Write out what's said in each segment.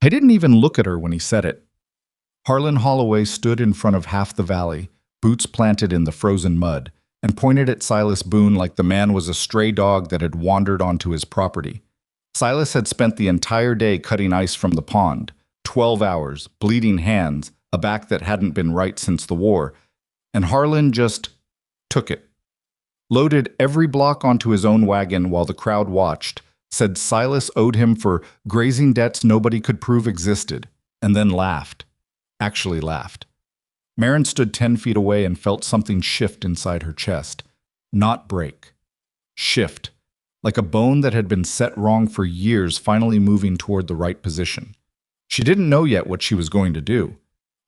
I didn't even look at her when he said it. Harlan Holloway stood in front of half the valley, boots planted in the frozen mud, and pointed at Silas Boone like the man was a stray dog that had wandered onto his property. Silas had spent the entire day cutting ice from the pond, 12 hours, bleeding hands, a back that hadn't been right since the war, and Harlan just took it. Loaded every block onto his own wagon while the crowd watched, said Silas owed him for grazing debts nobody could prove existed, and then laughed. Actually laughed. Marin stood 10 feet away and felt something shift inside her chest. Not break. Shift. Like a bone that had been set wrong for years finally moving toward the right position. She didn't know yet what she was going to do,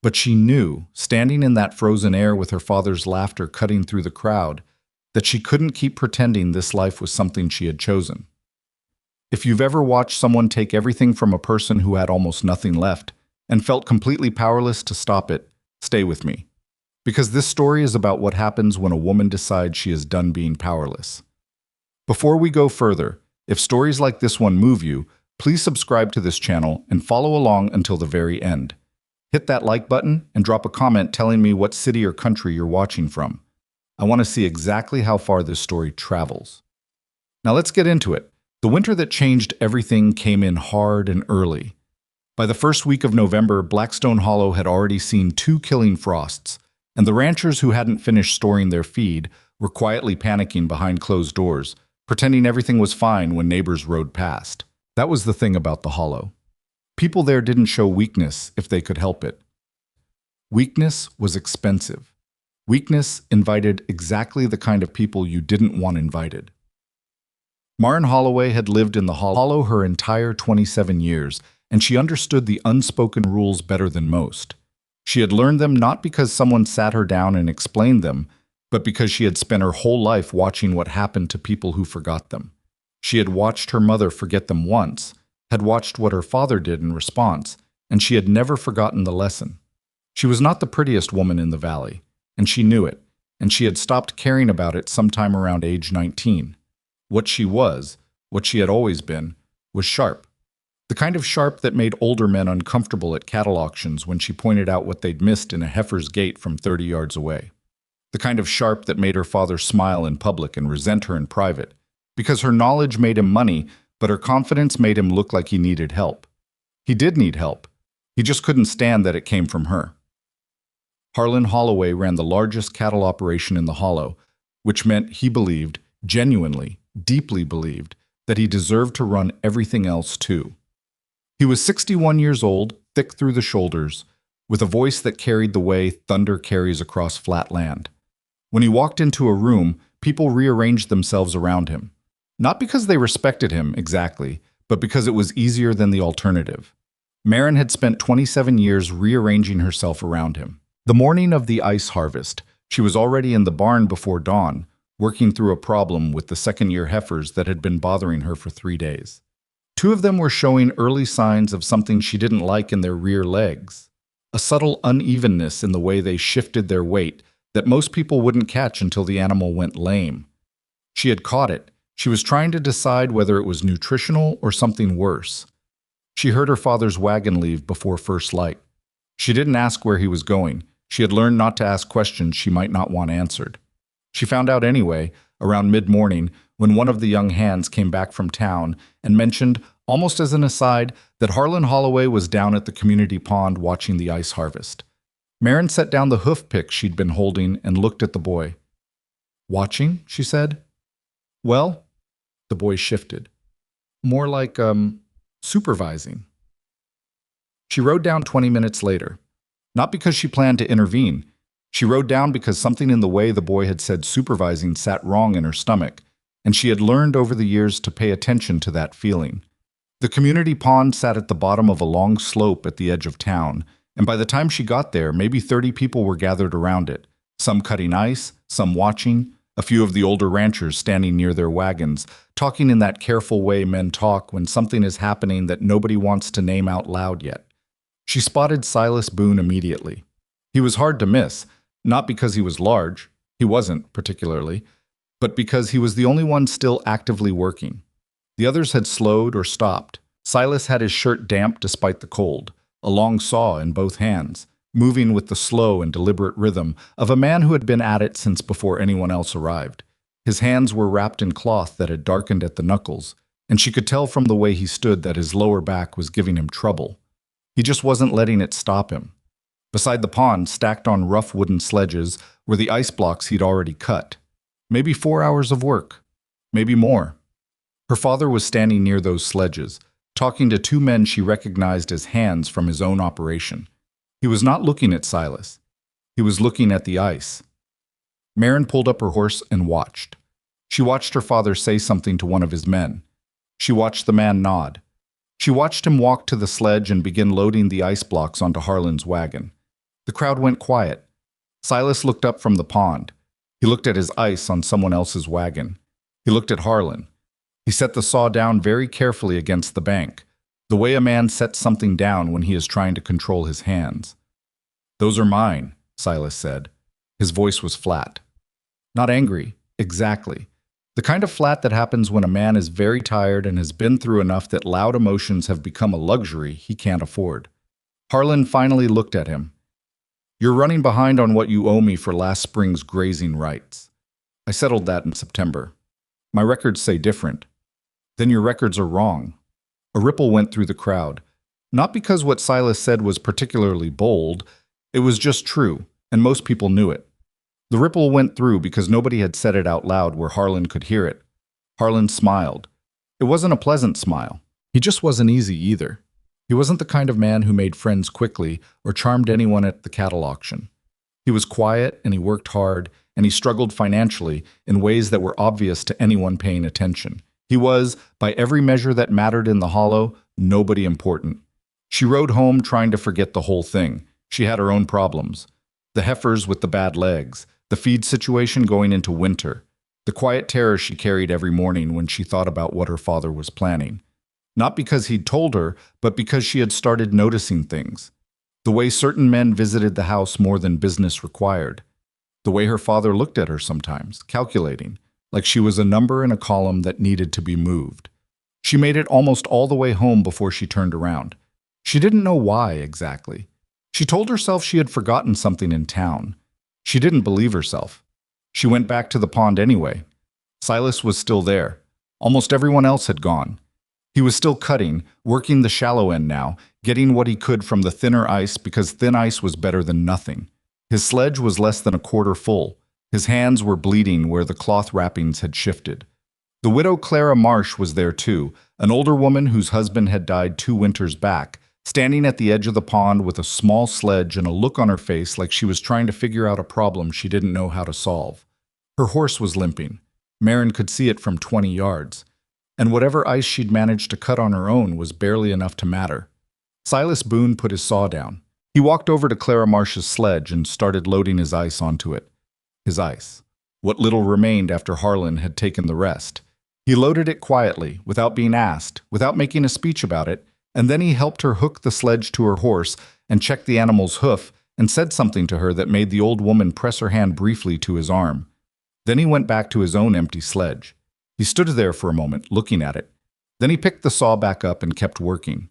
but she knew, standing in that frozen air with her father's laughter cutting through the crowd, that she couldn't keep pretending this life was something she had chosen. If you've ever watched someone take everything from a person who had almost nothing left and felt completely powerless to stop it, stay with me. Because this story is about what happens when a woman decides she is done being powerless. Before we go further, if stories like this one move you, please subscribe to this channel and follow along until the very end. Hit that like button and drop a comment telling me what city or country you're watching from. I want to see exactly how far this story travels. Now let's get into it. The winter that changed everything came in hard and early. By the first week of November, Blackstone Hollow had already seen 2 killing frosts, and the ranchers who hadn't finished storing their feed were quietly panicking behind closed doors, pretending everything was fine when neighbors rode past. That was the thing about the Hollow. People there didn't show weakness if they could help it. Weakness was expensive. Weakness invited exactly the kind of people you didn't want invited. Marin Holloway had lived in the Hollow her entire 27 years, and she understood the unspoken rules better than most. She had learned them not because someone sat her down and explained them, but because she had spent her whole life watching what happened to people who forgot them. She had watched her mother forget them once, had watched what her father did in response, and she had never forgotten the lesson. She was not the prettiest woman in the valley, and she knew it, and she had stopped caring about it sometime around age 19. What she was, what she had always been, was sharp. The kind of sharp that made older men uncomfortable at cattle auctions when she pointed out what they'd missed in a heifer's gate from 30 yards away. The kind of sharp that made her father smile in public and resent her in private, because her knowledge made him money, but her confidence made him look like he needed help. He did need help. He just couldn't stand that it came from her. Harlan Holloway ran the largest cattle operation in the Hollow, which meant he believed, genuinely, deeply believed, that he deserved to run everything else too. He was 61 years old, thick through the shoulders, with a voice that carried the way thunder carries across flat land. When he walked into a room, people rearranged themselves around him. Not because they respected him, exactly, but because it was easier than the alternative. Marin had spent 27 years rearranging herself around him. The morning of the ice harvest, she was already in the barn before dawn, working through a problem with the second-year heifers that had been bothering her for 3 days. 2 of them were showing early signs of something she didn't like in their rear legs. A subtle unevenness in the way they shifted their weight that most people wouldn't catch until the animal went lame. She had caught it. She was trying to decide whether it was nutritional or something worse. She heard her father's wagon leave before first light. She didn't ask where he was going. She had learned not to ask questions she might not want answered. She found out anyway, around mid-morning, when one of the young hands came back from town and mentioned, almost as an aside, that Harlan Holloway was down at the community pond watching the ice harvest. Marin set down the hoof pick she'd been holding and looked at the boy. "Watching?" she said. "Well," the boy shifted. "More like, supervising." She rode down 20 minutes later. Not because she planned to intervene. She rode down because something in the way the boy had said supervising sat wrong in her stomach, and she had learned over the years to pay attention to that feeling. The community pond sat at the bottom of a long slope at the edge of town, and by the time she got there, maybe 30 people were gathered around it, some cutting ice, some watching, a few of the older ranchers standing near their wagons, talking in that careful way men talk when something is happening that nobody wants to name out loud yet. She spotted Silas Boone immediately. He was hard to miss, not because he was large, he wasn't particularly, but because he was the only one still actively working. The others had slowed or stopped, Silas had his shirt damp despite the cold, a long saw in both hands, moving with the slow and deliberate rhythm of a man who had been at it since before anyone else arrived. His hands were wrapped in cloth that had darkened at the knuckles, and she could tell from the way he stood that his lower back was giving him trouble. He just wasn't letting it stop him. Beside the pond, stacked on rough wooden sledges, were the ice blocks he'd already cut. Maybe 4 hours of work. Maybe more. Her father was standing near those sledges, talking to two men she recognized as hands from his own operation. He was not looking at Silas. He was looking at the ice. Maren pulled up her horse and watched. She watched her father say something to one of his men. She watched the man nod. She watched him walk to the sledge and begin loading the ice blocks onto Harlan's wagon. The crowd went quiet. Silas looked up from the pond. He looked at his ice on someone else's wagon. He looked at Harlan. He set the saw down very carefully against the bank, the way a man sets something down when he is trying to control his hands. "Those are mine," Silas said. His voice was flat. Not angry, exactly. The kind of flat that happens when a man is very tired and has been through enough that loud emotions have become a luxury he can't afford. Harlan finally looked at him. "You're running behind on what you owe me for last spring's grazing rights. I settled that in September. My records say different." "Then your records are wrong." A ripple went through the crowd. Not because what Silas said was particularly bold, it was just true, and most people knew it. The ripple went through because nobody had said it out loud where Harlan could hear it. Harlan smiled. It wasn't a pleasant smile. He just wasn't easy either. He wasn't the kind of man who made friends quickly or charmed anyone at the cattle auction. He was quiet and he worked hard and he struggled financially in ways that were obvious to anyone paying attention. He was, by every measure that mattered in the hollow, nobody important. She rode home trying to forget the whole thing. She had her own problems. The heifers with the bad legs, the feed situation going into winter, the quiet terror she carried every morning when she thought about what her father was planning. Not because he'd told her, but because she had started noticing things. The way certain men visited the house more than business required. The way her father looked at her sometimes, calculating, like she was a number in a column that needed to be moved. She made it almost all the way home before she turned around. She didn't know why exactly. She told herself she had forgotten something in town. She didn't believe herself. She went back to the pond anyway. Silas was still there. Almost everyone else had gone. He was still cutting, working the shallow end now, getting what he could from the thinner ice because thin ice was better than nothing. His sledge was less than a quarter full. His hands were bleeding where the cloth wrappings had shifted. The widow Clara Marsh was there too, an older woman whose husband had died 2 winters back, standing at the edge of the pond with a small sledge and a look on her face like she was trying to figure out a problem she didn't know how to solve. Her horse was limping. Maren could see it from 20 yards. And whatever ice she'd managed to cut on her own was barely enough to matter. Silas Boone put his saw down. He walked over to Clara Marsh's sledge and started loading his ice onto it. His ice. What little remained after Harlan had taken the rest. He loaded it quietly, without being asked, without making a speech about it, and then he helped her hook the sledge to her horse and checked the animal's hoof and said something to her that made the old woman press her hand briefly to his arm. Then he went back to his own empty sledge. He stood there for a moment, looking at it. Then he picked the saw back up and kept working.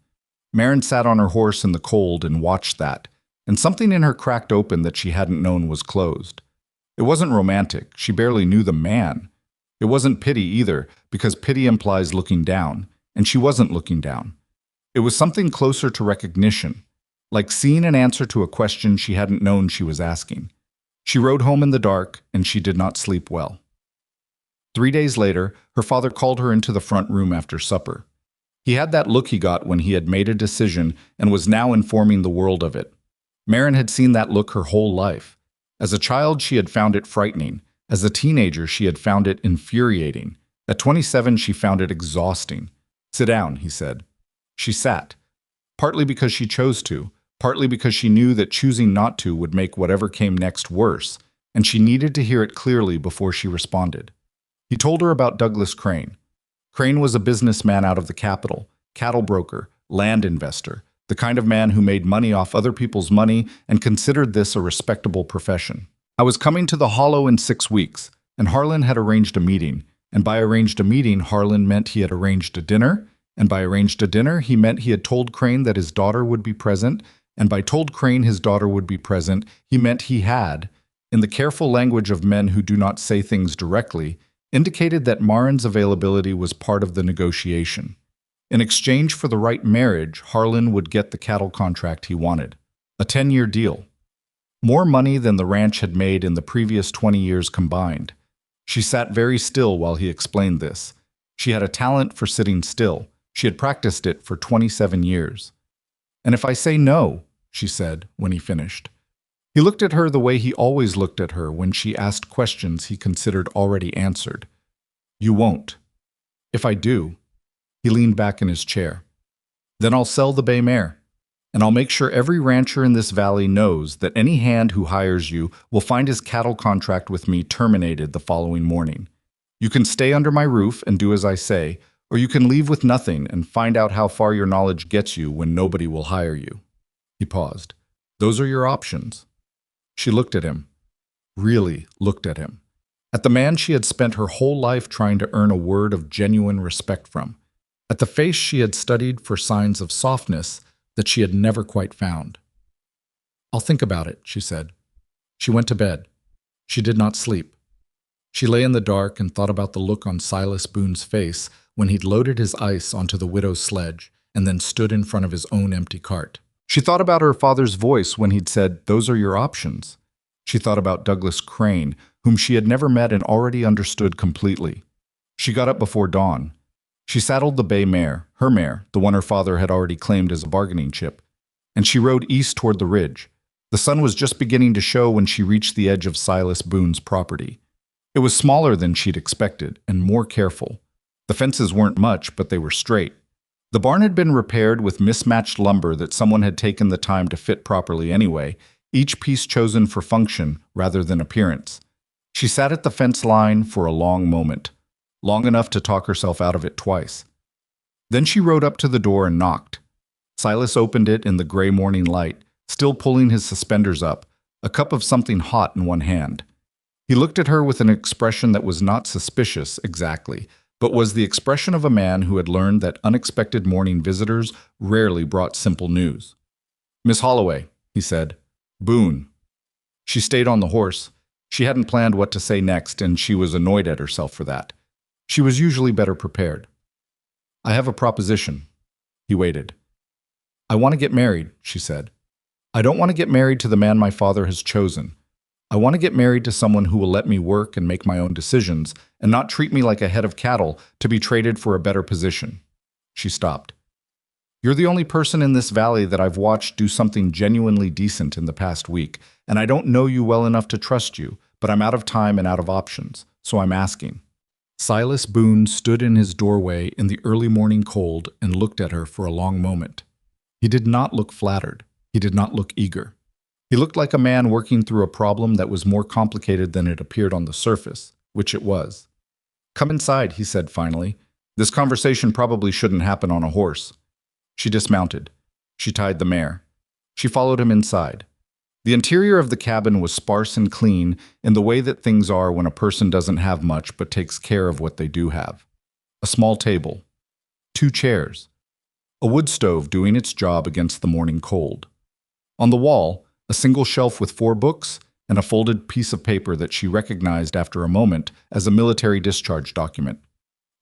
Maren sat on her horse in the cold and watched that, and something in her cracked open that she hadn't known was closed. It wasn't romantic. She barely knew the man. It wasn't pity either, because pity implies looking down, and she wasn't looking down. It was something closer to recognition, like seeing an answer to a question she hadn't known she was asking. She rode home in the dark, and she did not sleep well. 3 days later, her father called her into the front room after supper. He had that look he got when he had made a decision and was now informing the world of it. Maren had seen that look her whole life. As a child, she had found it frightening. As a teenager, she had found it infuriating. At 27, she found it exhausting. "Sit down," he said. She sat, partly because she chose to, partly because she knew that choosing not to would make whatever came next worse, and she needed to hear it clearly before she responded. He told her about Douglas Crane. Crane was a businessman out of the capital, cattle broker, land investor, the kind of man who made money off other people's money and considered this a respectable profession. "I was coming to the Hollow in 6 weeks, and Harlan had arranged a meeting, and by arranged a meeting, Harlan meant he had arranged a dinner, And by arranged a dinner, he meant he had told Crane that his daughter would be present, and by told Crane his daughter would be present, he meant he had, in the careful language of men who do not say things directly, indicated that Marin's availability was part of the negotiation. In exchange for the right marriage, Harlan would get the cattle contract he wanted. A 10-year deal. More money than the ranch had made in the previous 20 years combined. She sat very still while he explained this. She had a talent for sitting still. She had practiced it for 27 years. "And if I say no," she said when he finished. He looked at her the way he always looked at her when she asked questions he considered already answered. "You won't." "If I do." He leaned back in his chair. "Then I'll sell the bay mare. And I'll make sure every rancher in this valley knows that any hand who hires you will find his cattle contract with me terminated the following morning. You can stay under my roof and do as I say, or you can leave with nothing and find out how far your knowledge gets you when nobody will hire you." He paused. "Those are your options." She looked at him. Really looked at him. At the man she had spent her whole life trying to earn a word of genuine respect from. At the face she had studied for signs of softness that she had never quite found. "I'll think about it," she said. She went to bed. She did not sleep. She lay in the dark and thought about the look on Silas Boone's face when he'd loaded his ice onto the widow's sledge and then stood in front of his own empty cart. She thought about her father's voice when he'd said, "Those are your options." She thought about Douglas Crane, whom she had never met and already understood completely. She got up before dawn. She saddled the bay mare, her mare, the one her father had already claimed as a bargaining chip, and she rode east toward the ridge. The sun was just beginning to show when she reached the edge of Silas Boone's property. It was smaller than she'd expected, and more careful. The fences weren't much, but they were straight. The barn had been repaired with mismatched lumber that someone had taken the time to fit properly anyway, each piece chosen for function rather than appearance. She sat at the fence line for a long moment. Long enough to talk herself out of it twice. Then she rode up to the door and knocked. Silas opened it in the gray morning light, still pulling his suspenders up, a cup of something hot in one hand. He looked at her with an expression that was not suspicious exactly, but was the expression of a man who had learned that unexpected morning visitors rarely brought simple news. "Miss Holloway," he said. "Boone." She stayed on the horse. She hadn't planned what to say next, and she was annoyed at herself for that. She was usually better prepared. "I have a proposition." He waited. "I want to get married," she said. "I don't want to get married to the man my father has chosen. I want to get married to someone who will let me work and make my own decisions and not treat me like a head of cattle to be traded for a better position." She stopped. "You're the only person in this valley that I've watched do something genuinely decent in the past week, and I don't know you well enough to trust you, but I'm out of time and out of options, so I'm asking." Silas Boone stood in his doorway in the early morning cold and looked at her for a long moment. He did not look flattered. He did not look eager. He looked like a man working through a problem that was more complicated than it appeared on the surface, which it was. "Come inside," he said finally. "This conversation probably shouldn't happen on a horse." She dismounted. She tied the mare. She followed him inside. The interior of the cabin was sparse and clean in the way that things are when a person doesn't have much but takes care of what they do have. A small table. 2 chairs. A wood stove doing its job against the morning cold. On the wall, a single shelf with 4 books and a folded piece of paper that she recognized after a moment as a military discharge document.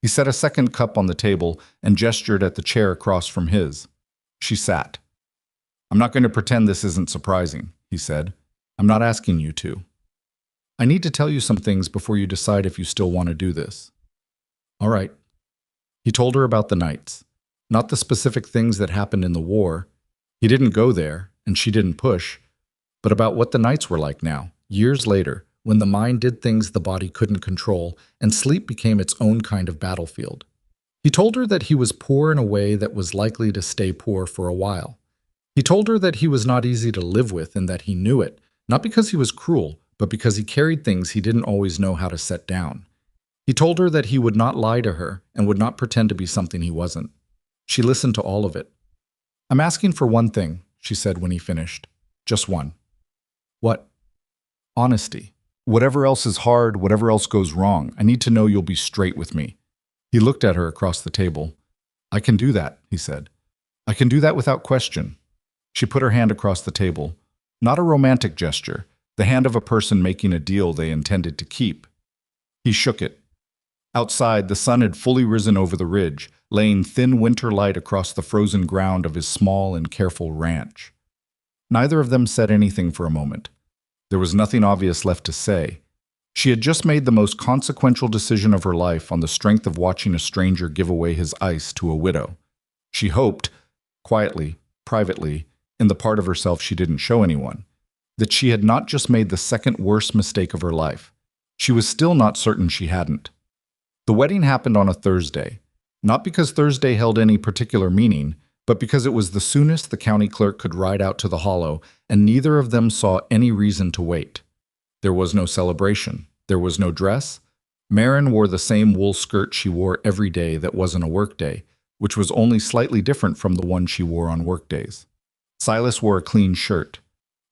He set a second cup on the table and gestured at the chair across from his. She sat. "I'm not going to pretend this isn't surprising," he said. "I'm not asking you to. I need to tell you some things before you decide if you still want to do this." "All right." He told her about the nights. Not the specific things that happened in the war. He didn't go there, and she didn't push, but about what the nights were like now, years later, when the mind did things the body couldn't control, and sleep became its own kind of battlefield. He told her that he was poor in a way that was likely to stay poor for a while. He told her that he was not easy to live with and that he knew it, not because he was cruel, but because he carried things he didn't always know how to set down. He told her that he would not lie to her and would not pretend to be something he wasn't. She listened to all of it. "I'm asking for one thing," she said when he finished. "Just one." "What?" "Honesty. Whatever else is hard, whatever else goes wrong, I need to know you'll be straight with me." He looked at her across the table. "I can do that," he said. "I can do that without question." She put her hand across the table. Not a romantic gesture, the hand of a person making a deal they intended to keep. He shook it. Outside, the sun had fully risen over the ridge, laying thin winter light across the frozen ground of his small and careful ranch. Neither of them said anything for a moment. There was nothing obvious left to say. She had just made the most consequential decision of her life on the strength of watching a stranger give away his ice to a widow. She hoped, quietly, privately, in the part of herself she didn't show anyone, that she had not just made the second worst mistake of her life. She was still not certain she hadn't. The wedding happened on a Thursday, not because Thursday held any particular meaning, but because it was the soonest the county clerk could ride out to the hollow, and neither of them saw any reason to wait. There was no celebration. There was no dress. Marin wore the same wool skirt she wore every day that wasn't a workday, which was only slightly different from the one she wore on workdays. Silas wore a clean shirt.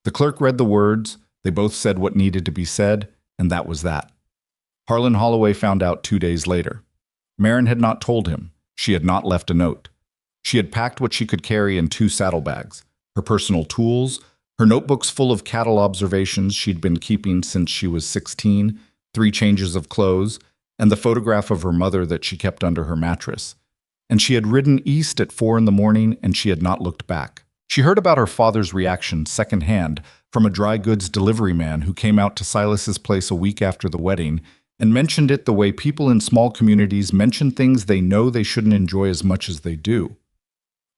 The clerk read the words, they both said what needed to be said, and that was that. Harlan Holloway found out 2 days later. Marin had not told him. She had not left a note. She had packed what she could carry in 2 saddlebags, her personal tools, her notebooks full of cattle observations she'd been keeping since she was 16, 3 changes of clothes, and the photograph of her mother that she kept under her mattress. And she had ridden east at 4 in the morning, and she had not looked back. She heard about her father's reaction secondhand from a dry goods delivery man who came out to Silas's place a week after the wedding and mentioned it the way people in small communities mention things they know they shouldn't enjoy as much as they do.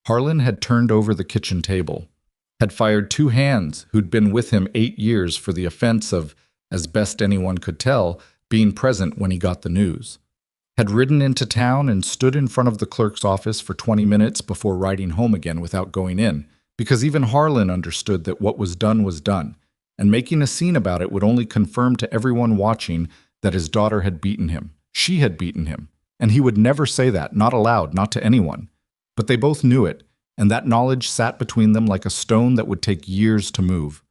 Harlan had turned over the kitchen table, had fired 2 hands who'd been with him 8 years for the offense of, as best anyone could tell, being present when he got the news, had ridden into town and stood in front of the clerk's office for 20 minutes before riding home again without going in, because even Harlan understood that what was done, and making a scene about it would only confirm to everyone watching that his daughter had beaten him. She had beaten him, and he would never say that, not aloud, not to anyone. But they both knew it, and that knowledge sat between them like a stone that would take years to move.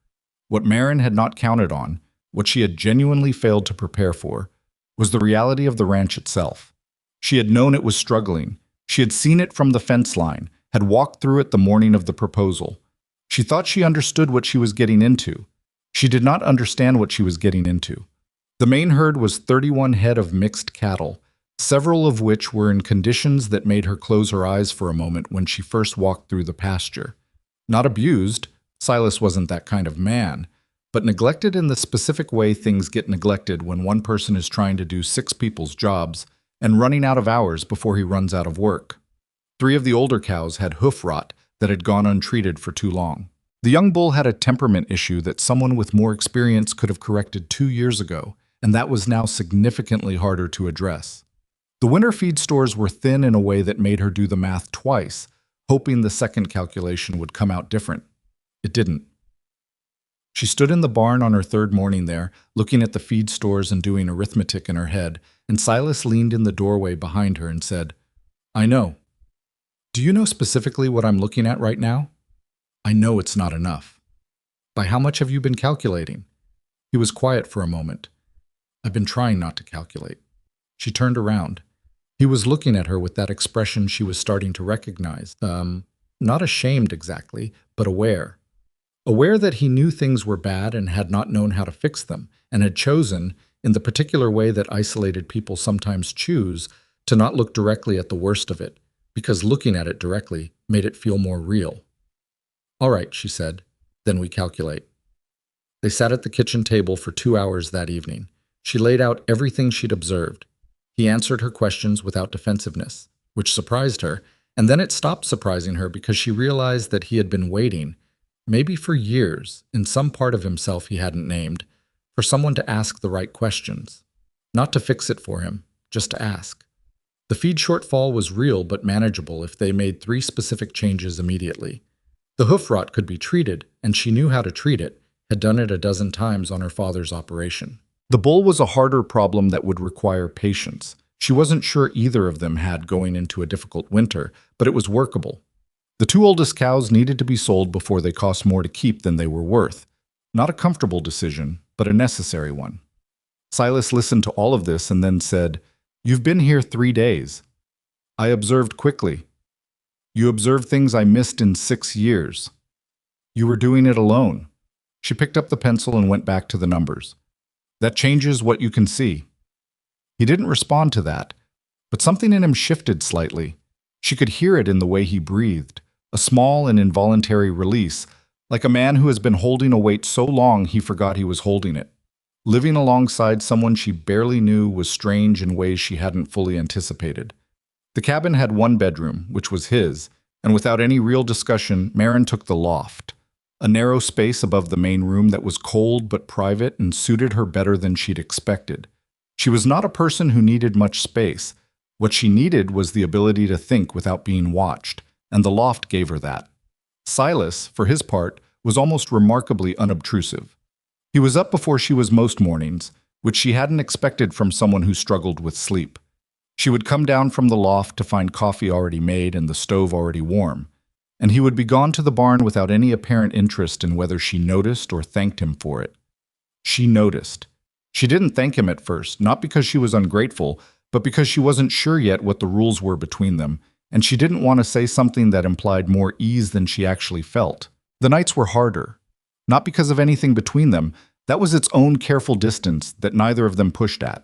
What Marin had not counted on, what she had genuinely failed to prepare for, was the reality of the ranch itself. She had known it was struggling. She had seen it from the fence line, had walked through it the morning of the proposal. She thought she understood what she was getting into. She did not understand what she was getting into. The main herd was 31 head of mixed cattle, several of which were in conditions that made her close her eyes for a moment when she first walked through the pasture. Not abused, Silas wasn't that kind of man, but neglected in the specific way things get neglected when one person is trying to do 6 people's jobs and running out of hours before he runs out of work. 3 of the older cows had hoof rot that had gone untreated for too long. The young bull had a temperament issue that someone with more experience could have corrected 2 years ago, and that was now significantly harder to address. The winter feed stores were thin in a way that made her do the math twice, hoping the second calculation would come out different. It didn't. She stood in the barn on her 3rd morning there, looking at the feed stores and doing arithmetic in her head, and Silas leaned in the doorway behind her and said, "I know. Do you know specifically what I'm looking at right now? I know it's not enough. By how much have you been calculating?" He was quiet for a moment. "I've been trying not to calculate." She turned around. He was looking at her with that expression she was starting to recognize. Not ashamed exactly, but aware. Aware that he knew things were bad and had not known how to fix them, and had chosen, in the particular way that isolated people sometimes choose, to not look directly at the worst of it, because looking at it directly made it feel more real. "All right," she said, "then we calculate." They sat at the kitchen table for 2 hours that evening. She laid out everything she'd observed. He answered her questions without defensiveness, which surprised her, and then it stopped surprising her because she realized that he had been waiting, maybe for years, in some part of himself he hadn't named, for someone to ask the right questions. Not to fix it for him, just to ask. The feed shortfall was real but manageable if they made 3 specific changes immediately. The hoof rot could be treated, and she knew how to treat it, had done it a dozen times on her father's operation. The bull was a harder problem that would require patience. She wasn't sure either of them had going into a difficult winter, but it was workable. The 2 oldest cows needed to be sold before they cost more to keep than they were worth. Not a comfortable decision, but a necessary one. Silas listened to all of this and then said, "You've been here 3 days." I observed quickly. You observed things I missed in 6 years. You were doing it alone. She picked up the pencil and went back to the numbers. That changes what you can see. He didn't respond to that, but something in him shifted slightly. She could hear it in the way he breathed, a small and involuntary release, like a man who has been holding a weight so long he forgot he was holding it. Living alongside someone she barely knew was strange in ways she hadn't fully anticipated. The cabin had one bedroom, which was his, and without any real discussion, Marin took the loft, a narrow space above the main room that was cold but private and suited her better than she'd expected. She was not a person who needed much space. What she needed was the ability to think without being watched, and the loft gave her that. Silas, for his part, was almost remarkably unobtrusive. He was up before she was most mornings, which she hadn't expected from someone who struggled with sleep. She would come down from the loft to find coffee already made and the stove already warm, and he would be gone to the barn without any apparent interest in whether she noticed or thanked him for it. She noticed. She didn't thank him at first, not because she was ungrateful, but because she wasn't sure yet what the rules were between them, and she didn't want to say something that implied more ease than she actually felt. The nights were harder. Not because of anything between them, that was its own careful distance that neither of them pushed at.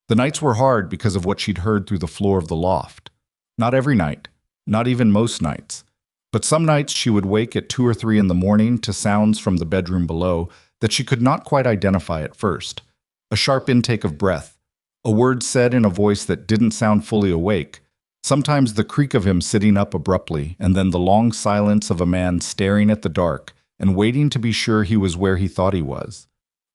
The nights were hard because of what she'd heard through the floor of the loft. Not every night, not even most nights. But some nights she would wake at 2 or 3 in the morning to sounds from the bedroom below that she could not quite identify at first. A sharp intake of breath, a word said in a voice that didn't sound fully awake, sometimes the creak of him sitting up abruptly, and then the long silence of a man staring at the dark and waiting to be sure he was where he thought he was.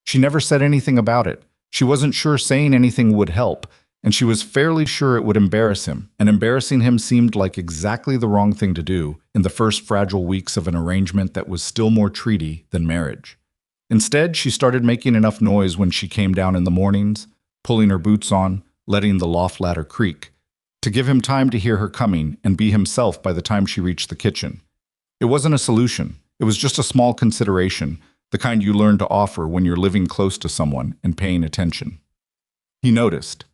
She never said anything about it. She wasn't sure saying anything would help, and she was fairly sure it would embarrass him, and embarrassing him seemed like exactly the wrong thing to do in the first fragile weeks of an arrangement that was still more treaty than marriage. Instead, she started making enough noise when she came down in the mornings, pulling her boots on, letting the loft ladder creak, to give him time to hear her coming and be himself by the time she reached the kitchen. It wasn't a solution. It was just a small consideration, the kind you learn to offer when you're living close to someone and paying attention. He noticed.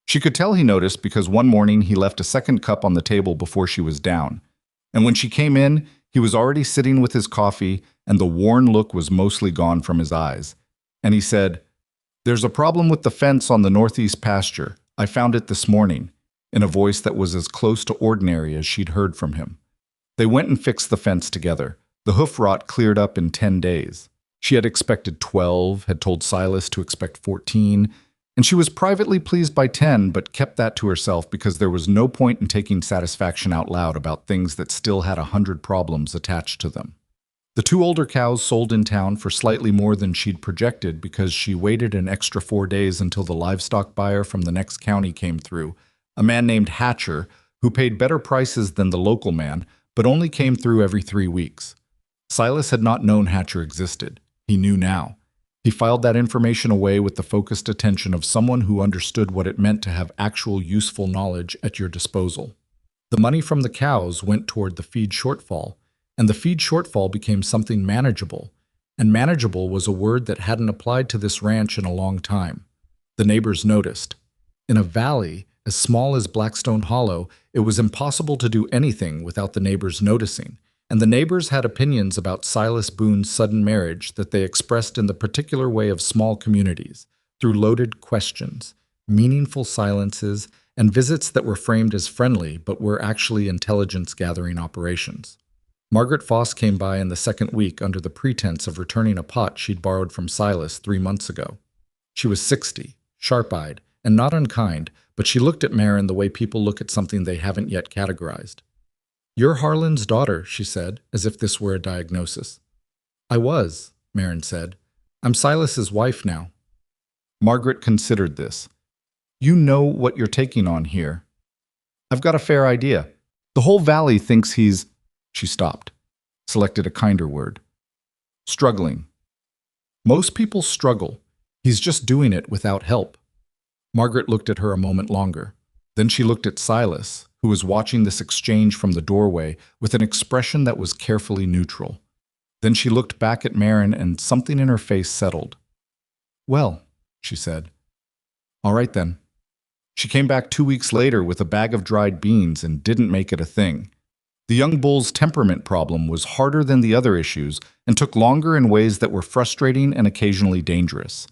She could tell he noticed because one morning he left a second cup on the table before she was down, and when she came in, he was already sitting with his coffee and the worn look was mostly gone from his eyes. And he said, "There's a problem with the fence on the northeast pasture. I found it this morning," in a voice that was as close to ordinary as she'd heard from him. They went and fixed the fence together. The hoof rot cleared up in 10 days. She had expected 12, had told Silas to expect 14, and she was privately pleased by 10, but kept that to herself because there was no point in taking satisfaction out loud about things that still had 100 problems attached to them. The 2 older cows sold in town for slightly more than she'd projected because she waited an extra 4 days until the livestock buyer from the next county came through, a man named Hatcher, who paid better prices than the local man, but only came through every 3 weeks. Silas had not known Hatcher existed. He knew now. He filed that information away with the focused attention of someone who understood what it meant to have actual useful knowledge at your disposal. The money from the cows went toward the feed shortfall, and the feed shortfall became something manageable, and manageable was a word that hadn't applied to this ranch in a long time. The neighbors noticed. In a valley as small as Blackstone Hollow, it was impossible to do anything without the neighbors noticing, and the neighbors had opinions about Silas Boone's sudden marriage that they expressed in the particular way of small communities, through loaded questions, meaningful silences, and visits that were framed as friendly but were actually intelligence-gathering operations. Margaret Foss came by in the second week under the pretense of returning a pot she'd borrowed from Silas 3 months ago. She was 60, sharp-eyed, and not unkind, but she looked at Marin the way people look at something they haven't yet categorized. "You're Harlan's daughter," she said, as if this were a diagnosis. "I was," Marin said. "I'm Silas's wife now." Margaret considered this. "You know what you're taking on here." "I've got a fair idea. The whole valley thinks he's—" She stopped, selected a kinder word. "Struggling. Most people struggle. He's just doing it without help." Margaret looked at her a moment longer. Then she looked at Silas, who was watching this exchange from the doorway with an expression that was carefully neutral. Then she looked back at Marin and something in her face settled. "Well," she said. "All right then." She came back 2 weeks later with a bag of dried beans and didn't make it a thing. The young bull's temperament problem was harder than the other issues and took longer in ways that were frustrating and occasionally dangerous.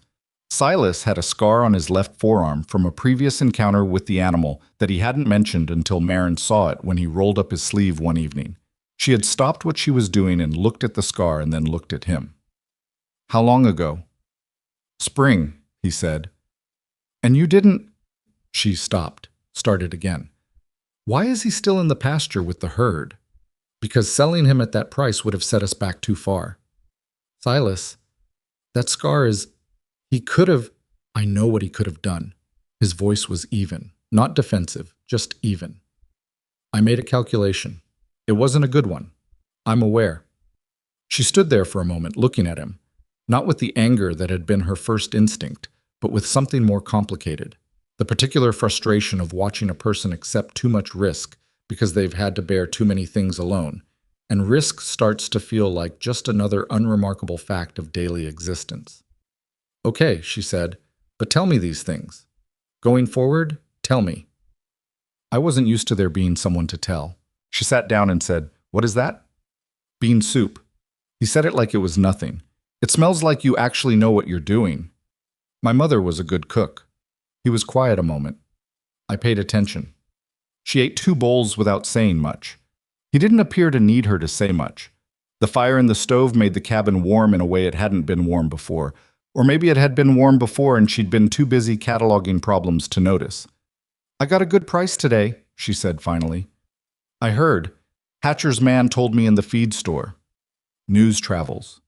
Silas had a scar on his left forearm from a previous encounter with the animal that he hadn't mentioned until Marin saw it when he rolled up his sleeve one evening. She had stopped what she was doing and looked at the scar and then looked at him. "How long ago?" "Spring," he said. "And you didn't—" She stopped, started again. "Why is he still in the pasture with the herd?" "Because selling him at that price would have set us back too far." "Silas, that scar is— He could have—" "I know what he could have done." His voice was even, not defensive, just even. "I made a calculation. It wasn't a good one. I'm aware." She stood there for a moment, looking at him, not with the anger that had been her first instinct, but with something more complicated. The particular frustration of watching a person accept too much risk because they've had to bear too many things alone, and risk starts to feel like just another unremarkable fact of daily existence. "Okay," she said, "but tell me these things. Going forward, tell me." I wasn't used to there being someone to tell. She sat down and said, "What is that?" "Bean soup." He said it like it was nothing. "It smells like you actually know what you're doing." "My mother was a good cook." He was quiet a moment. I paid attention. She ate 2 bowls without saying much. He didn't appear to need her to say much. The fire in the stove made the cabin warm in a way it hadn't been warm before. Or maybe it had been warm before and she'd been too busy cataloging problems to notice. "I got a good price today," she said finally. "I heard. Hatcher's man told me in the feed store." News travels.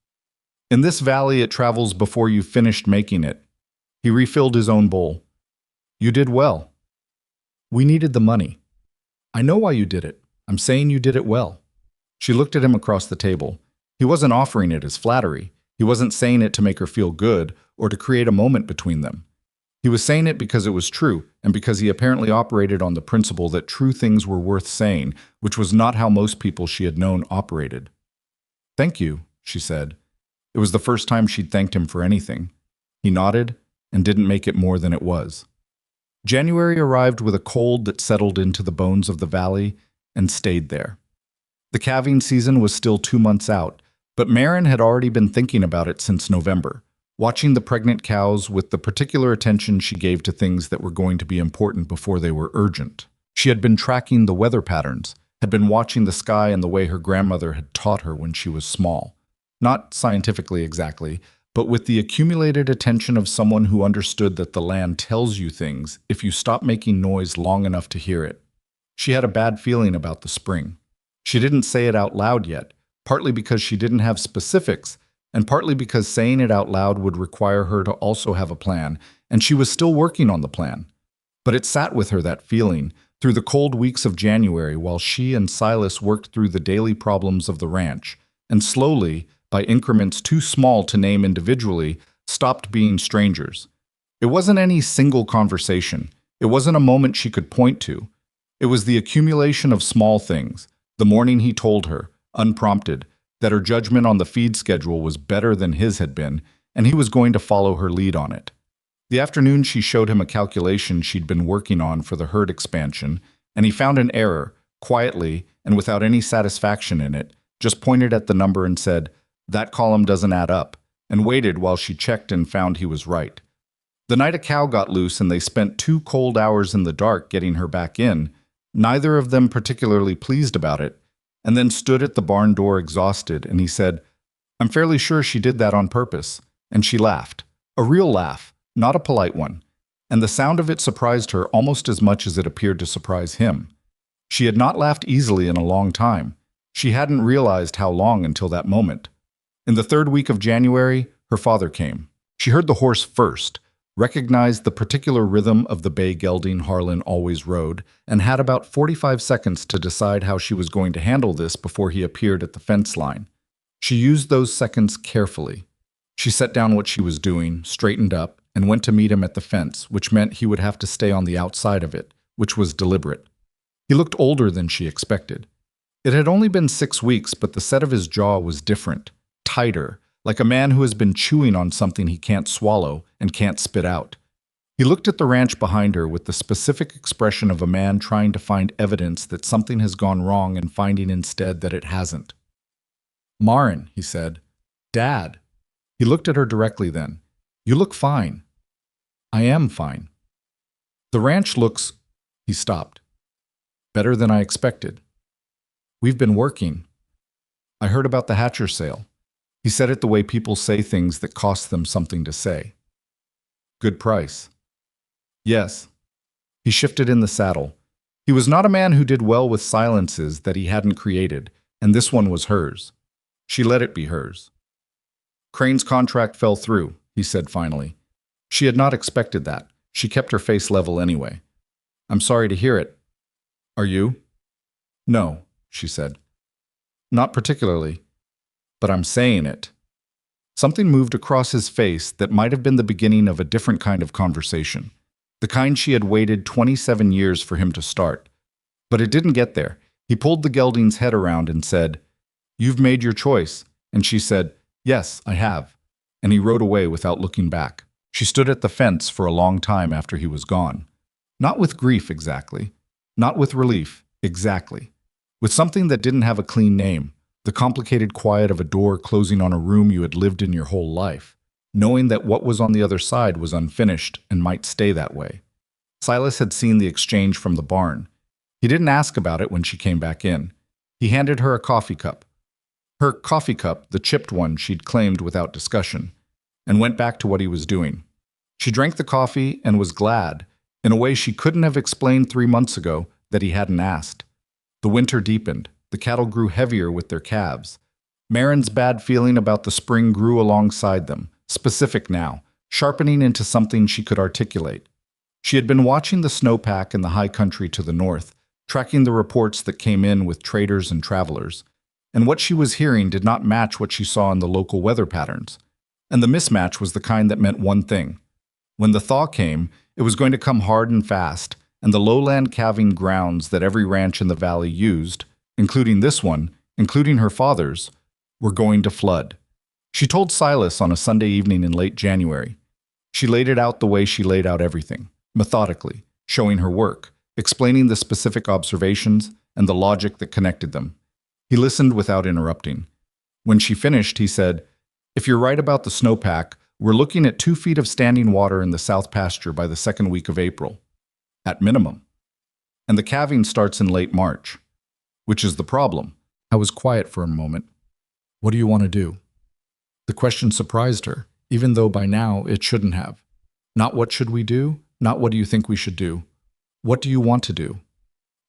"In this valley it travels before you've finished making it." He refilled his own bowl. "You did well." "We needed the money." "I know why you did it. I'm saying you did it well." She looked at him across the table. He wasn't offering it as flattery. He wasn't saying it to make her feel good or to create a moment between them. He was saying it because it was true, and because he apparently operated on the principle that true things were worth saying, which was not how most people she had known operated. "Thank you," she said. It was the first time she'd thanked him for anything. He nodded and didn't make it more than it was. January arrived with a cold that settled into the bones of the valley and stayed there. The calving season was still 2 months out, but Marin had already been thinking about it since November, watching the pregnant cows with the particular attention she gave to things that were going to be important before they were urgent. She had been tracking the weather patterns, had been watching the sky in the way her grandmother had taught her when she was small. Not scientifically exactly, but with the accumulated attention of someone who understood that the land tells you things if you stop making noise long enough to hear it. She had a bad feeling about the spring. She didn't say it out loud yet, partly because she didn't have specifics, and partly because saying it out loud would require her to also have a plan, and she was still working on the plan. But it sat with her, that feeling, through the cold weeks of January while she and Silas worked through the daily problems of the ranch, and slowly, by increments too small to name individually, stopped being strangers. It wasn't any single conversation. It wasn't a moment she could point to. It was the accumulation of small things. The morning he told her, unprompted, that her judgment on the feed schedule was better than his had been, and he was going to follow her lead on it. The afternoon she showed him a calculation she'd been working on for the herd expansion, and he found an error, quietly and without any satisfaction in it, just pointed at the number and said, "That column doesn't add up," and waited while she checked and found he was right. The night a cow got loose and they spent 2 cold hours in the dark getting her back in, neither of them particularly pleased about it, and then stood at the barn door exhausted, and he said, "I'm fairly sure she did that on purpose," and she laughed. A real laugh, not a polite one, and the sound of it surprised her almost as much as it appeared to surprise him. She had not laughed easily in a long time. She hadn't realized how long until that moment. In the 3rd week of January, her father came. She heard the horse first, recognized the particular rhythm of the bay gelding Harlan always rode, and had about 45 seconds to decide how she was going to handle this before he appeared at the fence line. She used those seconds carefully. She set down what she was doing, straightened up, and went to meet him at the fence, which meant he would have to stay on the outside of it, which was deliberate. He looked older than she expected. It had only been 6 weeks, but the set of his jaw was different, tighter, like a man who has been chewing on something he can't swallow and can't spit out. He looked at the ranch behind her with the specific expression of a man trying to find evidence that something has gone wrong and finding instead that it hasn't. "Marin," he said. "Dad." He looked at her directly then. "You look fine." "I am fine." "The ranch looks—" He stopped. "Better than I expected." "We've been working." "I heard about the Hatcher sale." He said it the way people say things that cost them something to say. "Good price." "Yes." He shifted in the saddle. He was not a man who did well with silences that he hadn't created, and this one was hers. She let it be hers. "Crane's contract fell through," he said finally. She had not expected that. She kept her face level anyway. "I'm sorry to hear it." "Are you?" "No," she said. "Not particularly. But I'm saying it." Something moved across his face that might have been the beginning of a different kind of conversation. The kind she had waited 27 years for him to start. But it didn't get there. He pulled the gelding's head around and said, "You've made your choice." And she said, "Yes, I have." And he rode away without looking back. She stood at the fence for a long time after he was gone. Not with grief exactly. Not with relief exactly. With something that didn't have a clean name. The complicated quiet of a door closing on a room you had lived in your whole life. Knowing that what was on the other side was unfinished and might stay that way. Silas had seen the exchange from the barn. He didn't ask about it when she came back in. He handed her a coffee cup. Her coffee cup, the chipped one she'd claimed without discussion, and went back to what he was doing. She drank the coffee and was glad, in a way she couldn't have explained 3 months ago, that he hadn't asked. The winter deepened. The cattle grew heavier with their calves. Marin's bad feeling about the spring grew alongside them, specific now, sharpening into something she could articulate. She had been watching the snowpack in the high country to the north, tracking the reports that came in with traders and travelers, and what she was hearing did not match what she saw in the local weather patterns. And the mismatch was the kind that meant one thing. When the thaw came, it was going to come hard and fast, and the lowland calving grounds that every ranch in the valley used, including this one, including her father's, were going to flood. She told Silas on a Sunday evening in late January. She laid it out the way she laid out everything, methodically, showing her work, explaining the specific observations and the logic that connected them. He listened without interrupting. When she finished, he said, "If you're right about the snowpack, we're looking at 2 feet of standing water in the south pasture by the second week of April. At minimum. And the calving starts in late March. Which is the problem." I was quiet for a moment. "What do you want to do?" The question surprised her, even though by now it shouldn't have. Not what should we do? Not what do you think we should do? What do you want to do?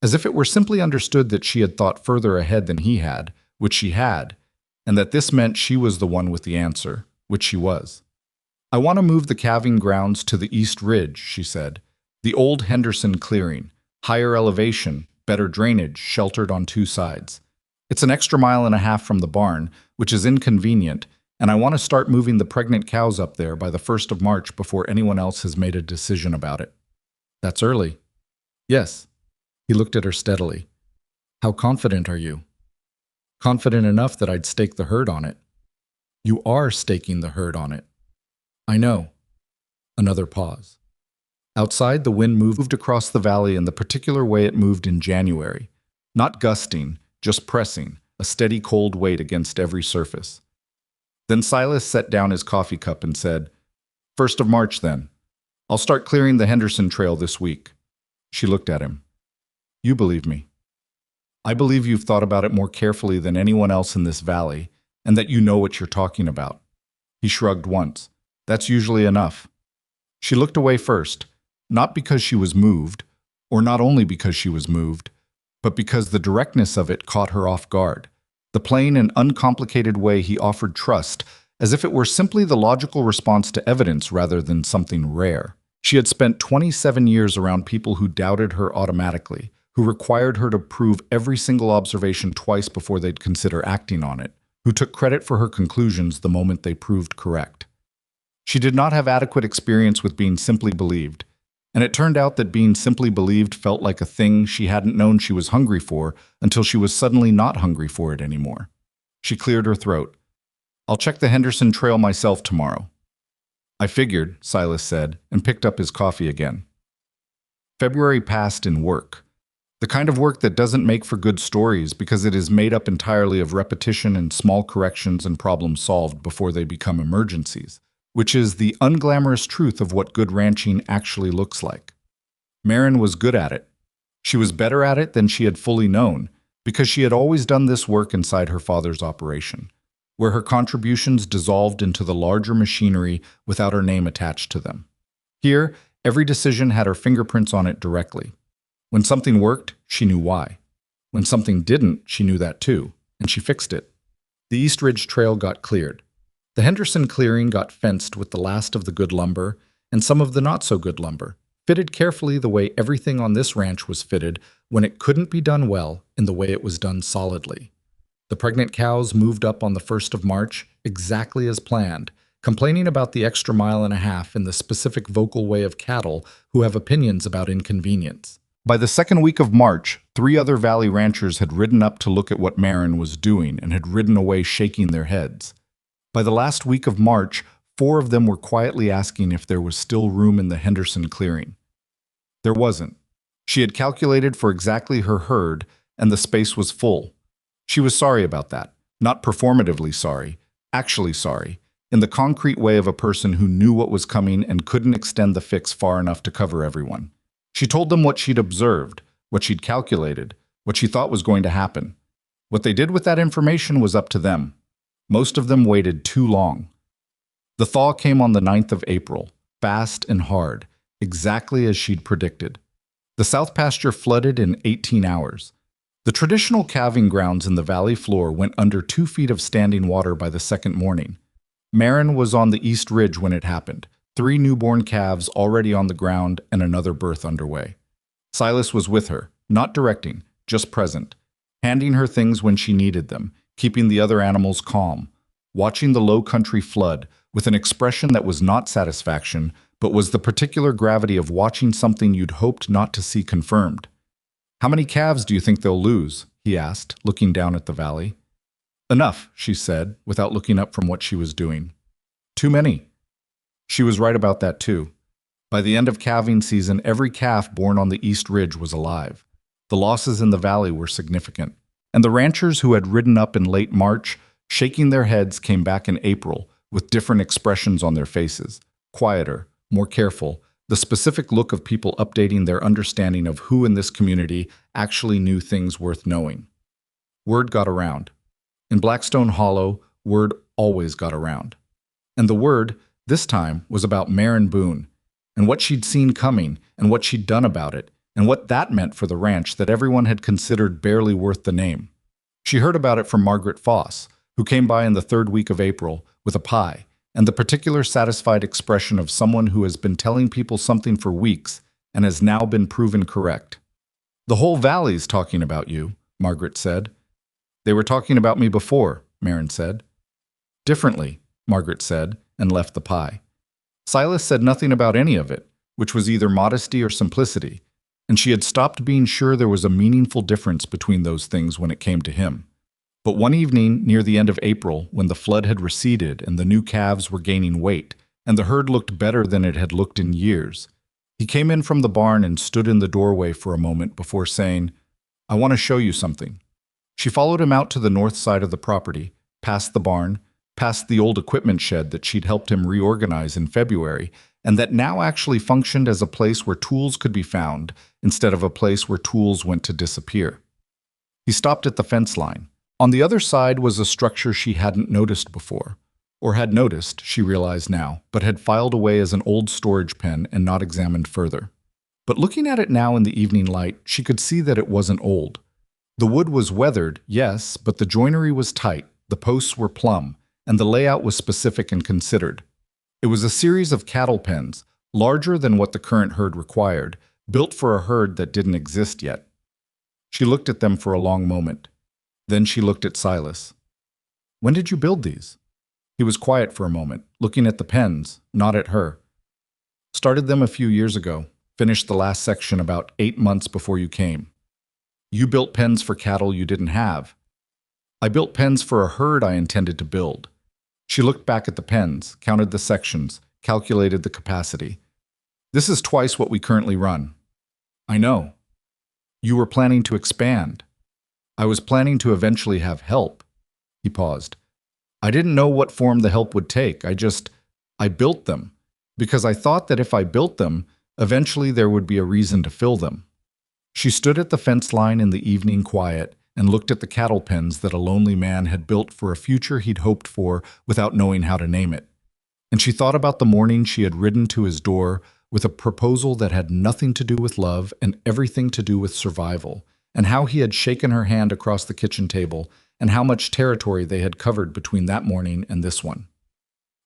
As if it were simply understood that she had thought further ahead than he had, which she had, and that this meant she was the one with the answer, which she was. "I want to move the calving grounds to the East Ridge," she said. "The old Henderson clearing, higher elevation, better drainage, sheltered on 2 sides. It's an extra 1.5 miles from the barn, which is inconvenient, and I want to start moving the pregnant cows up there by the 1st of March before anyone else has made a decision about it." "That's early." "Yes." He looked at her steadily. "How confident are you?" "Confident enough that I'd stake the herd on it." "You are staking the herd on it." "I know." Another pause. Outside, the wind moved across the valley in the particular way it moved in January. Not gusting, just pressing, a steady cold weight against every surface. Then Silas set down his coffee cup and said, "1st of March, then. I'll start clearing the Henderson Trail this week." She looked at him. "You believe me. I believe you've thought about it more carefully than anyone else in this valley, and that you know what you're talking about." He shrugged once. "That's usually enough." She looked away first, not because she was moved, or not only because she was moved, but because the directness of it caught her off guard. The plain and uncomplicated way he offered trust, as if it were simply the logical response to evidence rather than something rare. She had spent 27 years around people who doubted her automatically, who required her to prove every single observation twice before they'd consider acting on it, who took credit for her conclusions the moment they proved correct. She did not have adequate experience with being simply believed, and it turned out that being simply believed felt like a thing she hadn't known she was hungry for until she was suddenly not hungry for it anymore. She cleared her throat. "I'll check the Henderson Trail myself tomorrow." I figured, Silas said, and picked up his coffee again. February passed in work. The kind of work that doesn't make for good stories because it is made up entirely of repetition and small corrections and problems solved before they become emergencies, which is the unglamorous truth of what good ranching actually looks like. Marin was good at it. She was better at it than she had fully known, because she had always done this work inside her father's operation, where her contributions dissolved into the larger machinery without her name attached to them. Here, every decision had her fingerprints on it directly. When something worked, she knew why. When something didn't, she knew that too, and she fixed it. The East Ridge Trail got cleared. The Henderson clearing got fenced with the last of the good lumber and some of the not-so-good lumber, fitted carefully the way everything on this ranch was fitted when it couldn't be done well in the way it was done solidly. The pregnant cows moved up on the 1st of March exactly as planned, complaining about the extra mile and a half in the specific vocal way of cattle who have opinions about inconvenience. By the second week of March, 3 other valley ranchers had ridden up to look at what Marin was doing and had ridden away shaking their heads. By the last week of March, 4 of them were quietly asking if there was still room in the Henderson clearing. There wasn't. She had calculated for exactly her herd, and the space was full. She was sorry about that. Not performatively sorry, actually sorry, in the concrete way of a person who knew what was coming and couldn't extend the fix far enough to cover everyone. She told them what she'd observed, what she'd calculated, what she thought was going to happen. What they did with that information was up to them. Most of them waited too long. The thaw came on the 9th of April, fast and hard, exactly as she'd predicted. The south pasture flooded in 18 hours. The traditional calving grounds in the valley floor went under 2 feet of standing water by the second morning. Marin was on the East Ridge when it happened, 3 newborn calves already on the ground and another birth underway. Silas was with her, not directing, just present, handing her things when she needed them, keeping the other animals calm, watching the low country flood with an expression that was not satisfaction, but was the particular gravity of watching something you'd hoped not to see confirmed. "How many calves do you think they'll lose?" he asked, looking down at the valley. "Enough," she said, without looking up from what she was doing. "Too many." She was right about that too. By the end of calving season, every calf born on the East Ridge was alive. The losses in the valley were significant. And the ranchers who had ridden up in late March, shaking their heads, came back in April with different expressions on their faces, quieter, more careful, the specific look of people updating their understanding of who in this community actually knew things worth knowing. Word got around. In Blackstone Hollow, word always got around. And the word, this time, was about Marin Boone, and what she'd seen coming, and what she'd done about it, and what that meant for the ranch that everyone had considered barely worth the name. She heard about it from Margaret Foss, who came by in the 3rd week of April with a pie, and the particular satisfied expression of someone who has been telling people something for weeks and has now been proven correct. "The whole valley's talking about you," Margaret said. "They were talking about me before," Marin said. "Differently," Margaret said, and left the pie. Silas said nothing about any of it, which was either modesty or simplicity, and she had stopped being sure there was a meaningful difference between those things when it came to him. But one evening, near the end of April, when the flood had receded and the new calves were gaining weight, and the herd looked better than it had looked in years, he came in from the barn and stood in the doorway for a moment before saying, "I want to show you something." She followed him out to the north side of the property, past the barn, past the old equipment shed that she'd helped him reorganize in February, and that now actually functioned as a place where tools could be found instead of a place where tools went to disappear. He stopped at the fence line. On the other side was a structure she hadn't noticed before, or had noticed, she realized now, but had filed away as an old storage pen and not examined further. But looking at it now in the evening light, she could see that it wasn't old. The wood was weathered, yes, but the joinery was tight, the posts were plumb, and the layout was specific and considered. It was a series of cattle pens, larger than what the current herd required, built for a herd that didn't exist yet. She looked at them for a long moment. Then she looked at Silas. "When did you build these?" He was quiet for a moment, looking at the pens, not at her. "Started them a few years ago. Finished the last section about 8 months before you came." "You built pens for cattle you didn't have." "I built pens for a herd I intended to build." She looked back at the pens, counted the sections, calculated the capacity. This is twice what we currently run. I know. You were planning to expand. I was planning to eventually have help. He paused. I didn't know what form the help would take. I built them. Because I thought that if I built them, eventually there would be a reason to fill them. She stood at the fence line in the evening quiet and looked at the cattle pens that a lonely man had built for a future he'd hoped for without knowing how to name it. And she thought about the morning she had ridden to his door with a proposal that had nothing to do with love and everything to do with survival, and how he had shaken her hand across the kitchen table, and how much territory they had covered between that morning and this one.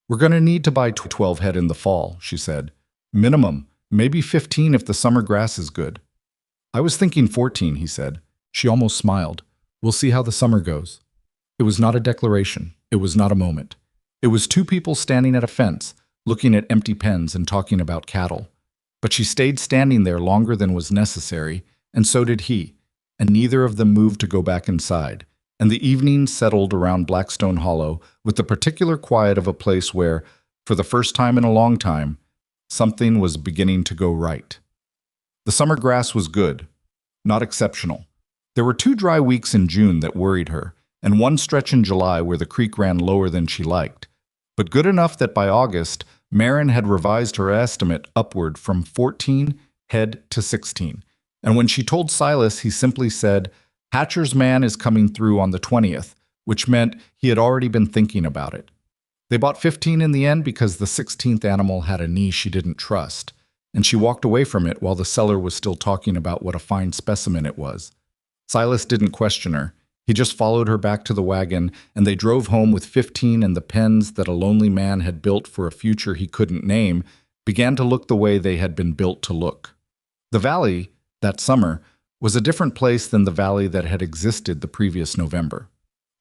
We're going to need to buy 12 head in the fall, she said. Minimum, maybe 15 if the summer grass is good. I was thinking 14, he said. She almost smiled. We'll see how the summer goes. It was not a declaration. It was not a moment. It was two people standing at a fence, looking at empty pens and talking about cattle. But she stayed standing there longer than was necessary, and so did he, and neither of them moved to go back inside, and the evening settled around Blackstone Hollow with the particular quiet of a place where, for the first time in a long time, something was beginning to go right. The summer grass was good, not exceptional. There were 2 dry weeks in June that worried her, and one stretch in July where the creek ran lower than she liked, but good enough that by August, Marin had revised her estimate upward from 14 head to 16. And when she told Silas, he simply said, Hatcher's man is coming through on the 20th, which meant he had already been thinking about it. They bought 15 in the end because the 16th animal had a knee she didn't trust, and she walked away from it while the seller was still talking about what a fine specimen it was. Silas didn't question her. He just followed her back to the wagon, and they drove home with 15, and the pens that a lonely man had built for a future he couldn't name began to look the way they had been built to look. The valley, that summer, was a different place than the valley that had existed the previous November.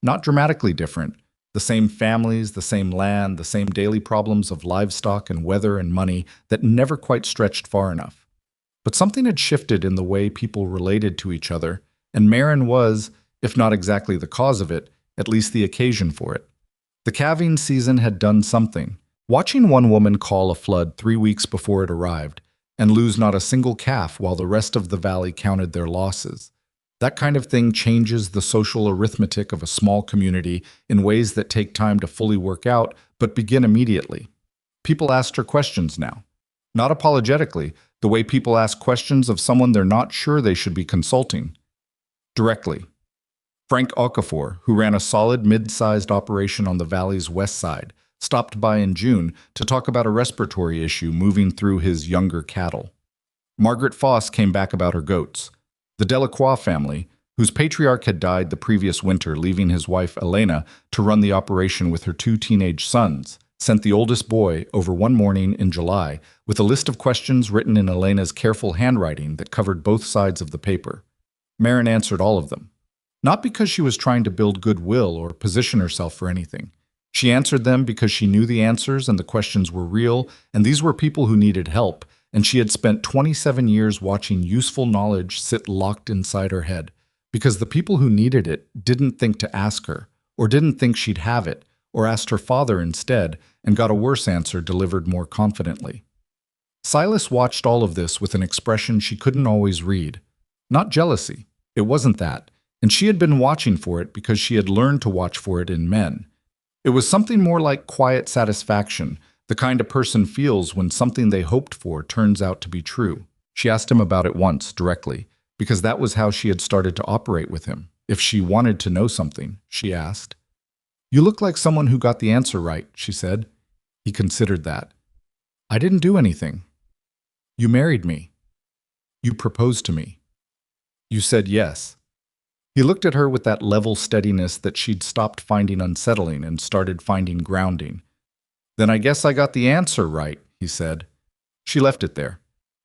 Not dramatically different. The same families, the same land, the same daily problems of livestock and weather and money that never quite stretched far enough. But something had shifted in the way people related to each other, and Marin was, if not exactly the cause of it, at least the occasion for it. The calving season had done something. Watching one woman call a flood 3 weeks before it arrived, and lose not a single calf while the rest of the valley counted their losses. That kind of thing changes the social arithmetic of a small community in ways that take time to fully work out, but begin immediately. People asked her questions now. Not apologetically, the way people ask questions of someone they're not sure they should be consulting. Directly. Frank Okafor, who ran a solid mid-sized operation on the valley's west side, stopped by in June to talk about a respiratory issue moving through his younger cattle. Margaret Foss came back about her goats. The Delacroix family, whose patriarch had died the previous winter, leaving his wife Elena to run the operation with her 2 teenage sons, sent the oldest boy over one morning in July with a list of questions written in Elena's careful handwriting that covered both sides of the paper. Marin answered all of them. Not because she was trying to build goodwill or position herself for anything. She answered them because she knew the answers and the questions were real, and these were people who needed help, and she had spent 27 years watching useful knowledge sit locked inside her head, because the people who needed it didn't think to ask her, or didn't think she'd have it, or asked her father instead, and got a worse answer delivered more confidently. Silas watched all of this with an expression she couldn't always read. Not jealousy. It wasn't that. And she had been watching for it because she had learned to watch for it in men. It was something more like quiet satisfaction, the kind a person feels when something they hoped for turns out to be true. She asked him about it once, directly, because that was how she had started to operate with him. If she wanted to know something, she asked. You look like someone who got the answer right, she said. He considered that. I didn't do anything. You married me. You proposed to me. You said yes. He looked at her with that level steadiness that she'd stopped finding unsettling and started finding grounding. Then I guess I got the answer right, he said. She left it there.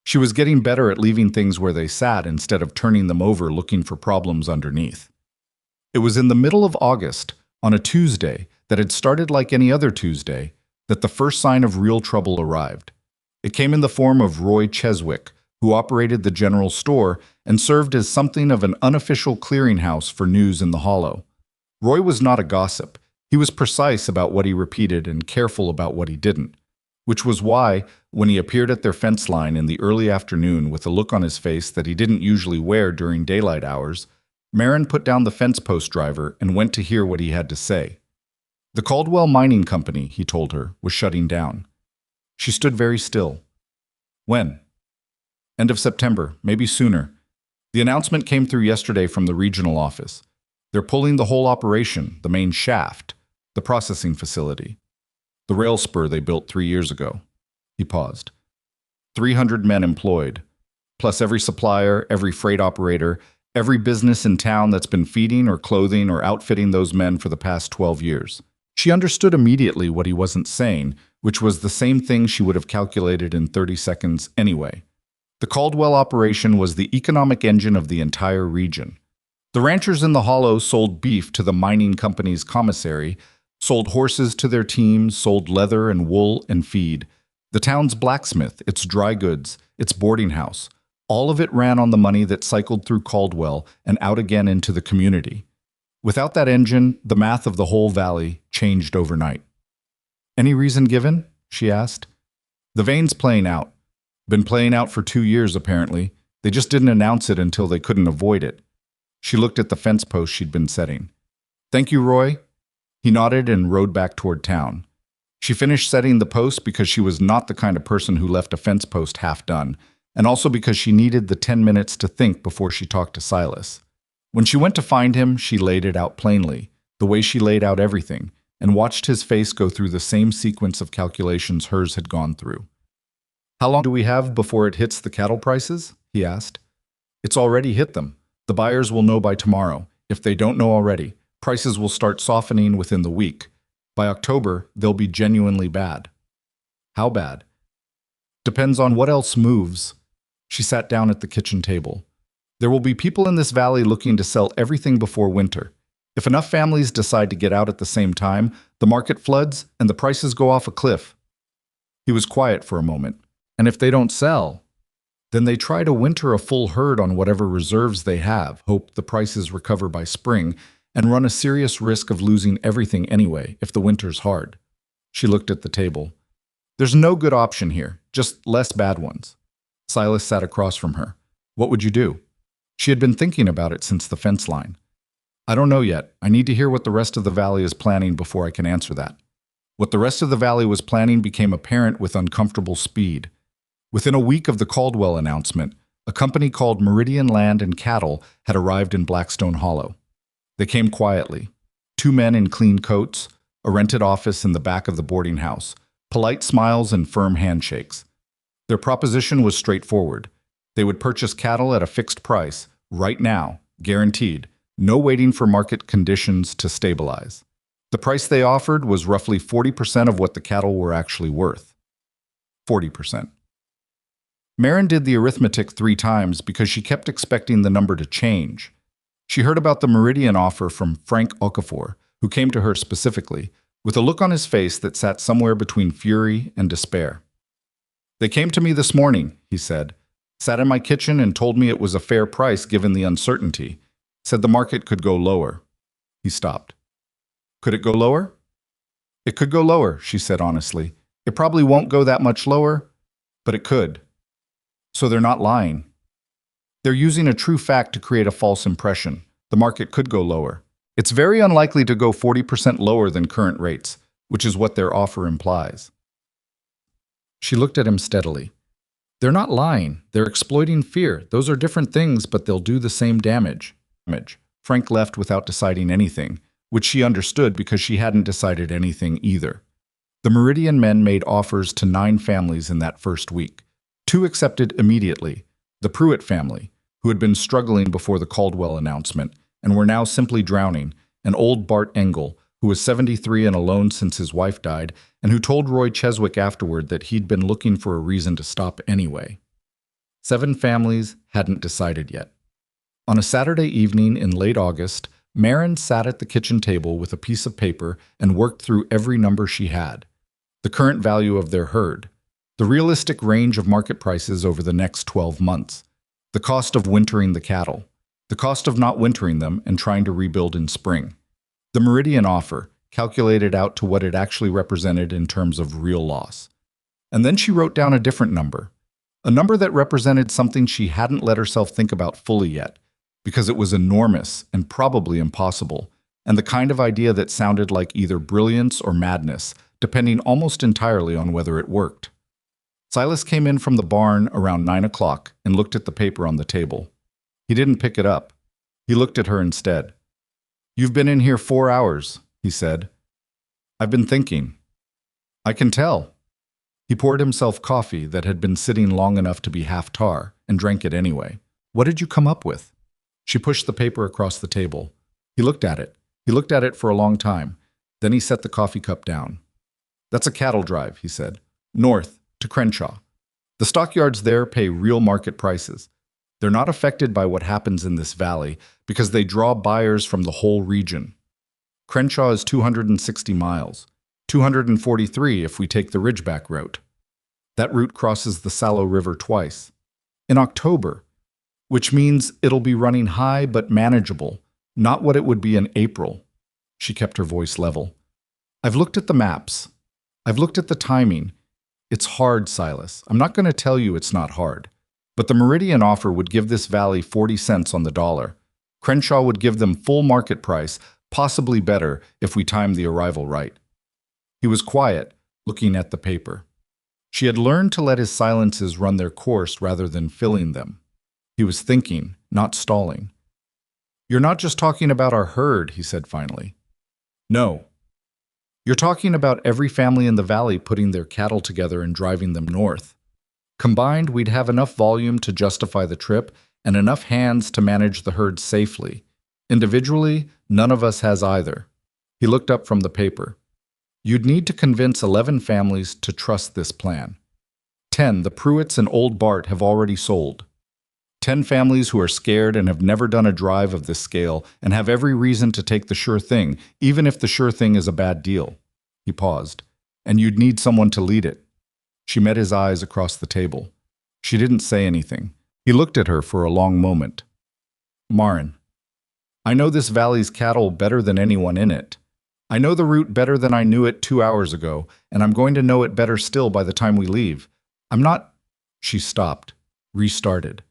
She was getting better at leaving things where they sat instead of turning them over looking for problems underneath. It was in the middle of August, on a Tuesday that had started like any other Tuesday, that the first sign of real trouble arrived. It came in the form of Roy Cheswick, who operated the general store and served as something of an unofficial clearinghouse for news in the Hollow. Roy was not a gossip. He was precise about what he repeated and careful about what he didn't. which was why, when he appeared at their fence line in the early afternoon with a look on his face that he didn't usually wear during daylight hours, Marin put down the fence post driver and went to hear what he had to say. The Caldwell Mining Company, he told her, was shutting down. She stood very still. When? End of September, maybe sooner. The announcement came through yesterday from the regional office. They're pulling the whole operation, the main shaft, the processing facility, the rail spur they built 3 years ago. He paused. 300 men employed, plus every supplier, every freight operator, every business in town that's been feeding or clothing or outfitting those men for the past 12 years. She understood immediately what he wasn't saying, which was the same thing she would have calculated in 30 seconds anyway. The Caldwell operation was the economic engine of the entire region. The ranchers in the hollow sold beef to the mining company's commissary, sold horses to their teams, sold leather and wool and feed. The town's blacksmith, its dry goods, its boarding house, all of it ran on the money that cycled through Caldwell and out again into the community. Without that engine, the math of the whole valley changed overnight. Any reason given? She asked. The vein's playing out. Been playing out for 2 years, apparently. They just didn't announce it until they couldn't avoid it. She looked at the fence post she'd been setting. Thank you, Roy. He nodded and rode back toward town. She finished setting the post because she was not the kind of person who left a fence post half done, and also because she needed the 10 minutes to think before she talked to Silas. When she went to find him, she laid it out plainly, the way she laid out everything, and watched his face go through the same sequence of calculations hers had gone through. How long do we have before it hits the cattle prices? He asked. It's already hit them. The buyers will know by tomorrow. If they don't know already, prices will start softening within the week. By October, they'll be genuinely bad. How bad? Depends on what else moves. She sat down at the kitchen table. There will be people in this valley looking to sell everything before winter. If enough families decide to get out at the same time, the market floods and the prices go off a cliff. He was quiet for a moment. And if they don't sell, then they try to winter a full herd on whatever reserves they have, hope the prices recover by spring, and run a serious risk of losing everything anyway if the winter's hard. She looked at the table. There's no good option here, just less bad ones. Silas sat across from her. What would you do? She had been thinking about it since the fence line. I don't know yet. I need to hear what the rest of the valley is planning before I can answer that. What the rest of the valley was planning became apparent with uncomfortable speed. Within a week of the Caldwell announcement, a company called Meridian Land and Cattle had arrived in Blackstone Hollow. They came quietly. 2 men in clean coats, a rented office in the back of the boarding house, polite smiles and firm handshakes. Their proposition was straightforward. They would purchase cattle at a fixed price, right now, guaranteed, no waiting for market conditions to stabilize. The price they offered was roughly 40% of what the cattle were actually worth. 40%. Marin did the arithmetic 3 times because she kept expecting the number to change. She heard about the Meridian offer from Frank Okafor, who came to her specifically, with a look on his face that sat somewhere between fury and despair. They came to me this morning, he said, sat in my kitchen and told me it was a fair price given the uncertainty, said the market could go lower. He stopped. Could it go lower? It could go lower, she said honestly. It probably won't go that much lower, but it could. So they're not lying. They're using a true fact to create a false impression. The market could go lower. It's very unlikely to go 40% lower than current rates, which is what their offer implies. She looked at him steadily. They're not lying. They're exploiting fear. Those are different things, but they'll do the same damage. Frank left without deciding anything, which she understood because she hadn't decided anything either. The Meridian men made offers to 9 families in that first week. 2 accepted immediately. The Pruitt family, who had been struggling before the Caldwell announcement and were now simply drowning, and old Bart Engel, who was 73 and alone since his wife died, and who told Roy Cheswick afterward that he'd been looking for a reason to stop anyway. 7 families hadn't decided yet. On a Saturday evening in late August, Marin sat at the kitchen table with a piece of paper and worked through every number she had. The current value of their herd, the realistic range of market prices over the next 12 months, the cost of wintering the cattle, the cost of not wintering them and trying to rebuild in spring, the Meridian offer, calculated out to what it actually represented in terms of real loss. And then she wrote down a different number, a number that represented something she hadn't let herself think about fully yet, because it was enormous and probably impossible, and the kind of idea that sounded like either brilliance or madness, depending almost entirely on whether it worked. Silas came in from the barn around 9 o'clock and looked at the paper on the table. He didn't pick it up. He looked at her instead. "You've been in here 4 hours," he said. "I've been thinking." "I can tell." He poured himself coffee that had been sitting long enough to be half tar and drank it anyway. "What did you come up with?" She pushed the paper across the table. He looked at it. He looked at it for a long time. Then he set the coffee cup down. "That's a cattle drive," he said. "North, to Crenshaw. The stockyards there pay real market prices. They're not affected by what happens in this valley because they draw buyers from the whole region. Crenshaw is 260 miles, 243 if we take the Ridgeback route. That route crosses the Sallow River twice. In October, which means it'll be running high but manageable, not what it would be in April." She kept her voice level. "I've looked at the maps. I've looked at the timing. It's hard, Silas. I'm not going to tell you it's not hard. But the Meridian offer would give this valley 40 cents on the dollar. Crenshaw would give them full market price, possibly better if we timed the arrival right." He was quiet, looking at the paper. She had learned to let his silences run their course rather than filling them. He was thinking, not stalling. "You're not just talking about our herd," he said finally. "No. You're talking about every family in the valley putting their cattle together and driving them north. Combined, we'd have enough volume to justify the trip and enough hands to manage the herd safely. Individually, none of us has either." He looked up from the paper. "You'd need to convince 11 families to trust this plan. 10, the Pruitts and Old Bart, have already sold. 10 families who are scared and have never done a drive of this scale and have every reason to take the sure thing, even if the sure thing is a bad deal." He paused. "And you'd need someone to lead it." She met his eyes across the table. She didn't say anything. He looked at her for a long moment. "Marin, I know this valley's cattle better than anyone in it. I know the route better than I knew it 2 hours ago, and I'm going to know it better still by the time we leave. I'm not—" She stopped, restarted.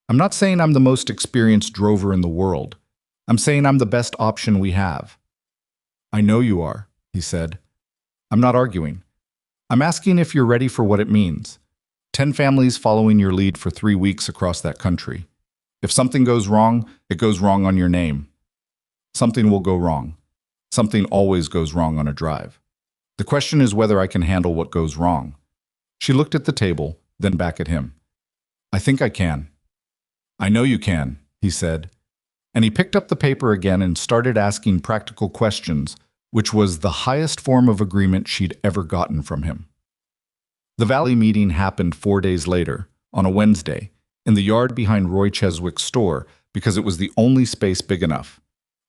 "I'm not saying I'm the most experienced drover in the world. I'm saying I'm the best option we have." "I know you are," he said. "I'm not arguing. I'm asking if you're ready for what it means. 10 families following your lead for 3 weeks across that country. If something goes wrong, it goes wrong on your name. Something will go wrong. Something always goes wrong on a drive. The question is whether I can handle what goes wrong." She looked at the table, then back at him. "I think I can." "I know you can," he said. And he picked up the paper again and started asking practical questions, which was the highest form of agreement she'd ever gotten from him. The Valley meeting happened 4 days later, on a Wednesday, in the yard behind Roy Cheswick's store, because it was the only space big enough.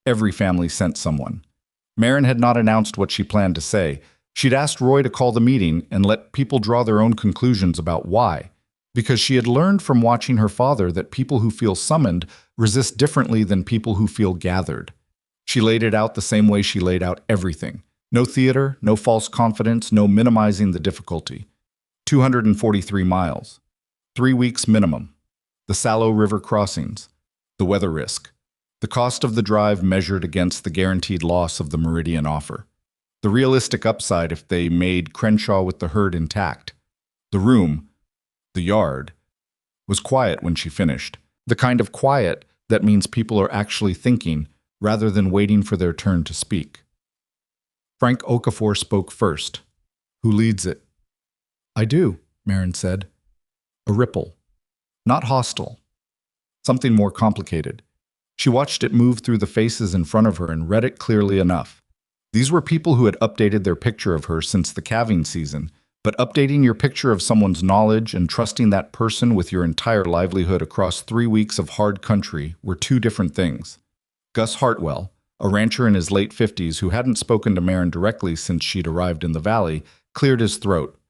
Every family sent someone. Marin had not announced what she planned to say. She'd asked Roy to call the meeting and let people draw their own conclusions about why, because she had learned from watching her father that people who feel summoned resist differently than people who feel gathered. She laid it out the same way she laid out everything. No theater, no false confidence, no minimizing the difficulty. 243 miles. 3 weeks minimum. The Sallow River crossings. The weather risk. The cost of the drive measured against the guaranteed loss of the Meridian offer. The realistic upside if they made Crenshaw with the herd intact. The room, the yard, was quiet when she finished. The kind of quiet that means people are actually thinking rather than waiting for their turn to speak. Frank Okafor spoke first. "Who leads it?" "I do," Marin said. A ripple. Not hostile. Something more complicated. She watched it move through the faces in front of her and read it clearly enough. These were people who had updated their picture of her since the calving season, but updating your picture of someone's knowledge and trusting that person with your entire livelihood across 3 weeks of hard country were two different things. Gus Hartwell, a rancher in his late 50s who hadn't spoken to Marin directly since she'd arrived in the valley, cleared his throat.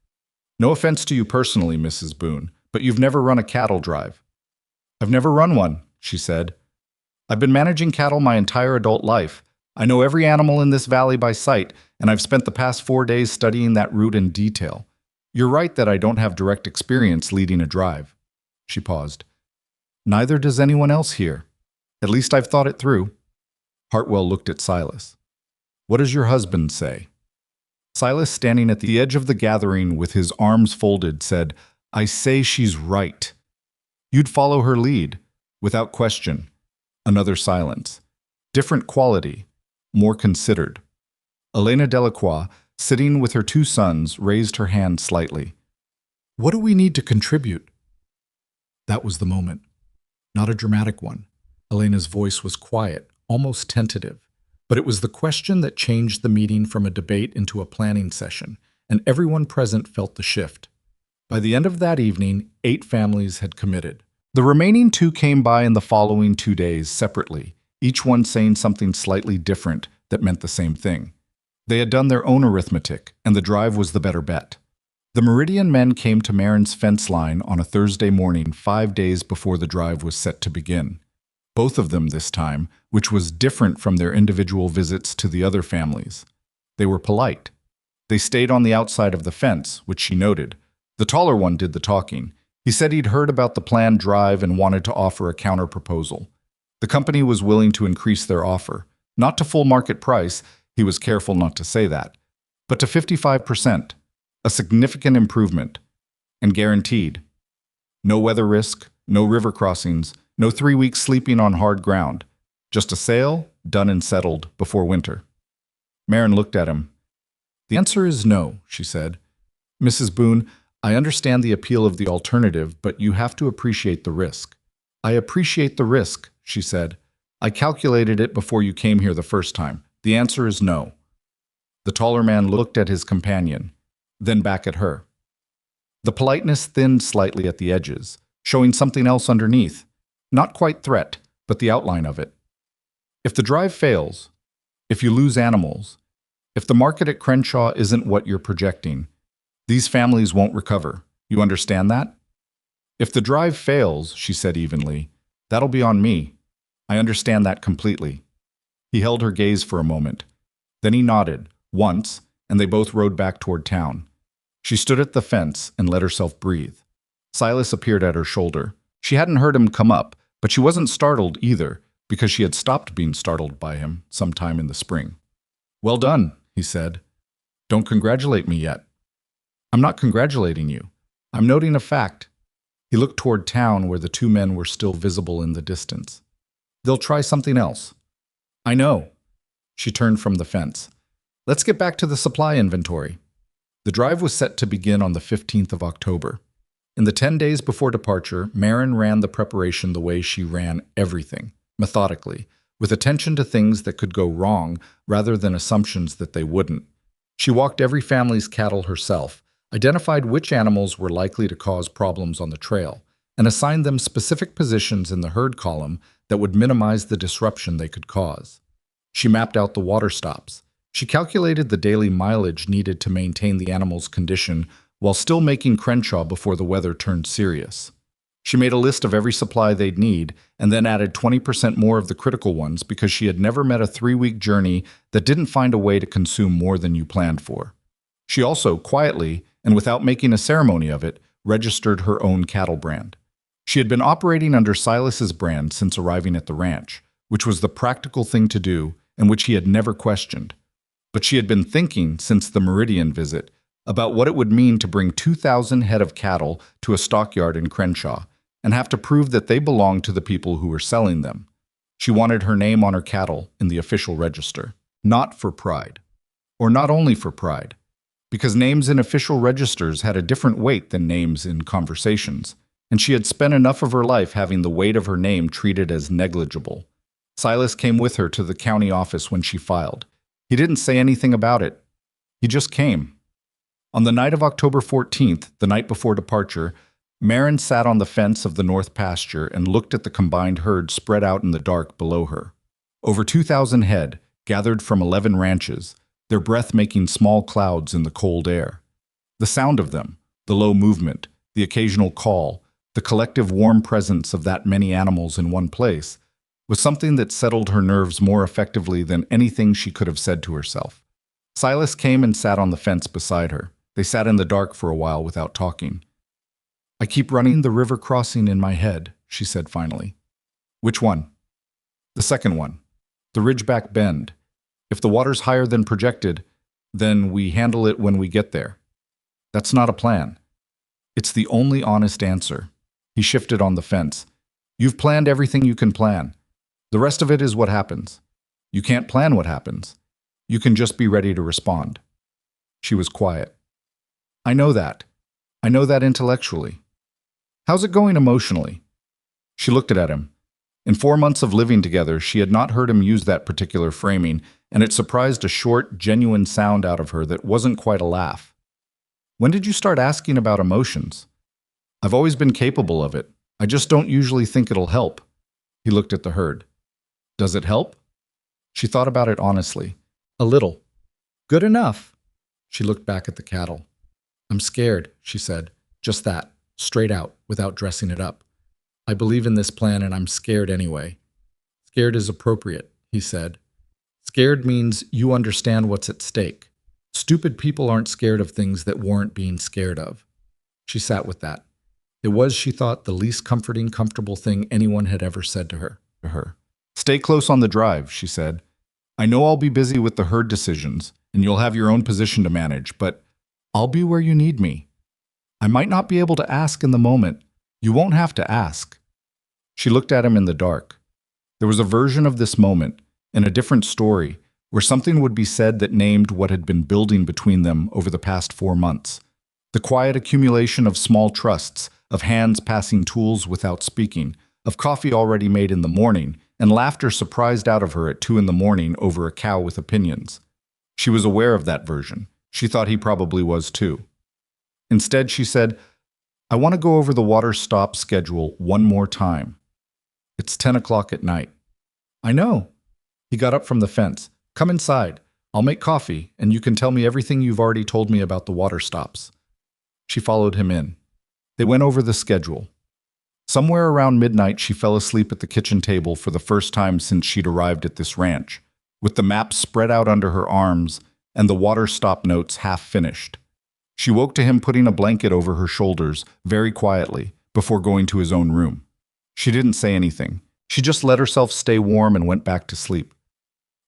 "No offense to you personally, Mrs. Boone, but you've never run a cattle drive." "I've never run one," she said. "I've been managing cattle my entire adult life. I know every animal in this valley by sight, and I've spent the past 4 days studying that route in detail. You're right that I don't have direct experience leading a drive. She paused. Neither does anyone else here. At least I've thought it through. Hartwell looked at Silas. What does your husband say? Silas, standing at the edge of the gathering with his arms folded, said, I say she's right. You'd follow her lead, without question. Another silence. Different quality, more considered. Elena Delacroix, sitting with her two sons, raised her hand slightly. What do we need to contribute? That was the moment. Not a dramatic one. Elena's voice was quiet, almost tentative. But it was the question that changed the meeting from a debate into a planning session, and everyone present felt the shift. By the end of that evening, 8 families had committed. The remaining 2 came by in the following 2 days separately, each one saying something slightly different that meant the same thing. They had done their own arithmetic, and the drive was the better bet. The Meridian men came to Marin's fence line on a Thursday morning 5 days before the drive was set to begin. Both of them this time, which was different from their individual visits to the other families. They were polite. They stayed on the outside of the fence, which she noted. The taller one did the talking. He said he'd heard about the planned drive and wanted to offer a counter-proposal. The company was willing to increase their offer, not to full market price, he was careful not to say that, but to 55%, a significant improvement, and guaranteed. No weather risk, no river crossings, no 3 weeks sleeping on hard ground. Just a sale, done and settled, before winter. Marin looked at him. The answer is no, she said. Mrs. Boone, I understand the appeal of the alternative, but you have to appreciate the risk. I appreciate the risk, she said. I calculated it before you came here the first time. The answer is no. The taller man looked at his companion, then back at her. The politeness thinned slightly at the edges, showing something else underneath. Not quite threat, but the outline of it. If the drive fails, if you lose animals, if the market at Crenshaw isn't what you're projecting, these families won't recover. You understand that? If the drive fails, she said evenly, that'll be on me. I understand that completely. He held her gaze for a moment. Then he nodded, once, and they both rode back toward town. She stood at the fence and let herself breathe. Silas appeared at her shoulder. She hadn't heard him come up, but she wasn't startled either, because she had stopped being startled by him sometime in the spring. Well done, he said. Don't congratulate me yet. I'm not congratulating you. I'm noting a fact. He looked toward town where the 2 men were still visible in the distance. They'll try something else. I know. She turned from the fence. Let's get back to the supply inventory. The drive was set to begin on the 15th of October. In the 10 days before departure, Marin ran the preparation the way she ran everything, methodically, with attention to things that could go wrong rather than assumptions that they wouldn't. She walked every family's cattle herself, identified which animals were likely to cause problems on the trail, and assigned them specific positions in the herd column that would minimize the disruption they could cause. She mapped out the water stops. She calculated the daily mileage needed to maintain the animal's condition while still making Crenshaw before the weather turned serious. She made a list of every supply they'd need, and then added 20% more of the critical ones because she had never met a 3-week journey that didn't find a way to consume more than you planned for. She also, quietly, and without making a ceremony of it, registered her own cattle brand. She had been operating under Silas's brand since arriving at the ranch, which was the practical thing to do and which he had never questioned. But she had been thinking, since the Meridian visit, about what it would mean to bring 2,000 head of cattle to a stockyard in Crenshaw and have to prove that they belonged to the people who were selling them. She wanted her name on her cattle in the official register, not for pride, or not only for pride, because names in official registers had a different weight than names in conversations, and she had spent enough of her life having the weight of her name treated as negligible. Silas came with her to the county office when she filed. He didn't say anything about it. He just came. On the night of October 14th, the night before departure, Marin sat on the fence of the north pasture and looked at the combined herd spread out in the dark below her. Over 2,000 head, gathered from 11 ranches, their breath making small clouds in the cold air. The sound of them, the low movement, the occasional call, the collective warm presence of that many animals in one place, was something that settled her nerves more effectively than anything she could have said to herself. Silas came and sat on the fence beside her. They sat in the dark for a while without talking. I keep running the river crossing in my head, she said finally. Which one? The second one. The Ridgeback Bend. If the water's higher than projected, then we handle it when we get there. That's not a plan. It's the only honest answer. He shifted on the fence. You've planned everything you can plan. The rest of it is what happens. You can't plan what happens. You can just be ready to respond. She was quiet. I know that. I know that intellectually. How's it going emotionally? She looked at him. In 4 months of living together, she had not heard him use that particular framing, and it surprised a short, genuine sound out of her that wasn't quite a laugh. When did you start asking about emotions? I've always been capable of it. I just don't usually think it'll help. He looked at the herd. Does it help? She thought about it honestly. A little. Good enough. She looked back at the cattle. I'm scared, she said. Just that, straight out, without dressing it up. I believe in this plan and I'm scared anyway. Scared is appropriate, he said. Scared means you understand what's at stake. Stupid people aren't scared of things that warrant being scared of. She sat with that. It was, she thought, the least comforting, comfortable thing anyone had ever said to her. Stay close on the drive, she said. I know I'll be busy with the herd decisions, and you'll have your own position to manage, but I'll be where you need me. I might not be able to ask in the moment. You won't have to ask. She looked at him in the dark. There was a version of this moment, in a different story, where something would be said that named what had been building between them over the past 4 months. The quiet accumulation of small trusts, of hands passing tools without speaking, of coffee already made in the morning, and laughter surprised out of her at 2 a.m. over a cow with opinions. She was aware of that version. She thought he probably was too. Instead, she said, I want to go over the water stop schedule one more time. It's 10 o'clock at night. I know. He got up from the fence. Come inside. I'll make coffee, and you can tell me everything you've already told me about the water stops. She followed him in. They went over the schedule. Somewhere around midnight, she fell asleep at the kitchen table for the first time since she'd arrived at this ranch, with the map spread out under her arms and the water stop notes half finished. She woke to him putting a blanket over her shoulders, very quietly, before going to his own room. She didn't say anything. She just let herself stay warm and went back to sleep.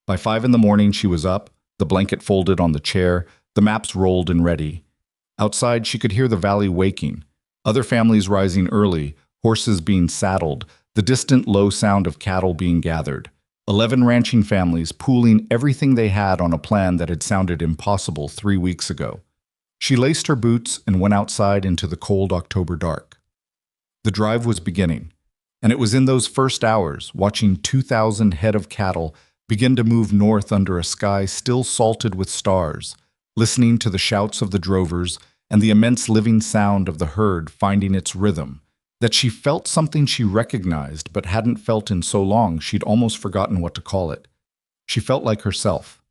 By 5 a.m, she was up, the blanket folded on the chair, the maps rolled and ready. Outside, she could hear the valley waking, other families rising early, horses being saddled, the distant low sound of cattle being gathered. 11 ranching families pooling everything they had on a plan that had sounded impossible 3 weeks ago. She laced her boots and went outside into the cold October dark. The drive was beginning, and it was in those first hours, watching 2,000 head of cattle begin to move north under a sky still salted with stars, listening to the shouts of the drovers and the immense living sound of the herd finding its rhythm, that she felt something she recognized but hadn't felt in so long she'd almost forgotten what to call it. She felt like herself.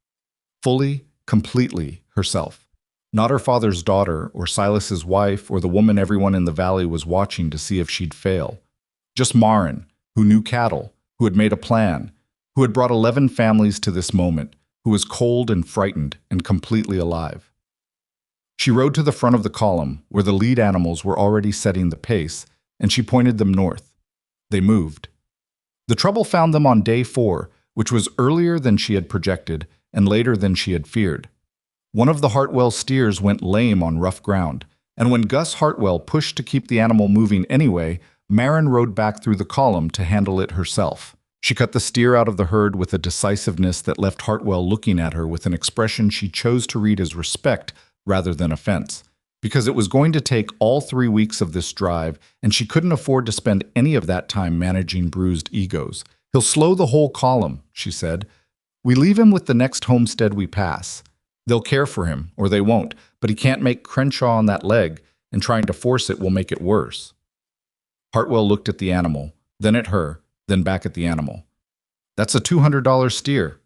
Fully, completely herself. Not her father's daughter, or Silas's wife, or the woman everyone in the valley was watching to see if she'd fail. Just Marin, who knew cattle, who had made a plan, who had brought 11 families to this moment, who was cold and frightened and completely alive. She rode to the front of the column, where the lead animals were already setting the pace, and she pointed them north. They moved. The trouble found them on day 4, which was earlier than she had projected and later than she had feared. One of the Hartwell steers went lame on rough ground, and when Gus Hartwell pushed to keep the animal moving anyway, Marin rode back through the column to handle it herself. She cut the steer out of the herd with a decisiveness that left Hartwell looking at her with an expression she chose to read as respect rather than offense, because it was going to take all 3 weeks of this drive, and she couldn't afford to spend any of that time managing bruised egos. He'll slow the whole column, she said. We leave him with the next homestead we pass. They'll care for him, or they won't, but he can't make Crenshaw on that leg, and trying to force it will make it worse. Hartwell looked at the animal, then at her, then back at the animal. That's a $200 steer.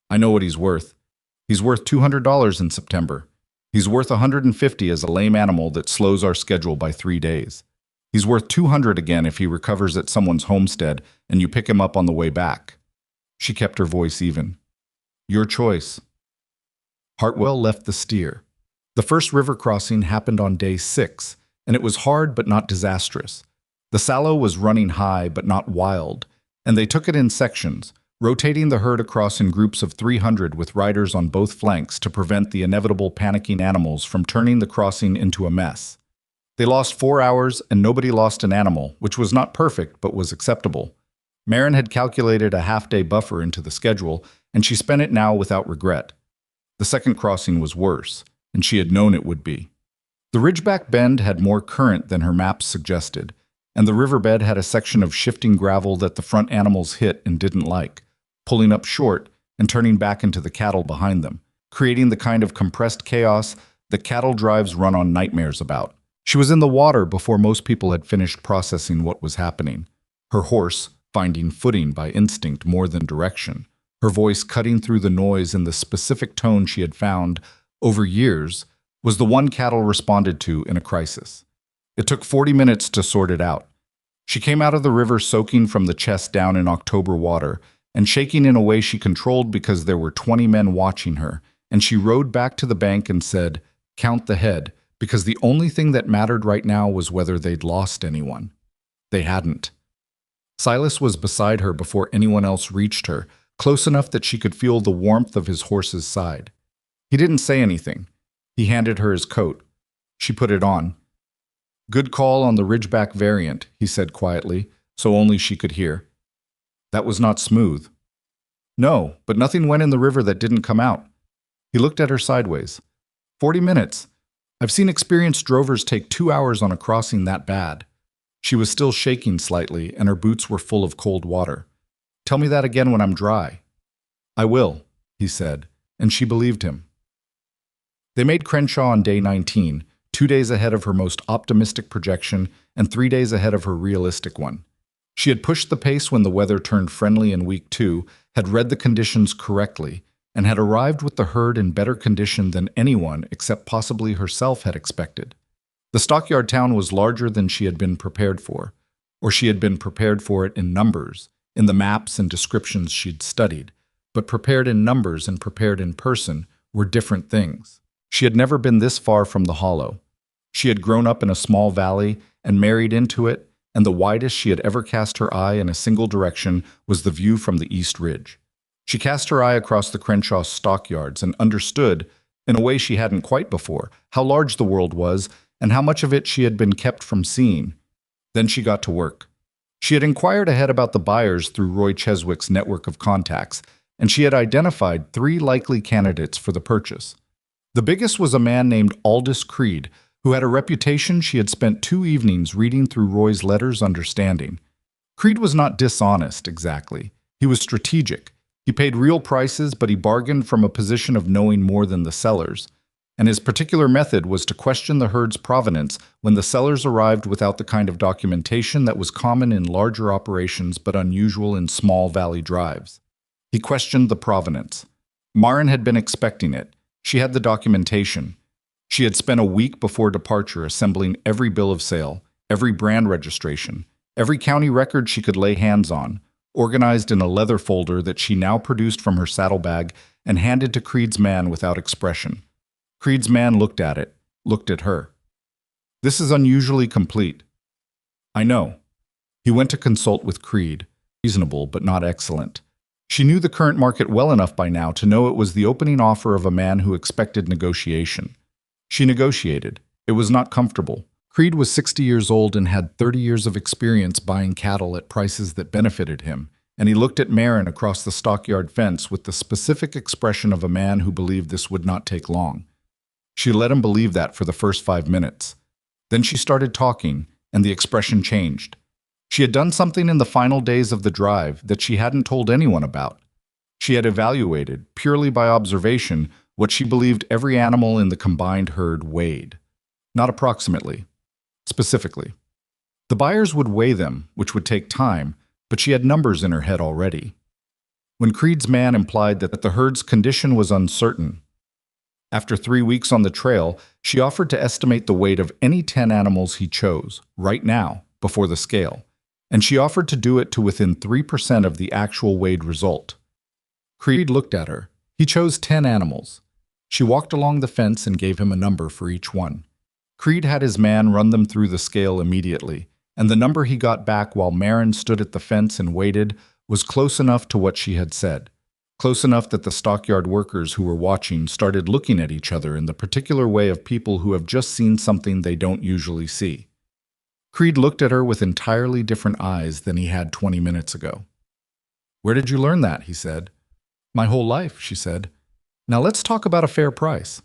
I know what he's worth. He's worth $200 in September. He's worth $150 as a lame animal that slows our schedule by 3 days. He's worth $200 again if he recovers at someone's homestead and you pick him up on the way back. She kept her voice even. Your choice. Hartwell left the steer. The first river crossing happened on day 6, and it was hard but not disastrous. The Sallow was running high but not wild, and they took it in sections, rotating the herd across in groups of 300 with riders on both flanks to prevent the inevitable panicking animals from turning the crossing into a mess. They lost 4 hours, and nobody lost an animal, which was not perfect but was acceptable. Marin had calculated a half-day buffer into the schedule, and she spent it now without regret. The second crossing was worse, and she had known it would be. The Ridgeback Bend had more current than her maps suggested, and the riverbed had a section of shifting gravel that the front animals hit and didn't like, pulling up short and turning back into the cattle behind them, creating the kind of compressed chaos that cattle drives run on nightmares about. She was in the water before most people had finished processing what was happening. Her horse, finding footing by instinct more than direction, her voice cutting through the noise in the specific tone she had found, over years, was the one cattle responded to in a crisis. It took 40 minutes to sort it out. She came out of the river soaking from the chest down in October water and shaking in a way she controlled because there were 20 men watching her, and she rode back to the bank and said, "Count the head," because the only thing that mattered right now was whether they'd lost anyone. They hadn't. Silas was beside her before anyone else reached her, close enough that she could feel the warmth of his horse's side. He didn't say anything. He handed her his coat. She put it on. "Good call on the Ridgeback variant," he said quietly, so only she could hear. "That was not smooth." "No, but nothing went in the river that didn't come out." He looked at her sideways. 40 minutes. I've seen experienced drovers take 2 hours on a crossing that bad." She was still shaking slightly, and her boots were full of cold water. "Tell me that again when I'm dry." "I will," he said, and she believed him. They made Crenshaw on day 19, 2 days ahead of her most optimistic projection and 3 days ahead of her realistic one. She had pushed the pace when the weather turned friendly in week 2, had read the conditions correctly, and had arrived with the herd in better condition than anyone except possibly herself had expected. The stockyard town was larger than she had been prepared for, or she had been prepared for it in numbers, in the maps and descriptions she'd studied, but prepared in numbers and prepared in person were different things. She had never been this far from the hollow. She had grown up in a small valley and married into it, and the widest she had ever cast her eye in a single direction was the view from the East Ridge. She cast her eye across the Crenshaw stockyards and understood, in a way she hadn't quite before, how large the world was and how much of it she had been kept from seeing. Then she got to work. She had inquired ahead about the buyers through Roy Cheswick's network of contacts, and she had identified 3 likely candidates for the purchase. The biggest was a man named Aldous Creed, who had a reputation she had spent 2 evenings reading through Roy's letters understanding. Creed was not dishonest, exactly. He was strategic. He paid real prices, but he bargained from a position of knowing more than the sellers. And his particular method was to question the herd's provenance when the sellers arrived without the kind of documentation that was common in larger operations but unusual in small valley drives. He questioned the provenance. Marin had been expecting it. She had the documentation. She had spent a week before departure assembling every bill of sale, every brand registration, every county record she could lay hands on, organized in a leather folder that she now produced from her saddlebag and handed to Creed's man without expression. Creed's man looked at it, looked at her. "This is unusually complete." "I know." He went to consult with Creed, reasonable but not excellent. She knew the current market well enough by now to know it was the opening offer of a man who expected negotiation. She negotiated. It was not comfortable. Creed was 60 years old and had 30 years of experience buying cattle at prices that benefited him, and he looked at Marin across the stockyard fence with the specific expression of a man who believed this would not take long. She let him believe that for the first 5 minutes. Then she started talking, and the expression changed. She had done something in the final days of the drive that she hadn't told anyone about. She had evaluated, purely by observation, what she believed every animal in the combined herd weighed. Not approximately. Specifically. The buyers would weigh them, which would take time, but she had numbers in her head already. When Creed's man implied that the herd's condition was uncertain, after 3 weeks on the trail, she offered to estimate the weight of any 10 animals he chose, right now, before the scale, and she offered to do it to within 3% of the actual weighed result. Creed looked at her. He chose 10 animals. She walked along the fence and gave him a number for each one. Creed had his man run them through the scale immediately, and the number he got back while Marin stood at the fence and waited was close enough to what she had said. Close enough that the stockyard workers who were watching started looking at each other in the particular way of people who have just seen something they don't usually see. Creed looked at her with entirely different eyes than he had 20 minutes ago. "Where did you learn that?" he said. "My whole life," she said. "Now let's talk about a fair price."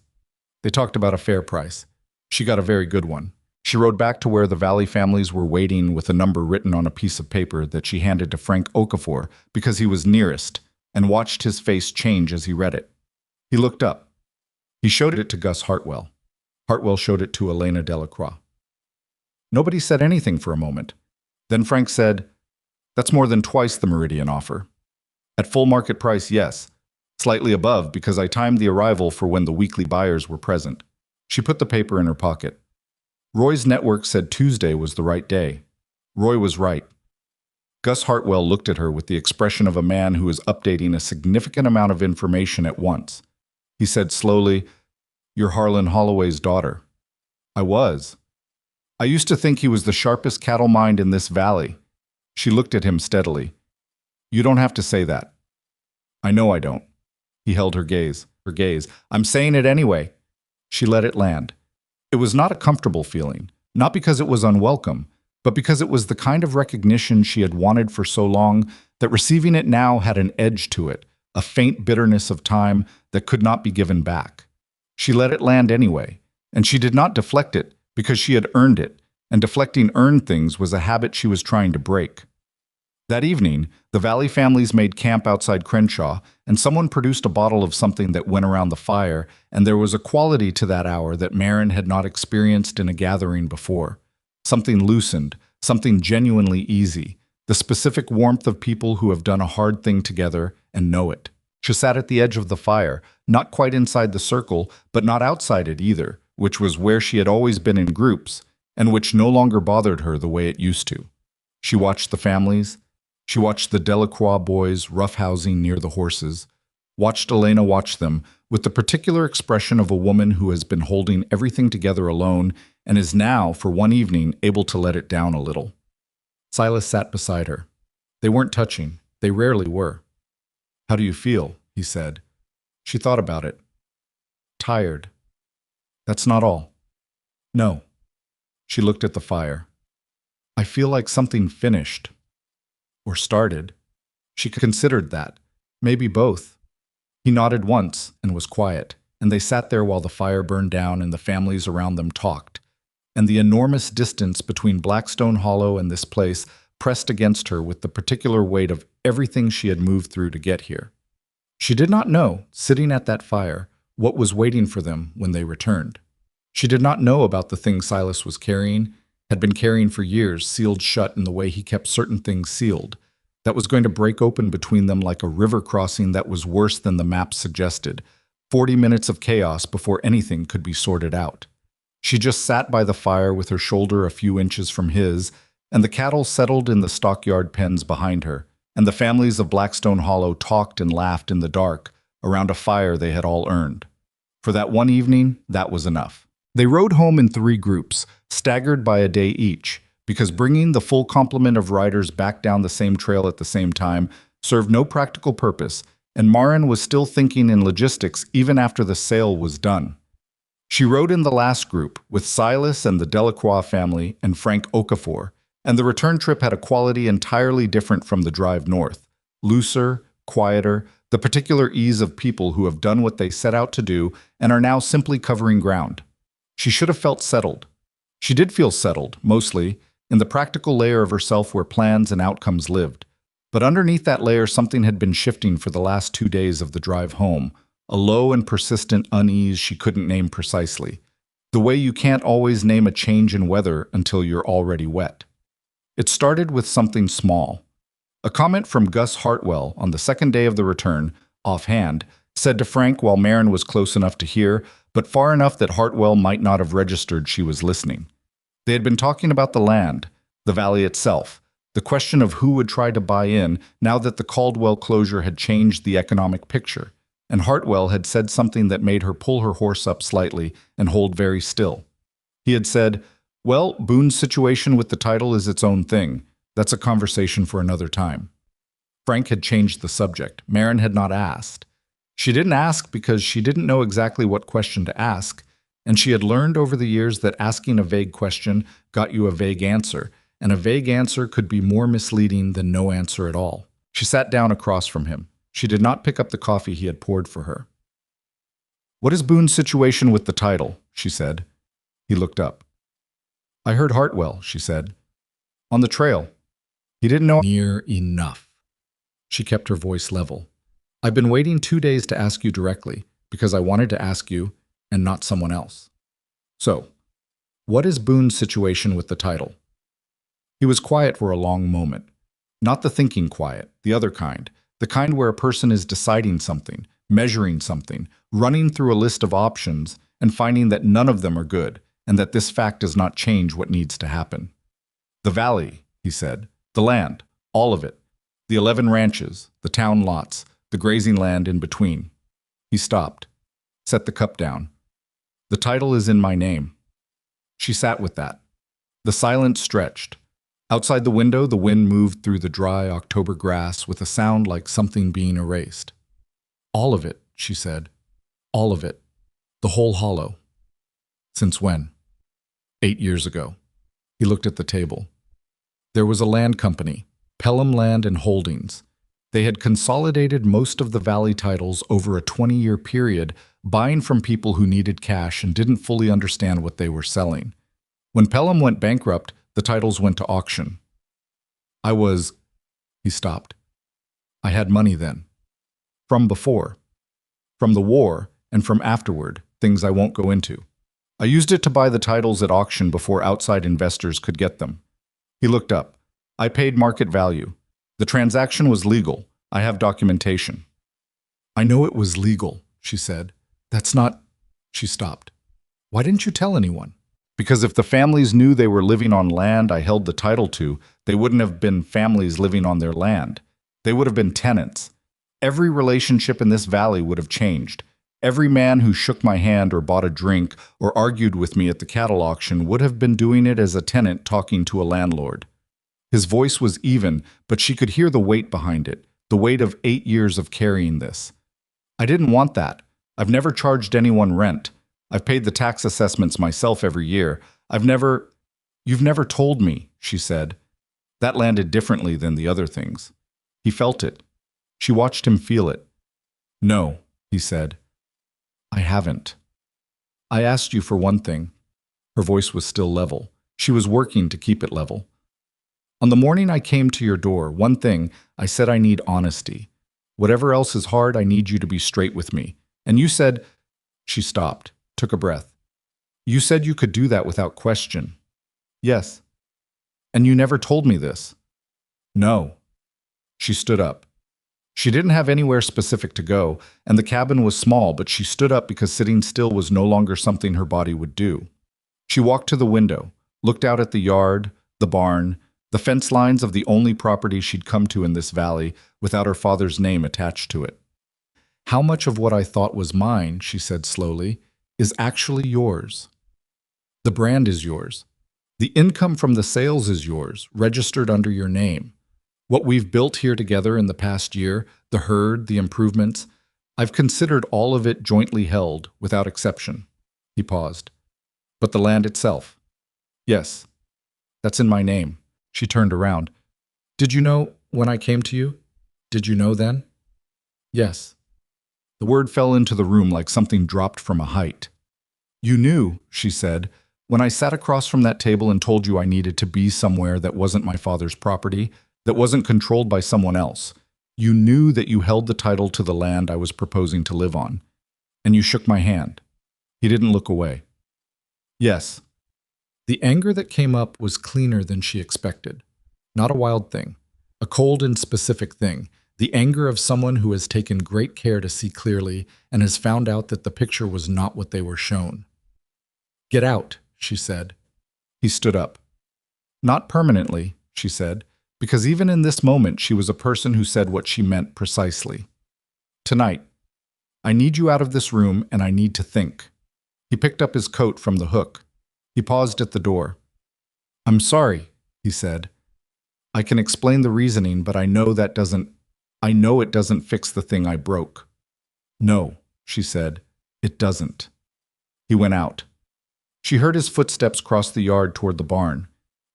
They talked about a fair price. She got a very good one. She rode back to where the Valley families were waiting with a number written on a piece of paper that she handed to Frank Okafor because he was nearest, and watched his face change as he read it. He looked up. He showed it to Gus Hartwell. Hartwell showed it to Elena Delacroix. Nobody said anything for a moment. Then Frank said, "That's more than twice the Meridian offer." "At full market price, yes. Slightly above because I timed the arrival for when the weekly buyers were present." She put the paper in her pocket. Roy's network said Tuesday was the right day. Roy was right. Gus Hartwell looked at her with the expression of a man who is updating a significant amount of information at once. He said slowly, "You're Harlan Holloway's daughter." "I was. I used to think he was the sharpest cattle mind in this valley." She looked at him steadily. "You don't have to say that." "I know I don't." He held her gaze. "I'm saying it anyway." She let it land. It was not a comfortable feeling, not because it was unwelcome, but because it was the kind of recognition she had wanted for so long that receiving it now had an edge to it, a faint bitterness of time that could not be given back. She let it land anyway, and she did not deflect it because she had earned it, and deflecting earned things was a habit she was trying to break. That evening, the Valley families made camp outside Crenshaw, and someone produced a bottle of something that went around the fire, and there was a quality to that hour that Marin had not experienced in a gathering before. Something loosened, something genuinely easy, the specific warmth of people who have done a hard thing together and know it. She sat at the edge of the fire, not quite inside the circle, but not outside it either, which was where she had always been in groups, and which no longer bothered her the way it used to. She watched the families. She watched the Delacroix boys roughhousing near the horses, watched Elena watch them with the particular expression of a woman who has been holding everything together alone and is now, for one evening, able to let it down a little. Silas sat beside her. They weren't touching. They rarely were. "How do you feel?" he said. She thought about it. "Tired." "That's not all." "No." She looked at the fire. "I feel like something finished. Or started." She considered that. Maybe both. He nodded once and was quiet, and they sat there while the fire burned down and the families around them talked. And the enormous distance between Blackstone Hollow and this place pressed against her with the particular weight of everything she had moved through to get here. She did not know, sitting at that fire, what was waiting for them when they returned. She did not know about the thing Silas was carrying, had been carrying for years, sealed shut in the way he kept certain things sealed, that was going to break open between them like a river crossing that was worse than the map suggested, 40 minutes of chaos before anything could be sorted out. She just sat by the fire with her shoulder a few inches from his, and the cattle settled in the stockyard pens behind her, and the families of Blackstone Hollow talked and laughed in the dark around a fire they had all earned. For that one evening, that was enough. They rode home in 3 groups, staggered by a day each, because bringing the full complement of riders back down the same trail at the same time served no practical purpose, and Marin was still thinking in logistics even after the sale was done. She rode in the last group, with Silas and the Delacroix family and Frank Okafor, and the return trip had a quality entirely different from the drive north. Looser, quieter, the particular ease of people who have done what they set out to do and are now simply covering ground. She should have felt settled. She did feel settled, mostly, in the practical layer of herself where plans and outcomes lived. But underneath that layer something had been shifting for the last 2 days of the drive home, a low and persistent unease she couldn't name precisely, the way you can't always name a change in weather until you're already wet. It started with something small. A comment from Gus Hartwell on the second day of the return, offhand, said to Frank while Marin was close enough to hear, but far enough that Hartwell might not have registered she was listening. They had been talking about the land, the valley itself, the question of who would try to buy in now that the Caldwell closure had changed the economic picture, and Hartwell had said something that made her pull her horse up slightly and hold very still. He had said, "Well, Boone's situation with the title is its own thing. That's a conversation for another time." Frank had changed the subject. Marin had not asked. She didn't ask because she didn't know exactly what question to ask, and she had learned over the years that asking a vague question got you a vague answer, and a vague answer could be more misleading than no answer at all. She sat down across from him. She did not pick up the coffee he had poured for her. "What is Boone's situation with the title?" she said. He looked up. "I heard Hartwell," she said. "On the trail. He didn't know." "Near enough." She kept her voice level. "I've been waiting 2 days to ask you directly, because I wanted to ask you and not someone else. So, what is Boone's situation with the title?" He was quiet for a long moment. Not the thinking quiet, the other kind. The kind where a person is deciding something, measuring something, running through a list of options, and finding that none of them are good, and that this fact does not change what needs to happen. "The valley," he said. "The land. All of it. The 11 ranches, the town lots, the grazing land in between." He stopped, set the cup down. "The title is in my name." She sat with that. The silence stretched. Outside the window, the wind moved through the dry October grass with a sound like something being erased. "All of it," she said. "All of it. The whole hollow." "Since when?" 8 years ago. He looked at the table. There was a land company, Pelham Land and Holdings. They had consolidated most of the valley titles over a 20-year period, buying from people who needed cash and didn't fully understand what they were selling. When Pelham went bankrupt, the titles went to auction. He stopped. "I had money then. From before. From the war, and from afterward, things I won't go into. I used it to buy the titles at auction before outside investors could get them." He looked up. "I paid market value. The transaction was legal. I have documentation." "I know it was legal," she said. "That's not—" She stopped. "Why didn't you tell anyone?" "Because if the families knew they were living on land I held the title to, they wouldn't have been families living on their land. They would have been tenants. Every relationship in this valley would have changed. Every man who shook my hand or bought a drink or argued with me at the cattle auction would have been doing it as a tenant talking to a landlord." His voice was even, but she could hear the weight behind it, the weight of 8 years of carrying this. "I didn't want that. I've never charged anyone rent. I've paid the tax assessments myself every year. You've never told me," she said. That landed differently than the other things. He felt it. She watched him feel it. "No," he said. "I haven't. I asked you for one thing." Her voice was still level. She was working to keep it level. "On the morning I came to your door, one thing, I said I need honesty. Whatever else is hard, I need you to be straight with me. And you said—" She stopped, took a breath. "You said you could do that without question." "Yes." "And you never told me this." "No." She stood up. She didn't have anywhere specific to go, and the cabin was small, but she stood up because sitting still was no longer something her body would do. She walked to the window, looked out at the yard, the barn, the fence lines of the only property she'd come to in this valley without her father's name attached to it. "How much of what I thought was mine," she said slowly, "is actually yours? The brand is yours. The income from the sales is yours, registered under your name. What we've built here together in the past year, the herd, the improvements, I've considered all of it jointly held, without exception." He paused. "But the land itself?" "Yes. That's in my name." She turned around. "Did you know when I came to you? Did you know then?" "Yes." The word fell into the room like something dropped from a height. "You knew," she said, "when I sat across from that table and told you I needed to be somewhere that wasn't my father's property, that wasn't controlled by someone else. You knew that you held the title to the land I was proposing to live on. And you shook my hand." He didn't look away. "Yes." The anger that came up was cleaner than she expected. Not a wild thing, a cold and specific thing. The anger of someone who has taken great care to see clearly and has found out that the picture was not what they were shown. "Get out," she said. He stood up. "Not permanently," she said, because even in this moment she was a person who said what she meant precisely. "Tonight." I need you out of this room, and I need to think." He picked up his coat from the hook. He paused at the door. "I'm sorry," he said. "I can explain the reasoning, but I know it doesn't fix the thing I broke." "No," she said, "it doesn't." He went out. She heard his footsteps cross the yard toward the barn.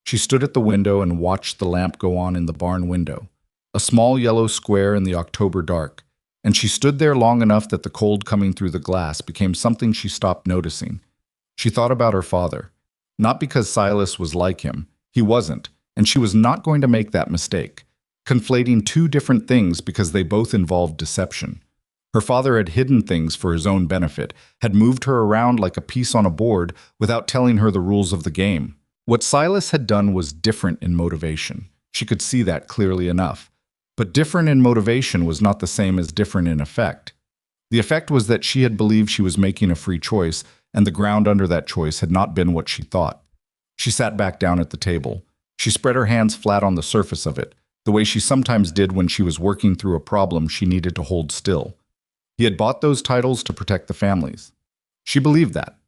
She stood at the window and watched the lamp go on in the barn window, a small yellow square in the October dark, and she stood there long enough that the cold coming through the glass became something she stopped noticing. She thought about her father, not because Silas was like him. He wasn't, and she was not going to make that mistake, conflating two different things because they both involved deception. Her father had hidden things for his own benefit, had moved her around like a piece on a board without telling her the rules of the game. What Silas had done was different in motivation. She could see that clearly enough. But different in motivation was not the same as different in effect. The effect was that she had believed she was making a free choice, and the ground under that choice had not been what she thought. She sat back down at the table. She spread her hands flat on the surface of it, the way she sometimes did when she was working through a problem she needed to hold still. He had bought those titles to protect the families. She believed that.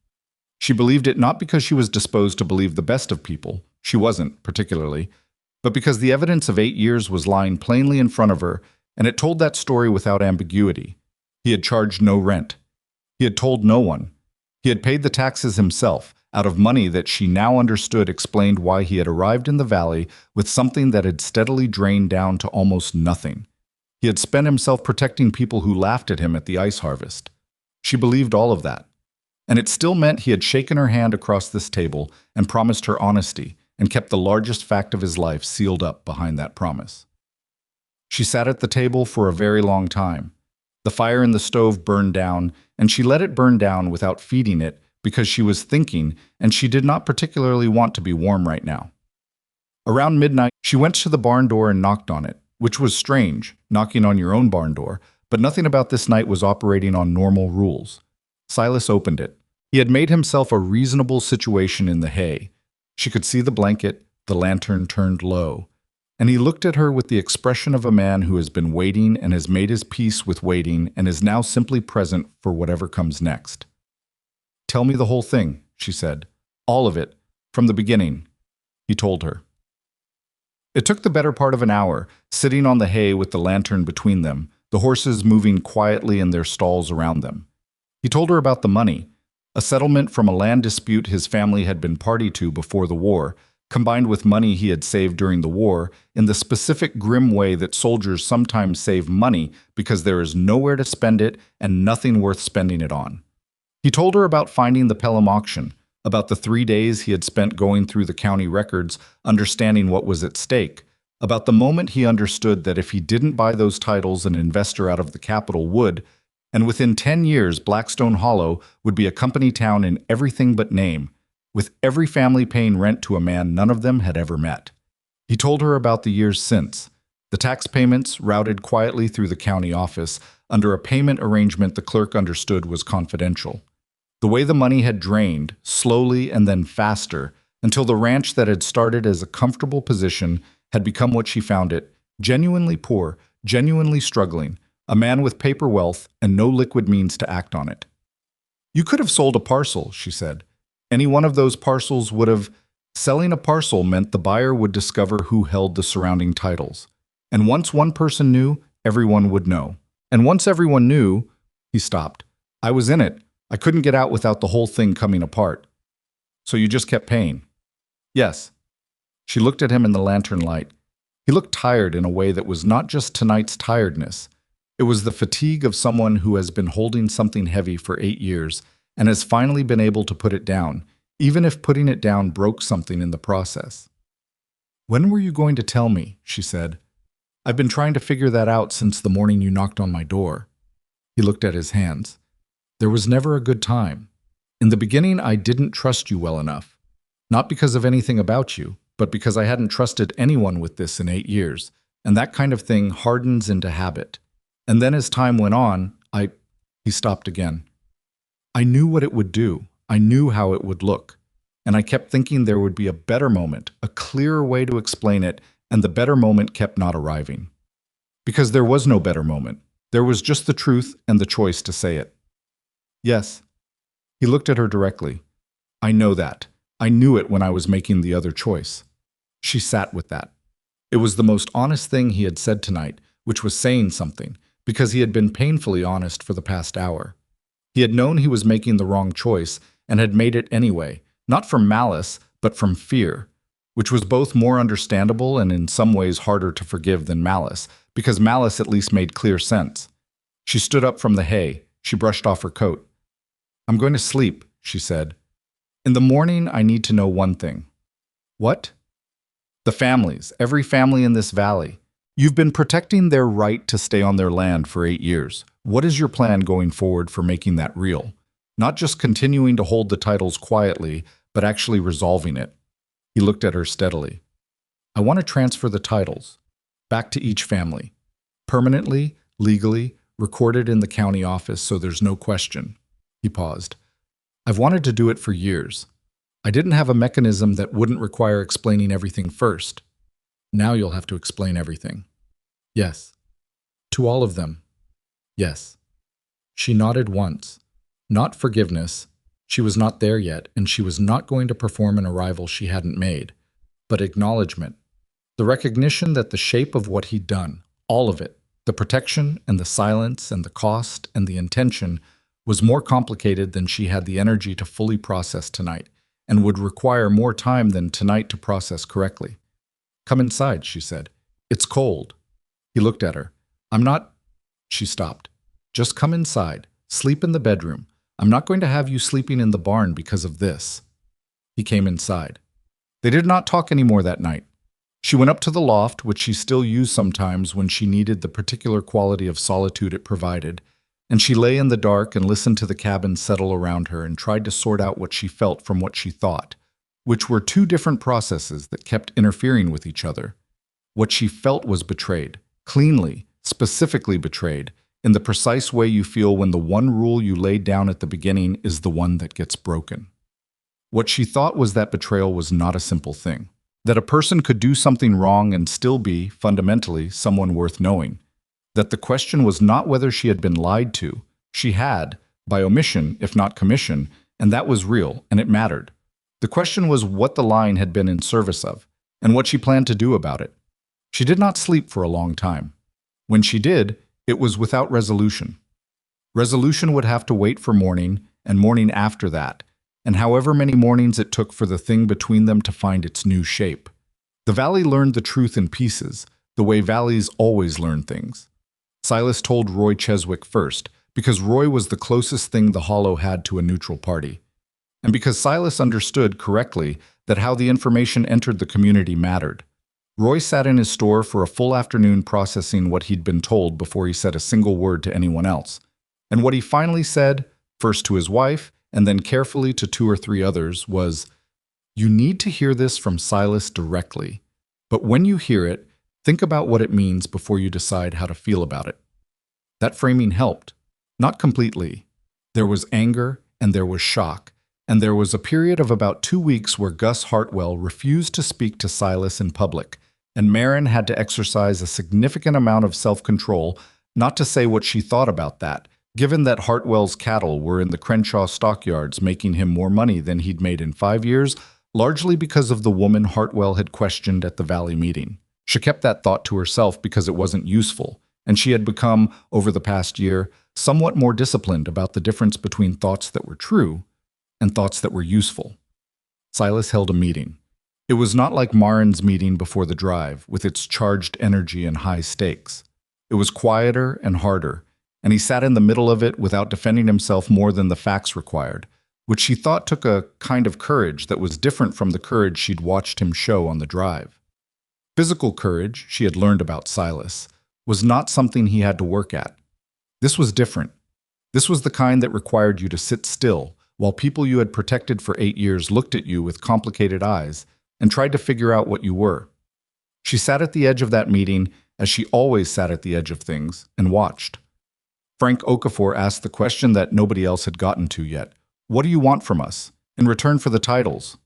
She believed it not because she was disposed to believe the best of people, she wasn't, particularly, but because the evidence of 8 years was lying plainly in front of her, and it told that story without ambiguity. He had charged no rent. He had told no one. He had paid the taxes himself, out of money that she now understood explained why he had arrived in the valley with something that had steadily drained down to almost nothing. He had spent himself protecting people who laughed at him at the ice harvest. She believed all of that. And it still meant he had shaken her hand across this table and promised her honesty, and kept the largest fact of his life sealed up behind that promise. She sat at the table for a very long time. The fire in the stove burned down, and she let it burn down without feeding it because she was thinking, and she did not particularly want to be warm right now. Around midnight, she went to the barn door and knocked on it, which was strange, knocking on your own barn door, but nothing about this night was operating on normal rules. Silas opened it. He had made himself a reasonable situation in the hay. She could see the blanket, the lantern turned low, and he looked at her with the expression of a man who has been waiting and has made his peace with waiting and is now simply present for whatever comes next. "Tell me the whole thing," she said. "All of it, from the beginning," he told her. It took the better part of an hour, sitting on the hay with the lantern between them, the horses moving quietly in their stalls around them. He told her about the money, a settlement from a land dispute his family had been party to before the war, combined with money he had saved during the war, in the specific grim way that soldiers sometimes save money because there is nowhere to spend it and nothing worth spending it on. He told her about finding the Pelham auction, about the 3 days he had spent going through the county records, understanding what was at stake, about the moment he understood that if he didn't buy those titles, an investor out of the capital would, and within 10 years Blackstone Hollow would be a company town in everything but name, with every family paying rent to a man none of them had ever met. He told her about the years since, the tax payments routed quietly through the county office under a payment arrangement the clerk understood was confidential. The way the money had drained, slowly and then faster, until the ranch that had started as a comfortable position had become what she found it, genuinely poor, genuinely struggling, a man with paper wealth and no liquid means to act on it. "You could have sold a parcel," she said. "Any one of those parcels would have—" Selling a parcel meant the buyer would discover who held the surrounding titles. And once one person knew, everyone would know. And once everyone knew, he stopped. "I was in it. I couldn't get out without the whole thing coming apart." "So you just kept paying?" "Yes." She looked at him in the lantern light. He looked tired in a way that was not just tonight's tiredness. It was the fatigue of someone who has been holding something heavy for 8 years and has finally been able to put it down, even if putting it down broke something in the process. "When were you going to tell me?" she said. "I've been trying to figure that out since the morning you knocked on my door." He looked at his hands. "There was never a good time. In the beginning, I didn't trust you well enough. Not because of anything about you, but because I hadn't trusted anyone with this in 8 years, and that kind of thing hardens into habit. And then as time went on, He stopped again. "I knew what it would do. I knew how it would look. And I kept thinking there would be a better moment, a clearer way to explain it, and the better moment kept not arriving. Because there was no better moment. There was just the truth and the choice to say it. Yes. He looked at her directly. I know that. I knew it when I was making the other choice. She sat with that. It was the most honest thing he had said tonight, which was saying something, because he had been painfully honest for the past hour. He had known he was making the wrong choice and had made it anyway, not from malice, but from fear, which was both more understandable and in some ways harder to forgive than malice, because malice at least made clear sense. She stood up from the hay. She brushed off her coat. I'm going to sleep, she said. In the morning, I need to know one thing. What? The families, every family in this valley. You've been protecting their right to stay on their land for 8 years. What is your plan going forward for making that real? Not just continuing to hold the titles quietly, but actually resolving it. He looked at her steadily. I want to transfer the titles back to each family. Permanently, legally, recorded in the county office so there's no question. He paused. I've wanted to do it for years. I didn't have a mechanism that wouldn't require explaining everything first. Now you'll have to explain everything. Yes. To all of them. Yes. She nodded once. Not forgiveness. She was not there yet, and she was not going to perform an arrival she hadn't made. But acknowledgement. The recognition that the shape of what he'd done, all of it, the protection and the silence and the cost and the intention, was more complicated than she had the energy to fully process tonight, and would require more time than tonight to process correctly. Come inside, she said. It's cold. He looked at her. I'm not... She stopped. Just come inside. Sleep in the bedroom. I'm not going to have you sleeping in the barn because of this. He came inside. They did not talk any more that night. She went up to the loft, which she still used sometimes when she needed the particular quality of solitude it provided, and she lay in the dark and listened to the cabin settle around her and tried to sort out what she felt from what she thought, which were two different processes that kept interfering with each other. What she felt was betrayed, cleanly, specifically betrayed, in the precise way you feel when the one rule you laid down at the beginning is the one that gets broken. What she thought was that betrayal was not a simple thing, that a person could do something wrong and still be, fundamentally, someone worth knowing, that the question was not whether she had been lied to. She had, by omission, if not commission, and that was real, and it mattered. The question was what the lying had been in service of, and what she planned to do about it. She did not sleep for a long time. When she did, it was without resolution. Resolution would have to wait for morning, and morning after that, and however many mornings it took for the thing between them to find its new shape. The valley learned the truth in pieces, the way valleys always learn things. Silas told Roy Cheswick first, because Roy was the closest thing the Hollow had to a neutral party. And because Silas understood correctly that how the information entered the community mattered. Roy sat in his store for a full afternoon processing what he'd been told before he said a single word to anyone else. And what he finally said, first to his wife, and then carefully to 2 or 3 others, was, "You need to hear this from Silas directly. But when you hear it, think about what it means before you decide how to feel about it." That framing helped. Not completely. There was anger, and there was shock, and there was a period of about 2 weeks where Gus Hartwell refused to speak to Silas in public, and Marin had to exercise a significant amount of self-control not to say what she thought about that, given that Hartwell's cattle were in the Crenshaw stockyards making him more money than he'd made in 5 years, largely because of the woman Hartwell had questioned at the Valley meeting. She kept that thought to herself because it wasn't useful, and she had become, over the past year, somewhat more disciplined about the difference between thoughts that were true and thoughts that were useful. Silas held a meeting. It was not like Marin's meeting before the drive, with its charged energy and high stakes. It was quieter and harder, and he sat in the middle of it without defending himself more than the facts required, which she thought took a kind of courage that was different from the courage she'd watched him show on the drive. Physical courage, she had learned about Silas, was not something he had to work at. This was different. This was the kind that required you to sit still while people you had protected for 8 years looked at you with complicated eyes and tried to figure out what you were. She sat at the edge of that meeting, as she always sat at the edge of things, and watched. Frank Okafor asked the question that nobody else had gotten to yet. "What do you want from us, in return for the titles?"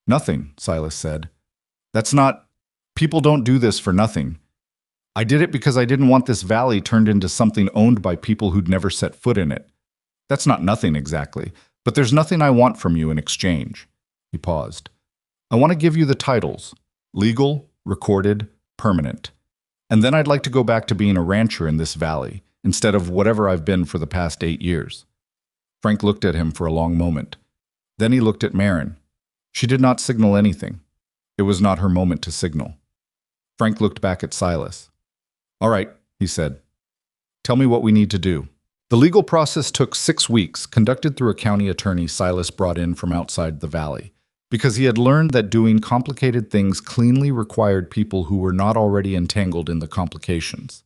"Nothing," Silas said. "That's not... People don't do this for nothing." I did it because I didn't want this valley turned into something owned by people who'd never set foot in it. That's not nothing exactly, but there's nothing I want from you in exchange." He paused. "I want to give you the titles: legal, recorded, permanent. And then I'd like to go back to being a rancher in this valley, instead of whatever I've been for the past 8 years." Frank looked at him for a long moment. Then he looked at Marin. She did not signal anything. It was not her moment to signal. Frank looked back at Silas. "All right," he said. "Tell me what we need to do." The legal process took 6 weeks, conducted through a county attorney Silas brought in from outside the valley, because he had learned that doing complicated things cleanly required people who were not already entangled in the complications.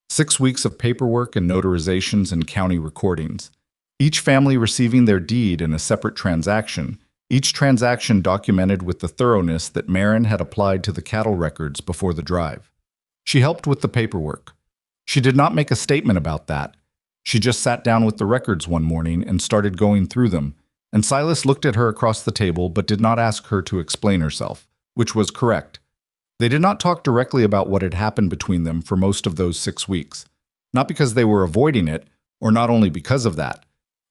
6 weeks of paperwork and notarizations and county recordings, each family receiving their deed in a separate transaction, each transaction documented with the thoroughness that Marin had applied to the cattle records before the drive. She helped with the paperwork. She did not make a statement about that. She just sat down with the records one morning and started going through them, and Silas looked at her across the table but did not ask her to explain herself, which was correct. They did not talk directly about what had happened between them for most of those 6 weeks, not because they were avoiding it, or not only because of that,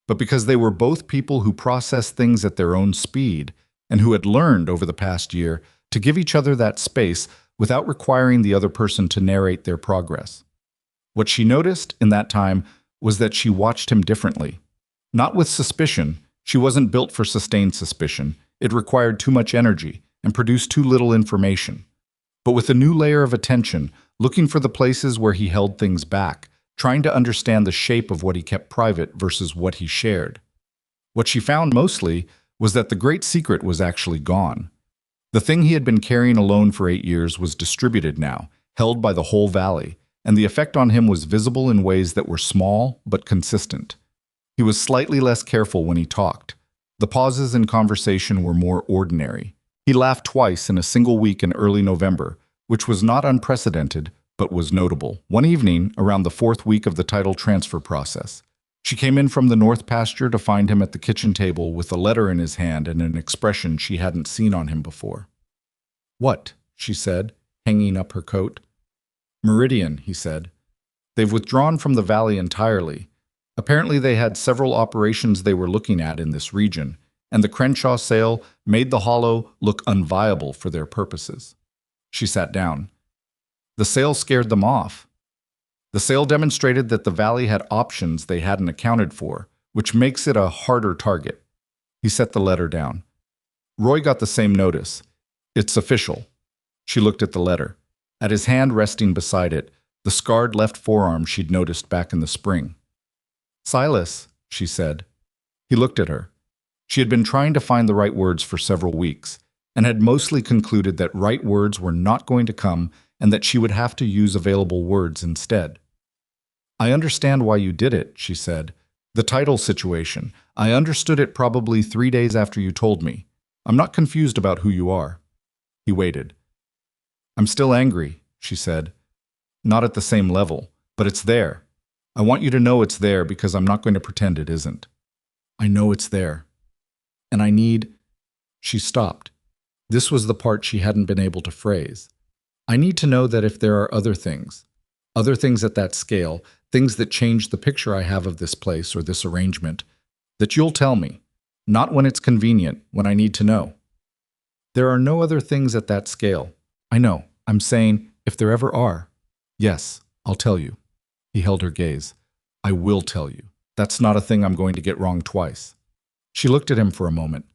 but because they were both people who processed things at their own speed and who had learned over the past year to give each other that space without requiring the other person to narrate their progress. What she noticed in that time was that she watched him differently. Not with suspicion. She wasn't built for sustained suspicion. It required too much energy and produced too little information. But with a new layer of attention, looking for the places where he held things back, trying to understand the shape of what he kept private versus what he shared. What she found mostly was that the great secret was actually gone. The thing he had been carrying alone for 8 years was distributed now, held by the whole valley, and the effect on him was visible in ways that were small but consistent. He was slightly less careful when he talked. The pauses in conversation were more ordinary. He laughed twice in a single week in early November, which was not unprecedented, but was notable. One evening, around the 4th week of the title transfer process, she came in from the north pasture to find him at the kitchen table with a letter in his hand and an expression she hadn't seen on him before. "What?" she said, hanging up her coat. "Meridian," he said. "They've withdrawn from the valley entirely. Apparently they had several operations they were looking at in this region, and the Crenshaw sale made the hollow look unviable for their purposes." She sat down. "The sale scared them off. The sale demonstrated that the valley had options they hadn't accounted for, which makes it a harder target." He set the letter down. "Roy got the same notice. It's official." She looked at the letter. At his hand resting beside it, the scarred left forearm she'd noticed back in the spring. "Silas," she said. He looked at her. She had been trying to find the right words for several weeks, and had mostly concluded that right words were not going to come and that she would have to use available words instead. "I understand why you did it," she said. "The title situation. I understood it probably 3 days after you told me. I'm not confused about who you are." He waited. "I'm still angry," she said. "Not at the same level, but it's there. I want you to know it's there because I'm not going to pretend it isn't. I know it's there. And I need—" She stopped. This was the part she hadn't been able to phrase. "I need to know that if there are other things at that scale, things that change the picture I have of this place or this arrangement, that you'll tell me, not when it's convenient, when I need to know." "There are no other things at that scale. I know. I'm saying, if there ever are, yes, I'll tell you." He held her gaze. "I will tell you. That's not a thing I'm going to get wrong twice." She looked at him for a moment.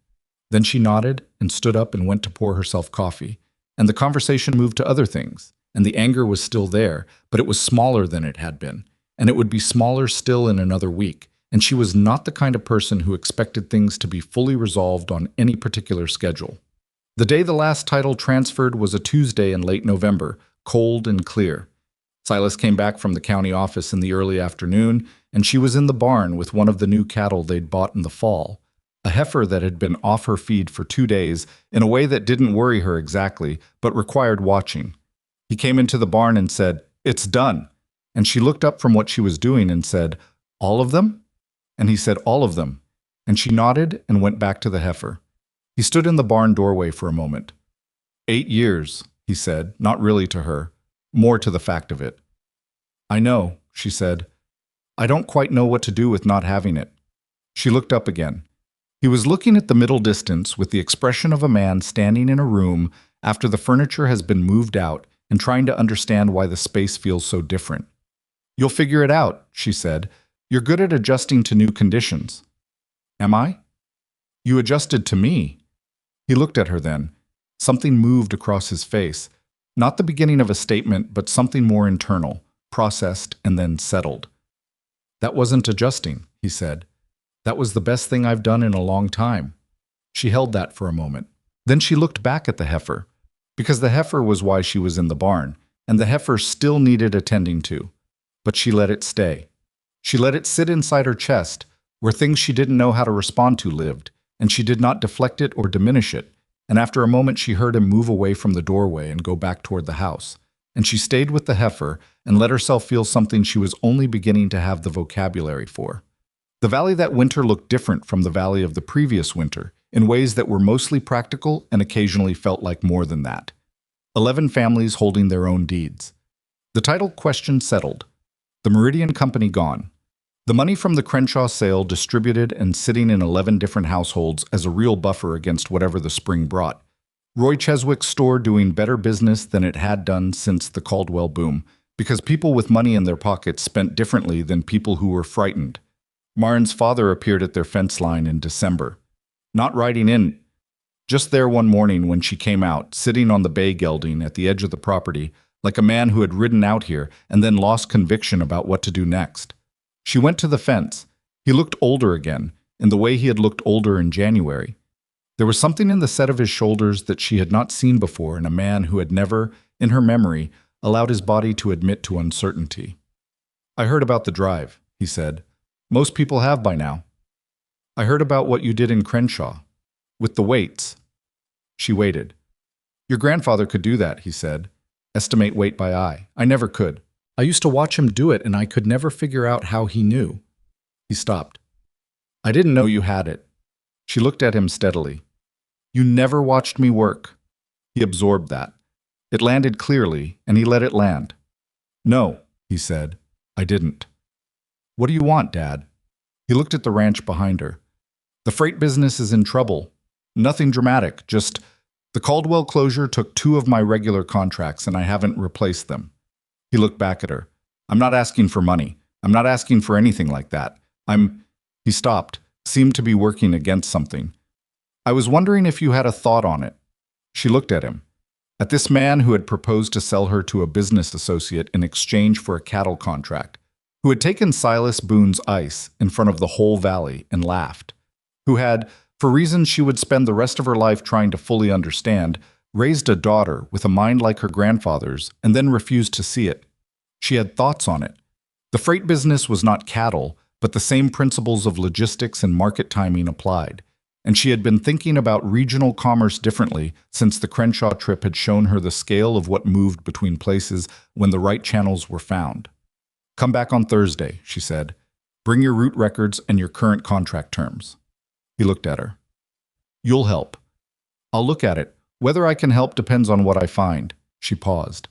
Then she nodded and stood up and went to pour herself coffee, and the conversation moved to other things, and the anger was still there, but it was smaller than it had been, and it would be smaller still in another week, and she was not the kind of person who expected things to be fully resolved on any particular schedule. The day the last title transferred was a Tuesday in late November, cold and clear. Silas came back from the county office in the early afternoon, and she was in the barn with one of the new cattle they'd bought in the fall, a heifer that had been off her feed for 2 days in a way that didn't worry her exactly, but required watching. He came into the barn and said, "It's done." And she looked up from what she was doing and said, "All of them?" And he said, "All of them." And she nodded and went back to the heifer. He stood in the barn doorway for a moment. 8 years, he said, not really to her. more to the fact of it. I know, she said. I don't quite know what to do with not having it. She looked up again. He was looking at the middle distance with the expression of a man standing in a room after the furniture has been moved out and trying to understand why the space feels so different. You'll figure it out, she said. You're good at adjusting to new conditions. Am I? You adjusted to me. He looked at her then. Something moved across his face. Not the beginning of a statement, but something more internal, processed and then settled. That wasn't adjusting, he said. That was the best thing I've done in a long time. She held that for a moment. Then she looked back at the heifer, because the heifer was why she was in the barn, and the heifer still needed attending to. But she let it stay. She let it sit inside her chest, where things she didn't know how to respond to lived, and she did not deflect it or diminish it. And after a moment she heard him move away from the doorway and go back toward the house. And she stayed with the heifer and let herself feel something she was only beginning to have the vocabulary for. The valley that winter looked different from the valley of the previous winter, in ways that were mostly practical and occasionally felt like more than that. 11 families holding their own deeds. The title question settled. The Meridian Company gone. The money from the Crenshaw sale distributed and sitting in 11 different households as a real buffer against whatever the spring brought. Roy Cheswick's store doing better business than it had done since the Caldwell boom, because people with money in their pockets spent differently than people who were frightened. Marin's father appeared at their fence line in December. Not riding in, just there one morning when she came out, sitting on the bay gelding at the edge of the property, like a man who had ridden out here and then lost conviction about what to do next. She went to the fence. He looked older again, in the way he had looked older in January. There was something in the set of his shoulders that she had not seen before in a man who had never, in her memory, allowed his body to admit to uncertainty. I heard about the drive, he said. Most people have by now. I heard about what you did in Crenshaw. With the weights. She waited. Your grandfather could do that, he said. Estimate weight by eye. I never could. I used to watch him do it and I could never figure out how he knew. He stopped. I didn't know you had it. She looked at him steadily. You never watched me work. He absorbed that. It landed clearly, and he let it land. No, he said. I didn't. What do you want, Dad? He looked at the ranch behind her. The freight business is in trouble. Nothing dramatic, just the Caldwell closure took 2 of my regular contracts and I haven't replaced them. He looked back at her. I'm not asking for money. I'm not asking for anything like that. He stopped, seemed to be working against something. I was wondering if you had a thought on it. She looked at him. At this man who had proposed to sell her to a business associate in exchange for a cattle contract, who had taken Silas Boone's ice in front of the whole valley and laughed, who had, for reasons she would spend the rest of her life trying to fully understand, raised a daughter with a mind like her grandfather's and then refused to see it. She had thoughts on it. The freight business was not cattle, but the same principles of logistics and market timing applied. And she had been thinking about regional commerce differently since the Crenshaw trip had shown her the scale of what moved between places when the right channels were found. Come back on Thursday, she said. Bring your route records and your current contract terms. He looked at her. You'll help. I'll look at it. Whether I can help depends on what I find. She paused.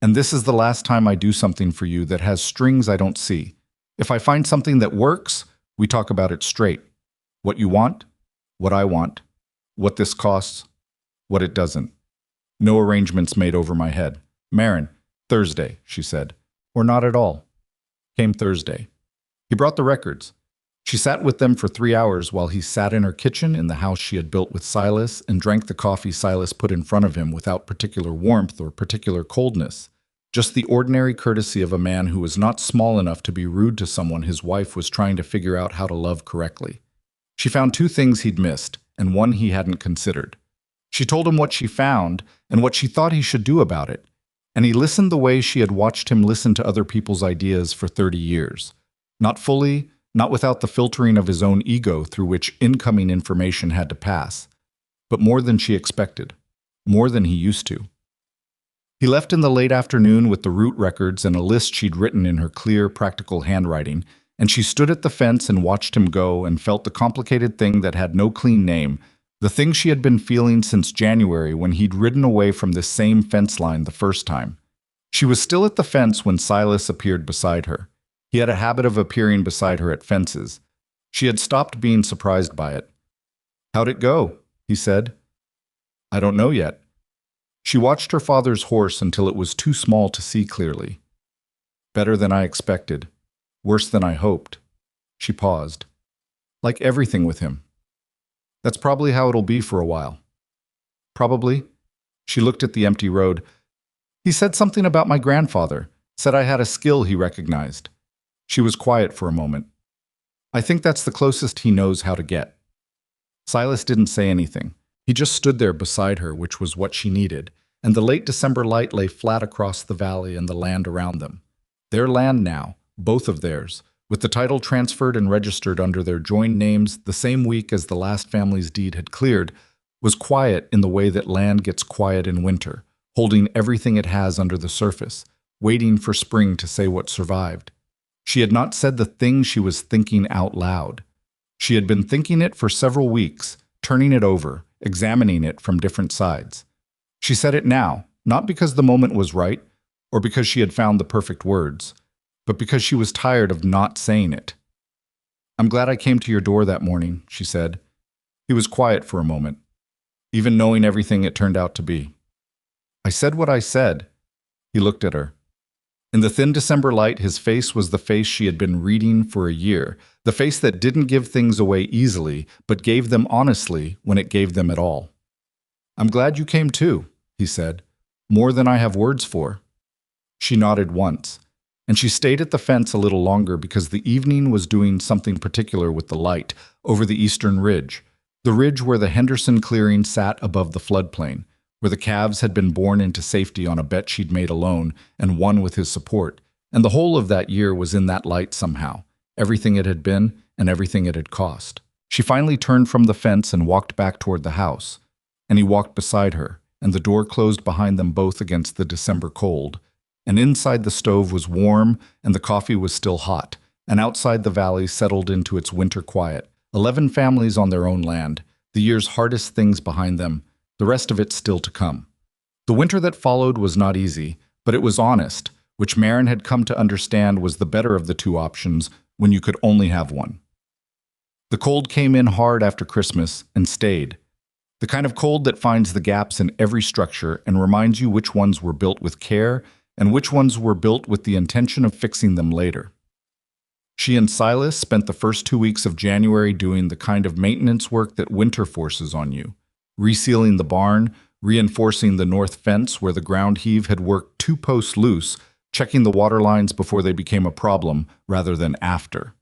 And this is the last time I do something for you that has strings I don't see. If I find something that works, we talk about it straight. What you want, what I want, what this costs, what it doesn't. No arrangements made over my head. Marin, Thursday, she said. Or not at all. Came Thursday. He brought the records. She sat with them for 3 hours while he sat in her kitchen in the house she had built with Silas and drank the coffee Silas put in front of him without particular warmth or particular coldness. Just the ordinary courtesy of a man who was not small enough to be rude to someone his wife was trying to figure out how to love correctly. She found 2 things he'd missed, and one he hadn't considered. She told him what she found and what she thought he should do about it, and he listened the way she had watched him listen to other people's ideas for 30 years. Not fully, not without the filtering of his own ego through which incoming information had to pass, but more than she expected, more than he used to. He left in the late afternoon with the route records and a list she'd written in her clear, practical handwriting, and she stood at the fence and watched him go and felt the complicated thing that had no clean name, the thing she had been feeling since January when he'd ridden away from this same fence line the first time. She was still at the fence when Silas appeared beside her. He had a habit of appearing beside her at fences. She had stopped being surprised by it. "How'd it go?" he said. "I don't know yet." She watched her father's horse until it was too small to see clearly. "Better than I expected. Worse than I hoped." She paused. "Like everything with him. That's probably how it'll be for a while." "Probably?" She looked at the empty road. "He said something about my grandfather, said I had a skill he recognized." She was quiet for a moment. "I think that's the closest he knows how to get." Silas didn't say anything. He just stood there beside her, which was what she needed, and the late December light lay flat across the valley and the land around them. Their land now, both of theirs, with the title transferred and registered under their joined names the same week as the last family's deed had cleared, was quiet in the way that land gets quiet in winter, holding everything it has under the surface, waiting for spring to say what survived. She had not said the thing she was thinking out loud. She had been thinking it for several weeks, turning it over, examining it from different sides. She said it now, not because the moment was right, or because she had found the perfect words, but because she was tired of not saying it. "I'm glad I came to your door that morning," she said. He was quiet for a moment, even knowing everything it turned out to be. "I said what I said." He looked at her. In the thin December light, his face was the face she had been reading for a year, the face that didn't give things away easily, but gave them honestly when it gave them at all. "I'm glad you came too," he said, "more than I have words for." She nodded once, and she stayed at the fence a little longer because the evening was doing something particular with the light over the eastern ridge, the ridge where the Henderson clearing sat above the floodplain, where the calves had been born into safety on a bet she'd made alone and won with his support, and the whole of that year was in that light somehow, everything it had been and everything it had cost. She finally turned from the fence and walked back toward the house, and he walked beside her, and the door closed behind them both against the December cold, and inside the stove was warm and the coffee was still hot, and outside the valley settled into its winter quiet, 11 families on their own land, the year's hardest things behind them, the rest of it still to come. The winter that followed was not easy, but it was honest, which Marin had come to understand was the better of the two options when you could only have one. The cold came in hard after Christmas and stayed. The kind of cold that finds the gaps in every structure and reminds you which ones were built with care and which ones were built with the intention of fixing them later. She and Silas spent the first 2 weeks of January doing the kind of maintenance work that winter forces on you, resealing the barn, reinforcing the north fence where the ground heave had worked 2 posts loose, checking the water lines before they became a problem rather than after.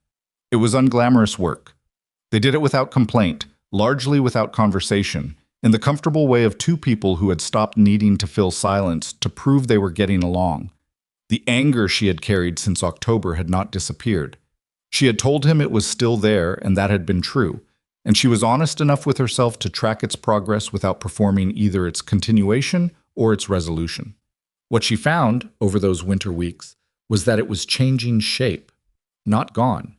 It was unglamorous work. They did it without complaint, largely without conversation, in the comfortable way of 2 people who had stopped needing to fill silence to prove they were getting along. The anger she had carried since October had not disappeared. She had told him it was still there, and that had been true, and she was honest enough with herself to track its progress without performing either its continuation or its resolution. What she found, over those winter weeks, was that it was changing shape, not gone,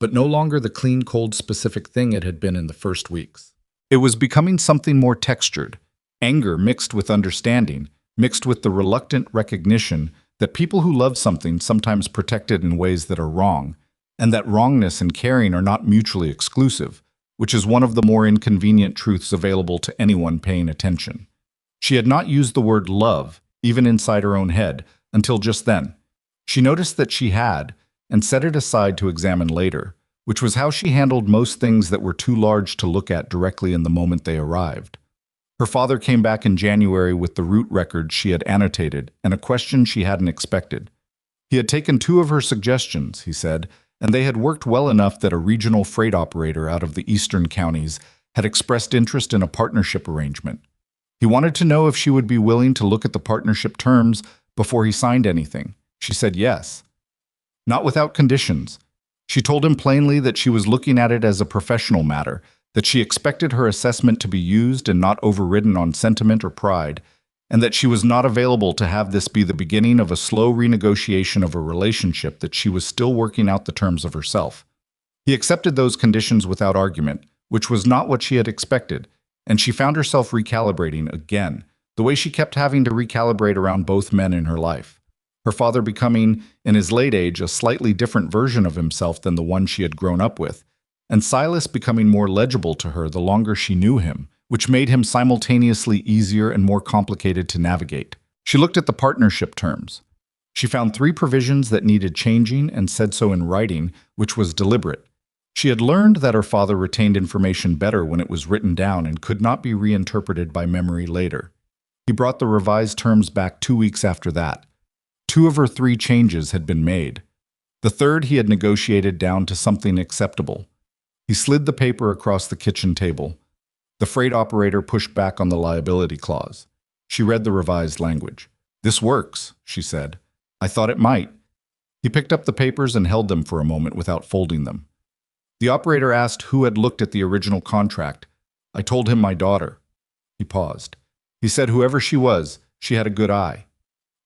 but no longer the clean, cold, specific thing it had been in the first weeks. It was becoming something more textured, anger mixed with understanding, mixed with the reluctant recognition that people who love something sometimes protect it in ways that are wrong, and that wrongness and caring are not mutually exclusive, which is one of the more inconvenient truths available to anyone paying attention. She had not used the word love, even inside her own head, until just then. She noticed that she had, and set it aside to examine later, which was how she handled most things that were too large to look at directly in the moment they arrived. Her father came back in January with the route records she had annotated and a question she hadn't expected. He had taken 2 of her suggestions, he said, and they had worked well enough that a regional freight operator out of the eastern counties had expressed interest in a partnership arrangement. He wanted to know if she would be willing to look at the partnership terms before he signed anything. She said yes. Not without conditions. She told him plainly that she was looking at it as a professional matter, that she expected her assessment to be used and not overridden on sentiment or pride, and that she was not available to have this be the beginning of a slow renegotiation of a relationship that she was still working out the terms of herself. He accepted those conditions without argument, which was not what she had expected, and she found herself recalibrating again, the way she kept having to recalibrate around both men in her life. her father becoming, in his late age, a slightly different version of himself than the one she had grown up with, and Silas becoming more legible to her the longer she knew him, which made him simultaneously easier and more complicated to navigate. She looked at the partnership terms. She found 3 provisions that needed changing and said so in writing, which was deliberate. She had learned that her father retained information better when it was written down and could not be reinterpreted by memory later. He brought the revised terms back 2 weeks after that. 2 of her 3 changes had been made. The third he had negotiated down to something acceptable. He slid the paper across the kitchen table. The freight operator pushed back on the liability clause. She read the revised language. "This works," she said. "I thought it might." He picked up the papers and held them for a moment without folding them. The operator asked who had looked at the original contract. "I told him my daughter." He paused. He said whoever she was, she had a good eye.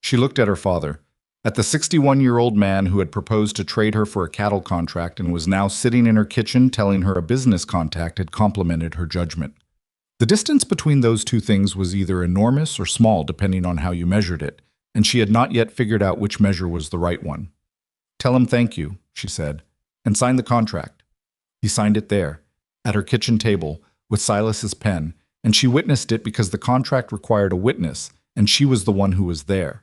She looked at her father, at the 61-year-old man who had proposed to trade her for a cattle contract and was now sitting in her kitchen telling her a business contact had complimented her judgment. The distance between those 2 things was either enormous or small depending on how you measured it, and she had not yet figured out which measure was the right one. "Tell him thank you," she said, "and sign the contract." He signed it there, at her kitchen table, with Silas's pen, and she witnessed it because the contract required a witness, and she was the one who was there.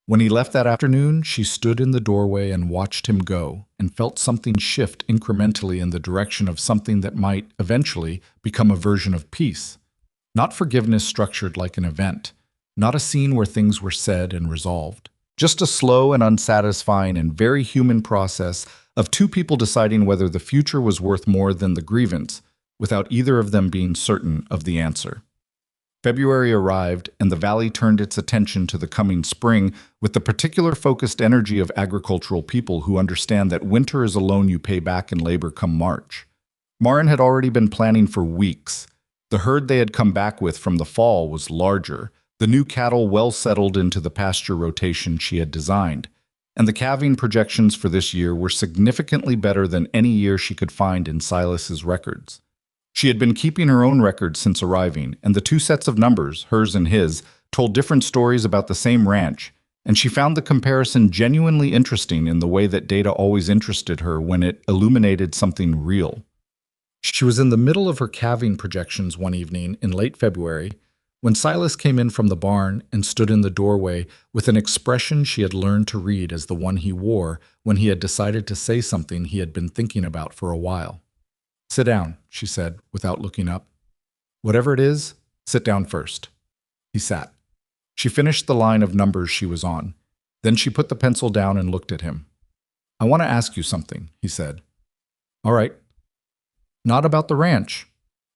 When he left that afternoon, she stood in the doorway and watched him go, and felt something shift incrementally in the direction of something that might, eventually, become a version of peace. Not forgiveness structured like an event, not a scene where things were said and resolved. Just a slow and unsatisfying and very human process of 2 people deciding whether the future was worth more than the grievance, without either of them being certain of the answer. February arrived, and the valley turned its attention to the coming spring with the particular focused energy of agricultural people who understand that winter is a loan you pay back in labor come March. Marin had already been planning for weeks. The herd they had come back with from the fall was larger, the new cattle well settled into the pasture rotation she had designed, and the calving projections for this year were significantly better than any year she could find in Silas's records. She had been keeping her own records since arriving, and the 2 sets of numbers, hers and his, told different stories about the same ranch, and she found the comparison genuinely interesting in the way that data always interested her when it illuminated something real. She was in the middle of her calving projections one evening in late February when Silas came in from the barn and stood in the doorway with an expression she had learned to read as the one he wore when he had decided to say something he had been thinking about for a while. "Sit down," she said, without looking up. "Whatever it is, sit down first." He sat. She finished the line of numbers she was on. Then she put the pencil down and looked at him. "I want to ask you something," he said. "All right." "Not about the ranch."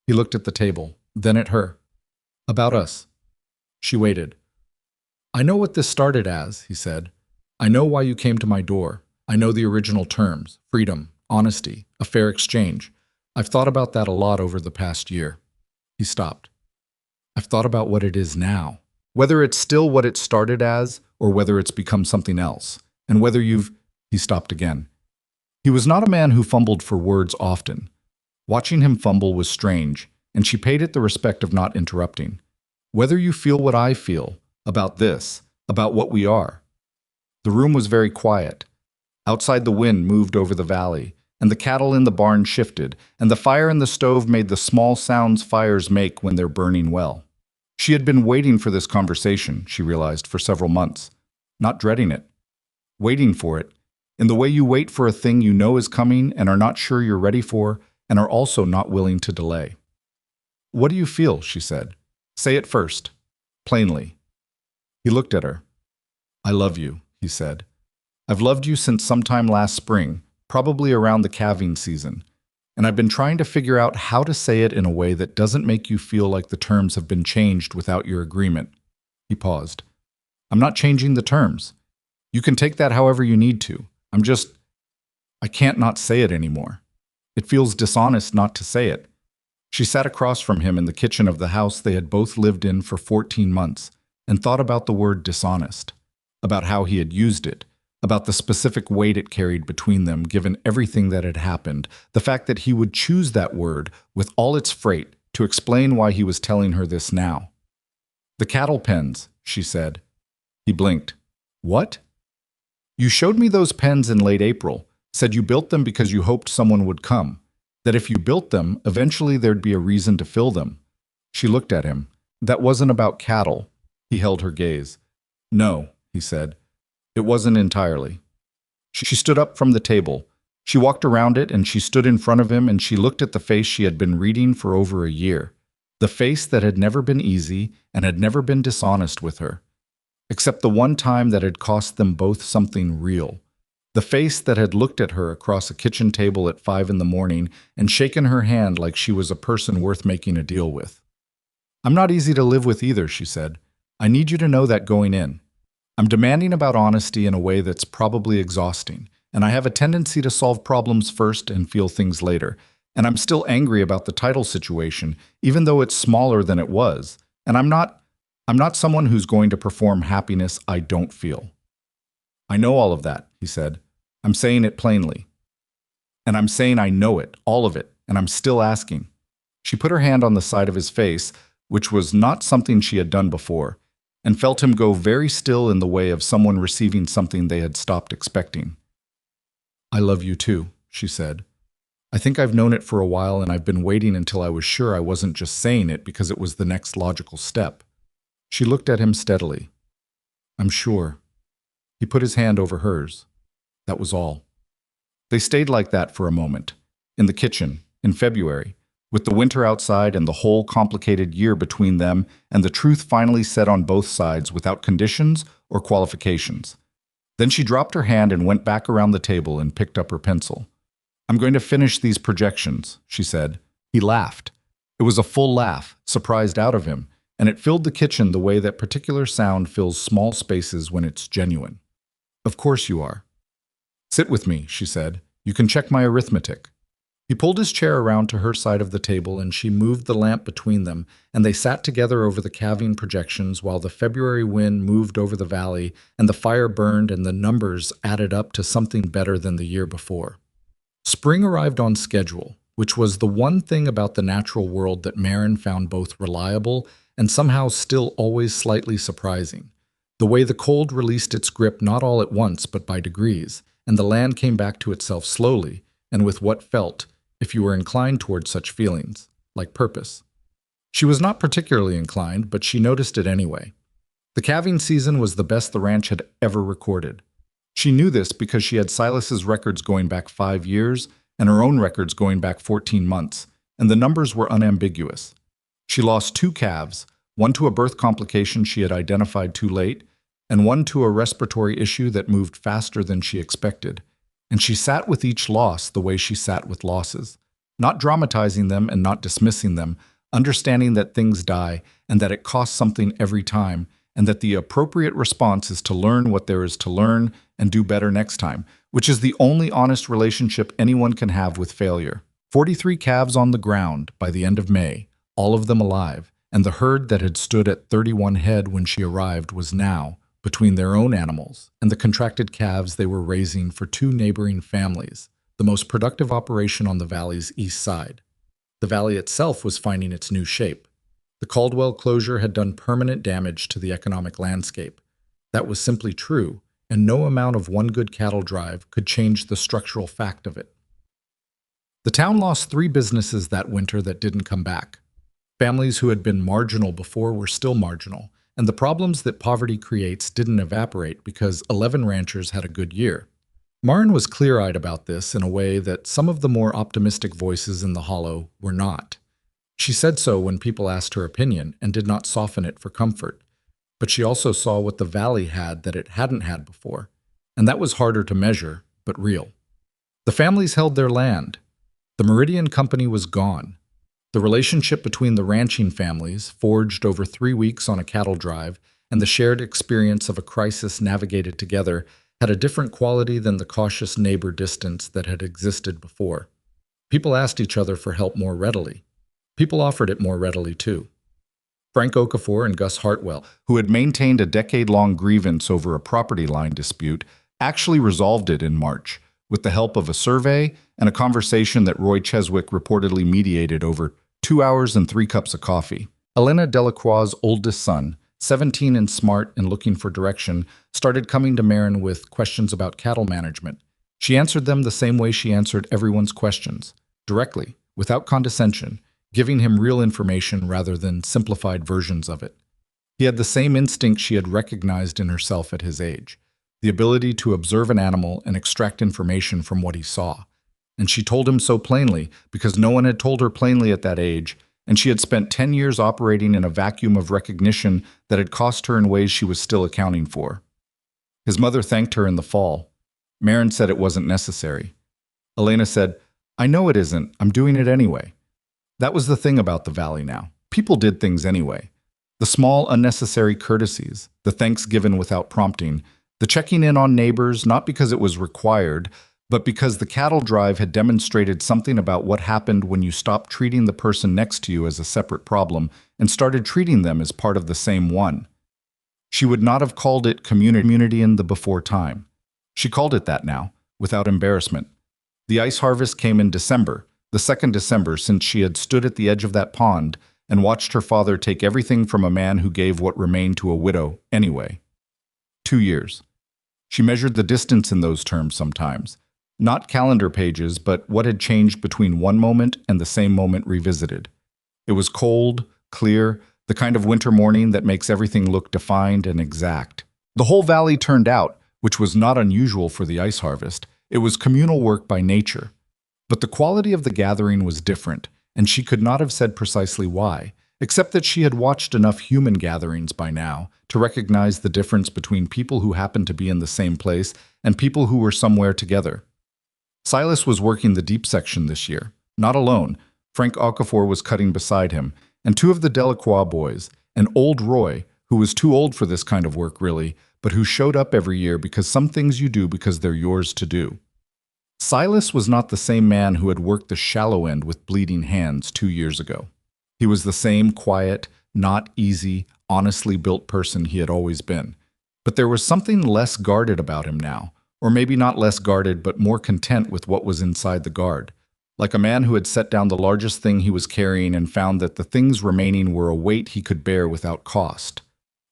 He looked at the table, then at her. "About us." She waited. "I know what this started as," he said. "I know why you came to my door. I know the original terms, freedom, honesty, a fair exchange. I've thought about that a lot over the past year." He stopped. "I've thought about what it is now. Whether it's still what it started as, or whether it's become something else. And whether you've—" He stopped again. He was not a man who fumbled for words often. Watching him fumble was strange, and she paid it the respect of not interrupting. "Whether you feel what I feel, about this, about what we are." The room was very quiet. Outside the wind moved over the valley, and the cattle in the barn shifted, and the fire in the stove made the small sounds fires make when they're burning well. She had been waiting for this conversation, she realized, for several months. Not dreading it. Waiting for it, in the way you wait for a thing you know is coming and are not sure you're ready for, and are also not willing to delay. "What do you feel?" she said. "Say it first. Plainly." He looked at her. "I love you," he said. "I've loved you since sometime last spring, probably around the calving season, and I've been trying to figure out how to say it in a way that doesn't make you feel like the terms have been changed without your agreement." He paused. "I'm not changing the terms. You can take that however you need to. I can't not say it anymore. It feels dishonest not to say it." She sat across from him in the kitchen of the house they had both lived in for 14 months and thought about the word dishonest, about how he had used it, about the specific weight it carried between them given everything that had happened, the fact that he would choose that word with all its freight to explain why he was telling her this now. "The cattle pens," she said. He blinked. "What?" You showed me those pens in late April, said you built them because you hoped someone would come, that if you built them, eventually there'd be a reason to fill them. She looked at him. That wasn't about cattle. He held her gaze. No, he said. It wasn't entirely. She stood up from the table. She walked around it and she stood in front of him and she looked at the face she had been reading for over a year. The face that had never been easy and had never been dishonest with her. Except the one time that had cost them both something real. The face that had looked at her across a kitchen table at 5 in the morning and shaken her hand like she was a person worth making a deal with. I'm not easy to live with either, she said. I need you to know that going in. I'm demanding about honesty in a way that's probably exhausting, and I have a tendency to solve problems first and feel things later. And I'm still angry about the title situation, even though it's smaller than it was. And I'm not someone who's going to perform happiness I don't feel. I know all of that, he said. I'm saying it plainly. And I'm saying I know it, all of it, and I'm still asking. She put her hand on the side of his face, which was not something she had done before, and felt him go very still in the way of someone receiving something they had stopped expecting. I love you too, she said. I think I've known it for a while and I've been waiting until I was sure I wasn't just saying it because it was the next logical step. She looked at him steadily. I'm sure. He put his hand over hers. That was all. They stayed like that for a moment, in the kitchen, in February, with the winter outside and the whole complicated year between them, and the truth finally said on both sides without conditions or qualifications. Then she dropped her hand and went back around the table and picked up her pencil. I'm going to finish these projections, she said. He laughed. It was a full laugh, surprised out of him, and it filled the kitchen the way that particular sound fills small spaces when it's genuine. Of course you are. Sit with me, she said. You can check my arithmetic. He pulled his chair around to her side of the table and she moved the lamp between them, and they sat together over the calving projections while the February wind moved over the valley and the fire burned and the numbers added up to something better than the year before. Spring arrived on schedule, which was the one thing about the natural world that Marin found both reliable and somehow still always slightly surprising. The way the cold released its grip not all at once but by degrees, and the land came back to itself slowly, and with what felt, if you were inclined toward such feelings, like purpose. She was not particularly inclined, but she noticed it anyway. The calving season was the best the ranch had ever recorded. She knew this because she had Silas's records going back 5 years and her own records going back 14 months, and the numbers were unambiguous. She lost 2 calves, one to a birth complication she had identified too late, and one to a respiratory issue that moved faster than she expected. And she sat with each loss the way she sat with losses, not dramatizing them and not dismissing them, understanding that things die and that it costs something every time, and that the appropriate response is to learn what there is to learn and do better next time, which is the only honest relationship anyone can have with failure. 43 calves on the ground by the end of May, all of them alive, and the herd that had stood at 31 head when she arrived was now, between their own animals and the contracted calves they were raising for 2 neighboring families, the most productive operation on the valley's east side. The valley itself was finding its new shape. The Caldwell closure had done permanent damage to the economic landscape. That was simply true, and no amount of one good cattle drive could change the structural fact of it. The town lost 3 businesses that winter that didn't come back. Families who had been marginal before were still marginal, and the problems that poverty creates didn't evaporate because 11 ranchers had a good year. Marin was clear-eyed about this in a way that some of the more optimistic voices in the hollow were not. She said so when people asked her opinion and did not soften it for comfort. But she also saw what the valley had that it hadn't had before, and that was harder to measure, but real. The families held their land. The Meridian Company was gone. The relationship between the ranching families, forged over 3 weeks on a cattle drive, and the shared experience of a crisis navigated together, had a different quality than the cautious neighbor distance that had existed before. People asked each other for help more readily. People offered it more readily, too. Frank Okafor and Gus Hartwell, who had maintained a decade-long grievance over a property line dispute, actually resolved it in March, with the help of a survey and a conversation that Roy Cheswick reportedly mediated over 2 hours and 3 cups of coffee. Elena Delacroix's oldest son, 17 and smart and looking for direction, started coming to Marin with questions about cattle management. She answered them the same way she answered everyone's questions, directly, without condescension, giving him real information rather than simplified versions of it. He had the same instinct she had recognized in herself at his age, the ability to observe an animal and extract information from what he saw. And she told him so plainly because no one had told her plainly at that age, and she had spent 10 years operating in a vacuum of recognition that had cost her in ways she was still accounting for. His mother thanked her in the fall. Marin said it wasn't necessary. Elena said, "I know it isn't. I'm doing it anyway." That was the thing about the valley now. People did things anyway. The small, unnecessary courtesies, the thanks given without prompting, the checking in on neighbors not because it was required, but because the cattle drive had demonstrated something about what happened when you stopped treating the person next to you as a separate problem and started treating them as part of the same one. She would not have called it community in the before time. She called it that now, without embarrassment. The ice harvest came in December, the second December since she had stood at the edge of that pond and watched her father take everything from a man who gave what remained to a widow anyway. 2 years. She measured the distance in those terms sometimes. Not calendar pages, but what had changed between one moment and the same moment revisited. It was cold, clear, the kind of winter morning that makes everything look defined and exact. The whole valley turned out, which was not unusual for the ice harvest. It was communal work by nature. But the quality of the gathering was different, and she could not have said precisely why, except that she had watched enough human gatherings by now to recognize the difference between people who happened to be in the same place and people who were somewhere together. Silas was working the deep section this year. Not alone. Frank Okafor was cutting beside him, and two of the Delacroix boys, and old Roy, who was too old for this kind of work really, but who showed up every year because some things you do because they're yours to do. Silas was not the same man who had worked the shallow end with bleeding hands 2 years ago. He was the same quiet, not easy, honestly built person he had always been. But there was something less guarded about him now. Or maybe not less guarded, but more content with what was inside the guard. Like a man who had set down the largest thing he was carrying and found that the things remaining were a weight he could bear without cost.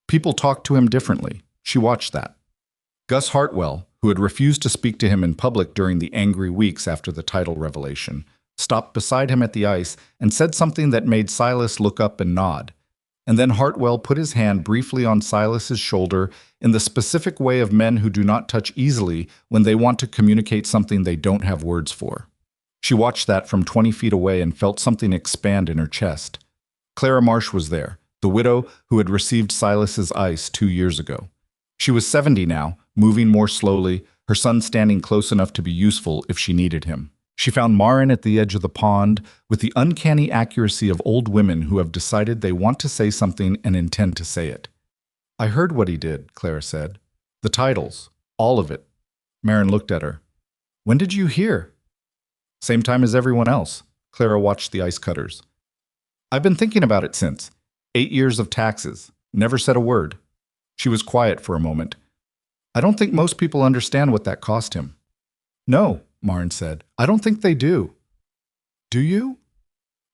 People talked to him differently. She watched that. Gus Hartwell, who had refused to speak to him in public during the angry weeks after the title revelation, stopped beside him at the ice and said something that made Silas look up and nod. And then Hartwell put his hand briefly on Silas's shoulder in the specific way of men who do not touch easily when they want to communicate something they don't have words for. She watched that from 20 feet away and felt something expand in her chest. Clara Marsh was there, the widow who had received Silas's ice 2 years ago. She was 70 now, moving more slowly, her son standing close enough to be useful if she needed him. She found Marin at the edge of the pond with the uncanny accuracy of old women who have decided they want to say something and intend to say it. "I heard what he did," Clara said. "The titles. All of it." Marin looked at her. "When did you hear?" "Same time as everyone else." Clara watched the ice cutters. "I've been thinking about it since. 8 years of taxes. Never said a word." She was quiet for a moment. "I don't think most people understand what that cost him." "No," Marin said. "I don't think they do." "Do you?"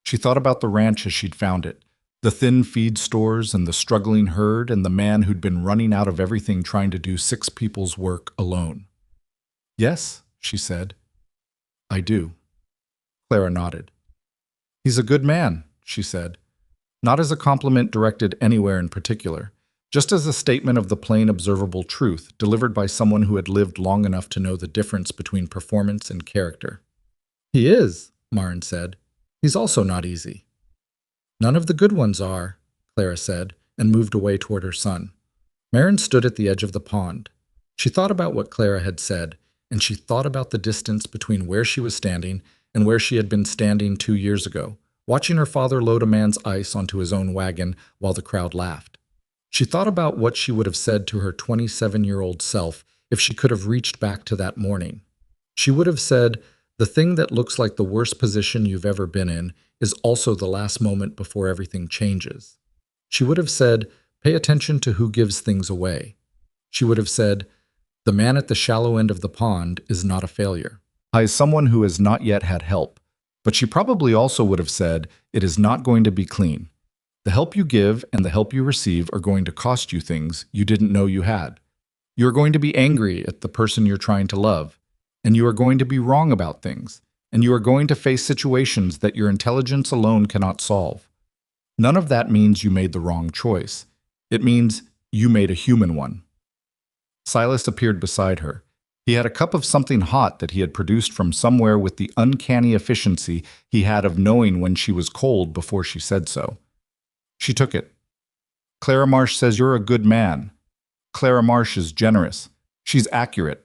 She thought about the ranch as she'd found it, the thin feed stores and the struggling herd and the man who'd been running out of everything trying to do 6 people's work alone. "Yes," she said. "I do." Clara nodded. "He's a good man," she said, not as a compliment directed anywhere in particular, just as a statement of the plain observable truth delivered by someone who had lived long enough to know the difference between performance and character. "He is," Marin said. "He's also not easy." "None of the good ones are," Clara said, and moved away toward her son. Marin stood at the edge of the pond. She thought about what Clara had said, and she thought about the distance between where she was standing and where she had been standing 2 years ago, watching her father load a man's ice onto his own wagon while the crowd laughed. She thought about what she would have said to her 27-year-old self if she could have reached back to that morning. She would have said, "The thing that looks like the worst position you've ever been in is also the last moment before everything changes." She would have said, "Pay attention to who gives things away." She would have said, "The man at the shallow end of the pond is not a failure." I is someone who has not yet had help, but she probably also would have said, "It is not going to be clean." The help you give and the help you receive are going to cost you things you didn't know you had. You're going to be angry at the person you're trying to love, and you are going to be wrong about things, and you are going to face situations that your intelligence alone cannot solve. None of that means you made the wrong choice. It means you made a human one. Silas appeared beside her. He had a cup of something hot that he had produced from somewhere with the uncanny efficiency he had of knowing when she was cold before she said so. She took it. Clara Marsh says you're a good man. Clara Marsh is generous. She's accurate.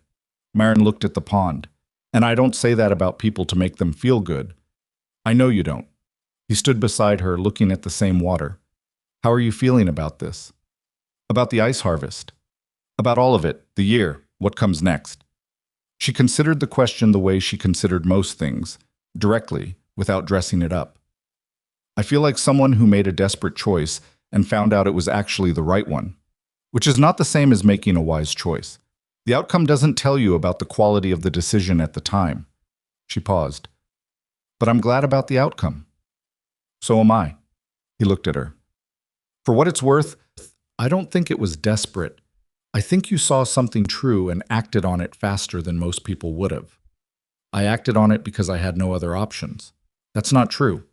Marin looked at the pond. And I don't say that about people to make them feel good. I know you don't. He stood beside her, looking at the same water. How are you feeling about this? About the ice harvest? About all of it, the year, what comes next? She considered the question the way she considered most things, directly, without dressing it up. I feel like someone who made a desperate choice and found out it was actually the right one, which is not the same as making a wise choice. The outcome doesn't tell you about the quality of the decision at the time. She paused. But I'm glad about the outcome. So am I. He looked at her. For what it's worth, I don't think it was desperate. I think you saw something true and acted on it faster than most people would have. I acted on it because I had no other options. That's not true.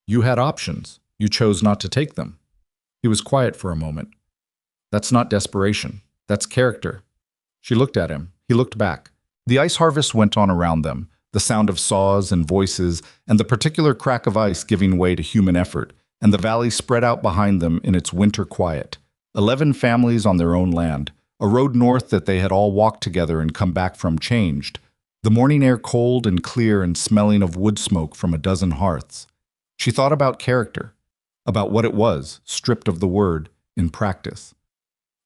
You had options. You chose not to take them. He was quiet for a moment. That's not desperation. That's character. She looked at him. He looked back. The ice harvest went on around them, the sound of saws and voices, and the particular crack of ice giving way to human effort, and the valley spread out behind them in its winter quiet. 11 families on their own land, a road north that they had all walked together and come back from changed, the morning air cold and clear and smelling of wood smoke from a dozen hearths. She thought about character, about what it was, stripped of the word, in practice.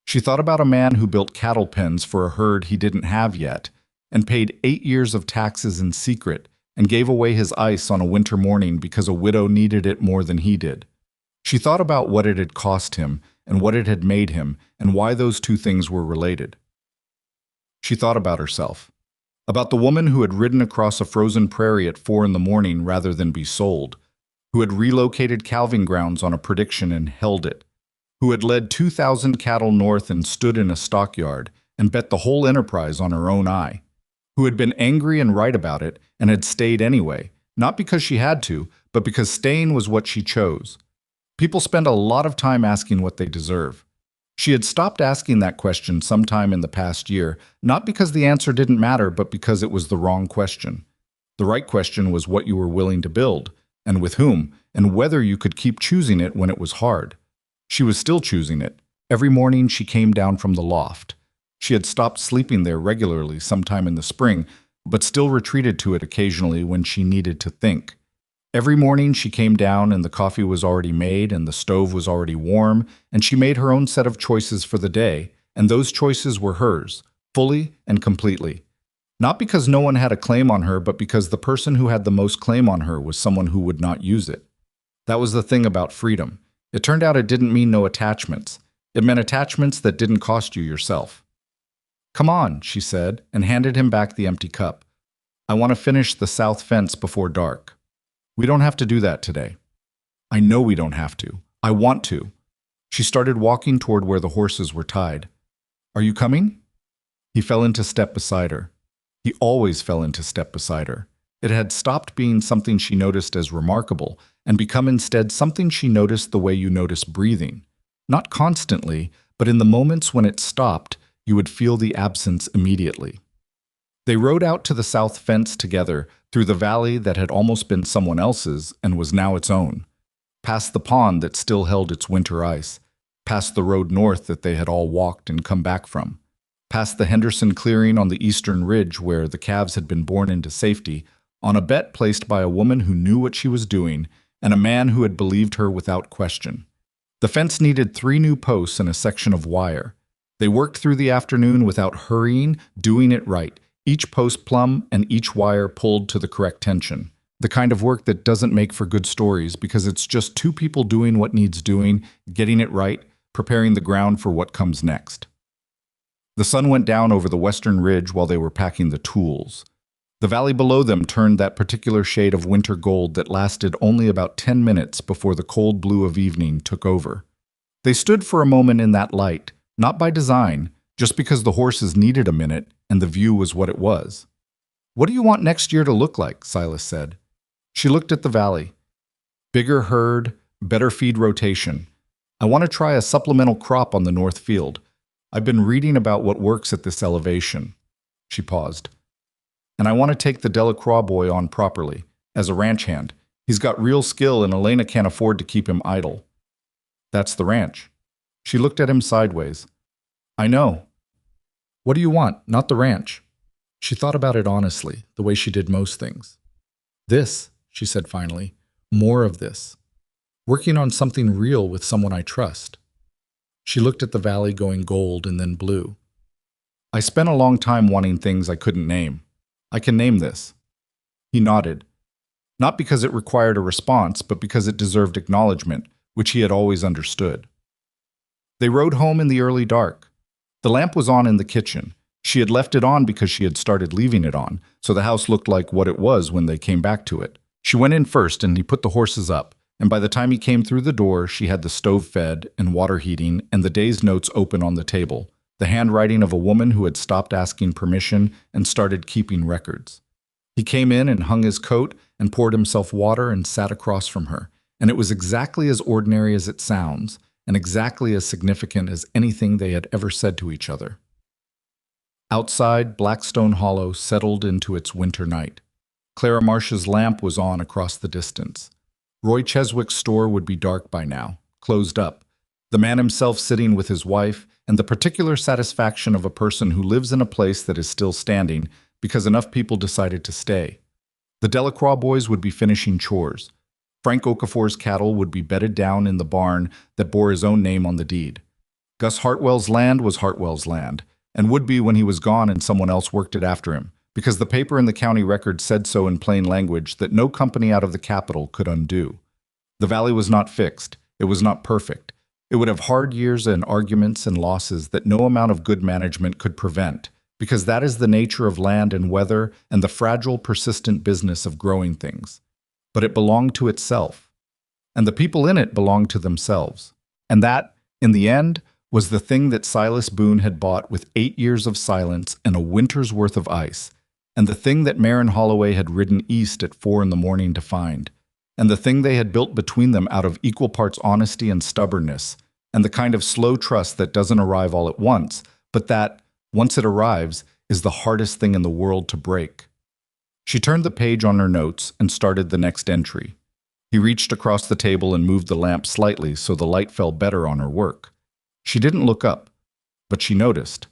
She thought about a man who built cattle pens for a herd he didn't have yet, and paid 8 years of taxes in secret, and gave away his ice on a winter morning because a widow needed it more than he did. She thought about what it had cost him, and what it had made him, and why those two things were related. She thought about herself, about the woman who had ridden across a frozen prairie at 4 a.m. rather than be sold, who had relocated calving grounds on a prediction and held it, who had led 2,000 cattle north and stood in a stockyard and bet the whole enterprise on her own eye, who had been angry and right about it and had stayed anyway, not because she had to, but because staying was what she chose. People spend a lot of time asking what they deserve. She had stopped asking that question sometime in the past year, not because the answer didn't matter, but because it was the wrong question. The right question was what you were willing to build, and with whom, and whether you could keep choosing it when it was hard. She was still choosing it. Every morning she came down from the loft. She had stopped sleeping there regularly sometime in the spring, but still retreated to it occasionally when she needed to think. Every morning she came down and the coffee was already made and the stove was already warm, and she made her own set of choices for the day, and those choices were hers, fully and completely. Not because no one had a claim on her, but because the person who had the most claim on her was someone who would not use it. That was the thing about freedom. It turned out it didn't mean no attachments. It meant attachments that didn't cost you yourself. Come on, she said, and handed him back the empty cup. I want to finish the south fence before dark. We don't have to do that today. I know we don't have to. I want to. She started walking toward where the horses were tied. Are you coming? He fell into step beside her. He always fell into step beside her. It had stopped being something she noticed as remarkable and become instead something she noticed the way you notice breathing. Not constantly, but in the moments when it stopped, you would feel the absence immediately. They rode out to the south fence together through the valley that had almost been someone else's and was now its own, past the pond that still held its winter ice, past the road north that they had all walked and come back from, past the Henderson clearing on the eastern ridge where the calves had been born into safety, on a bet placed by a woman who knew what she was doing and a man who had believed her without question. The fence needed 3 new posts and a section of wire. They worked through the afternoon without hurrying, doing it right, each post plumb and each wire pulled to the correct tension. The kind of work that doesn't make for good stories because it's just 2 people doing what needs doing, getting it right, preparing the ground for what comes next. The sun went down over the western ridge while they were packing the tools. The valley below them turned that particular shade of winter gold that lasted only about 10 minutes before the cold blue of evening took over. They stood for a moment in that light, not by design, just because the horses needed a minute and the view was what it was. "What do you want next year to look like?" Silas said. She looked at the valley. "Bigger herd, better feed rotation. I want to try a supplemental crop on the north field. I've been reading about what works at this elevation." She paused. "And I want to take the Delacroix boy on properly, as a ranch hand. He's got real skill and Elena can't afford to keep him idle." "That's the ranch." She looked at him sideways. "I know. What do you want? Not the ranch." She thought about it honestly, the way she did most things. "This," she said finally. "More of this. Working on something real with someone I trust." She looked at the valley going gold and then blue. "I spent a long time wanting things I couldn't name. I can name this." He nodded. Not because it required a response, but because it deserved acknowledgement, which he had always understood. They rode home in the early dark. The lamp was on in the kitchen. She had left it on because she had started leaving it on, so the house looked like what it was when they came back to it. She went in first and he put the horses up, and by the time he came through the door, she had the stove fed and water heating and the day's notes open on the table, the handwriting of a woman who had stopped asking permission and started keeping records. He came in and hung his coat and poured himself water and sat across from her, and it was exactly as ordinary as it sounds, and exactly as significant as anything they had ever said to each other. Outside, Blackstone Hollow settled into its winter night. Clara Marsh's lamp was on across the distance. Roy Cheswick's store would be dark by now, closed up, the man himself sitting with his wife, and the particular satisfaction of a person who lives in a place that is still standing because enough people decided to stay. The Delacroix boys would be finishing chores. Frank Okafor's cattle would be bedded down in the barn that bore his own name on the deed. Gus Hartwell's land was Hartwell's land, and would be when he was gone and someone else worked it after him, because the paper in the county record said so in plain language that no company out of the capital could undo. The valley was not fixed. It was not perfect. It would have hard years and arguments and losses that no amount of good management could prevent, because that is the nature of land and weather and the fragile, persistent business of growing things. But it belonged to itself, and the people in it belonged to themselves. And that, in the end, was the thing that Silas Boone had bought with 8 years of silence and a winter's worth of ice, and the thing that Marin Holloway had ridden east at 4 a.m. to find, and the thing they had built between them out of equal parts honesty and stubbornness, and the kind of slow trust that doesn't arrive all at once, but that, once it arrives, is the hardest thing in the world to break. She turned the page on her notes and started the next entry. He reached across the table and moved the lamp slightly so the light fell better on her work. She didn't look up, but she noticed.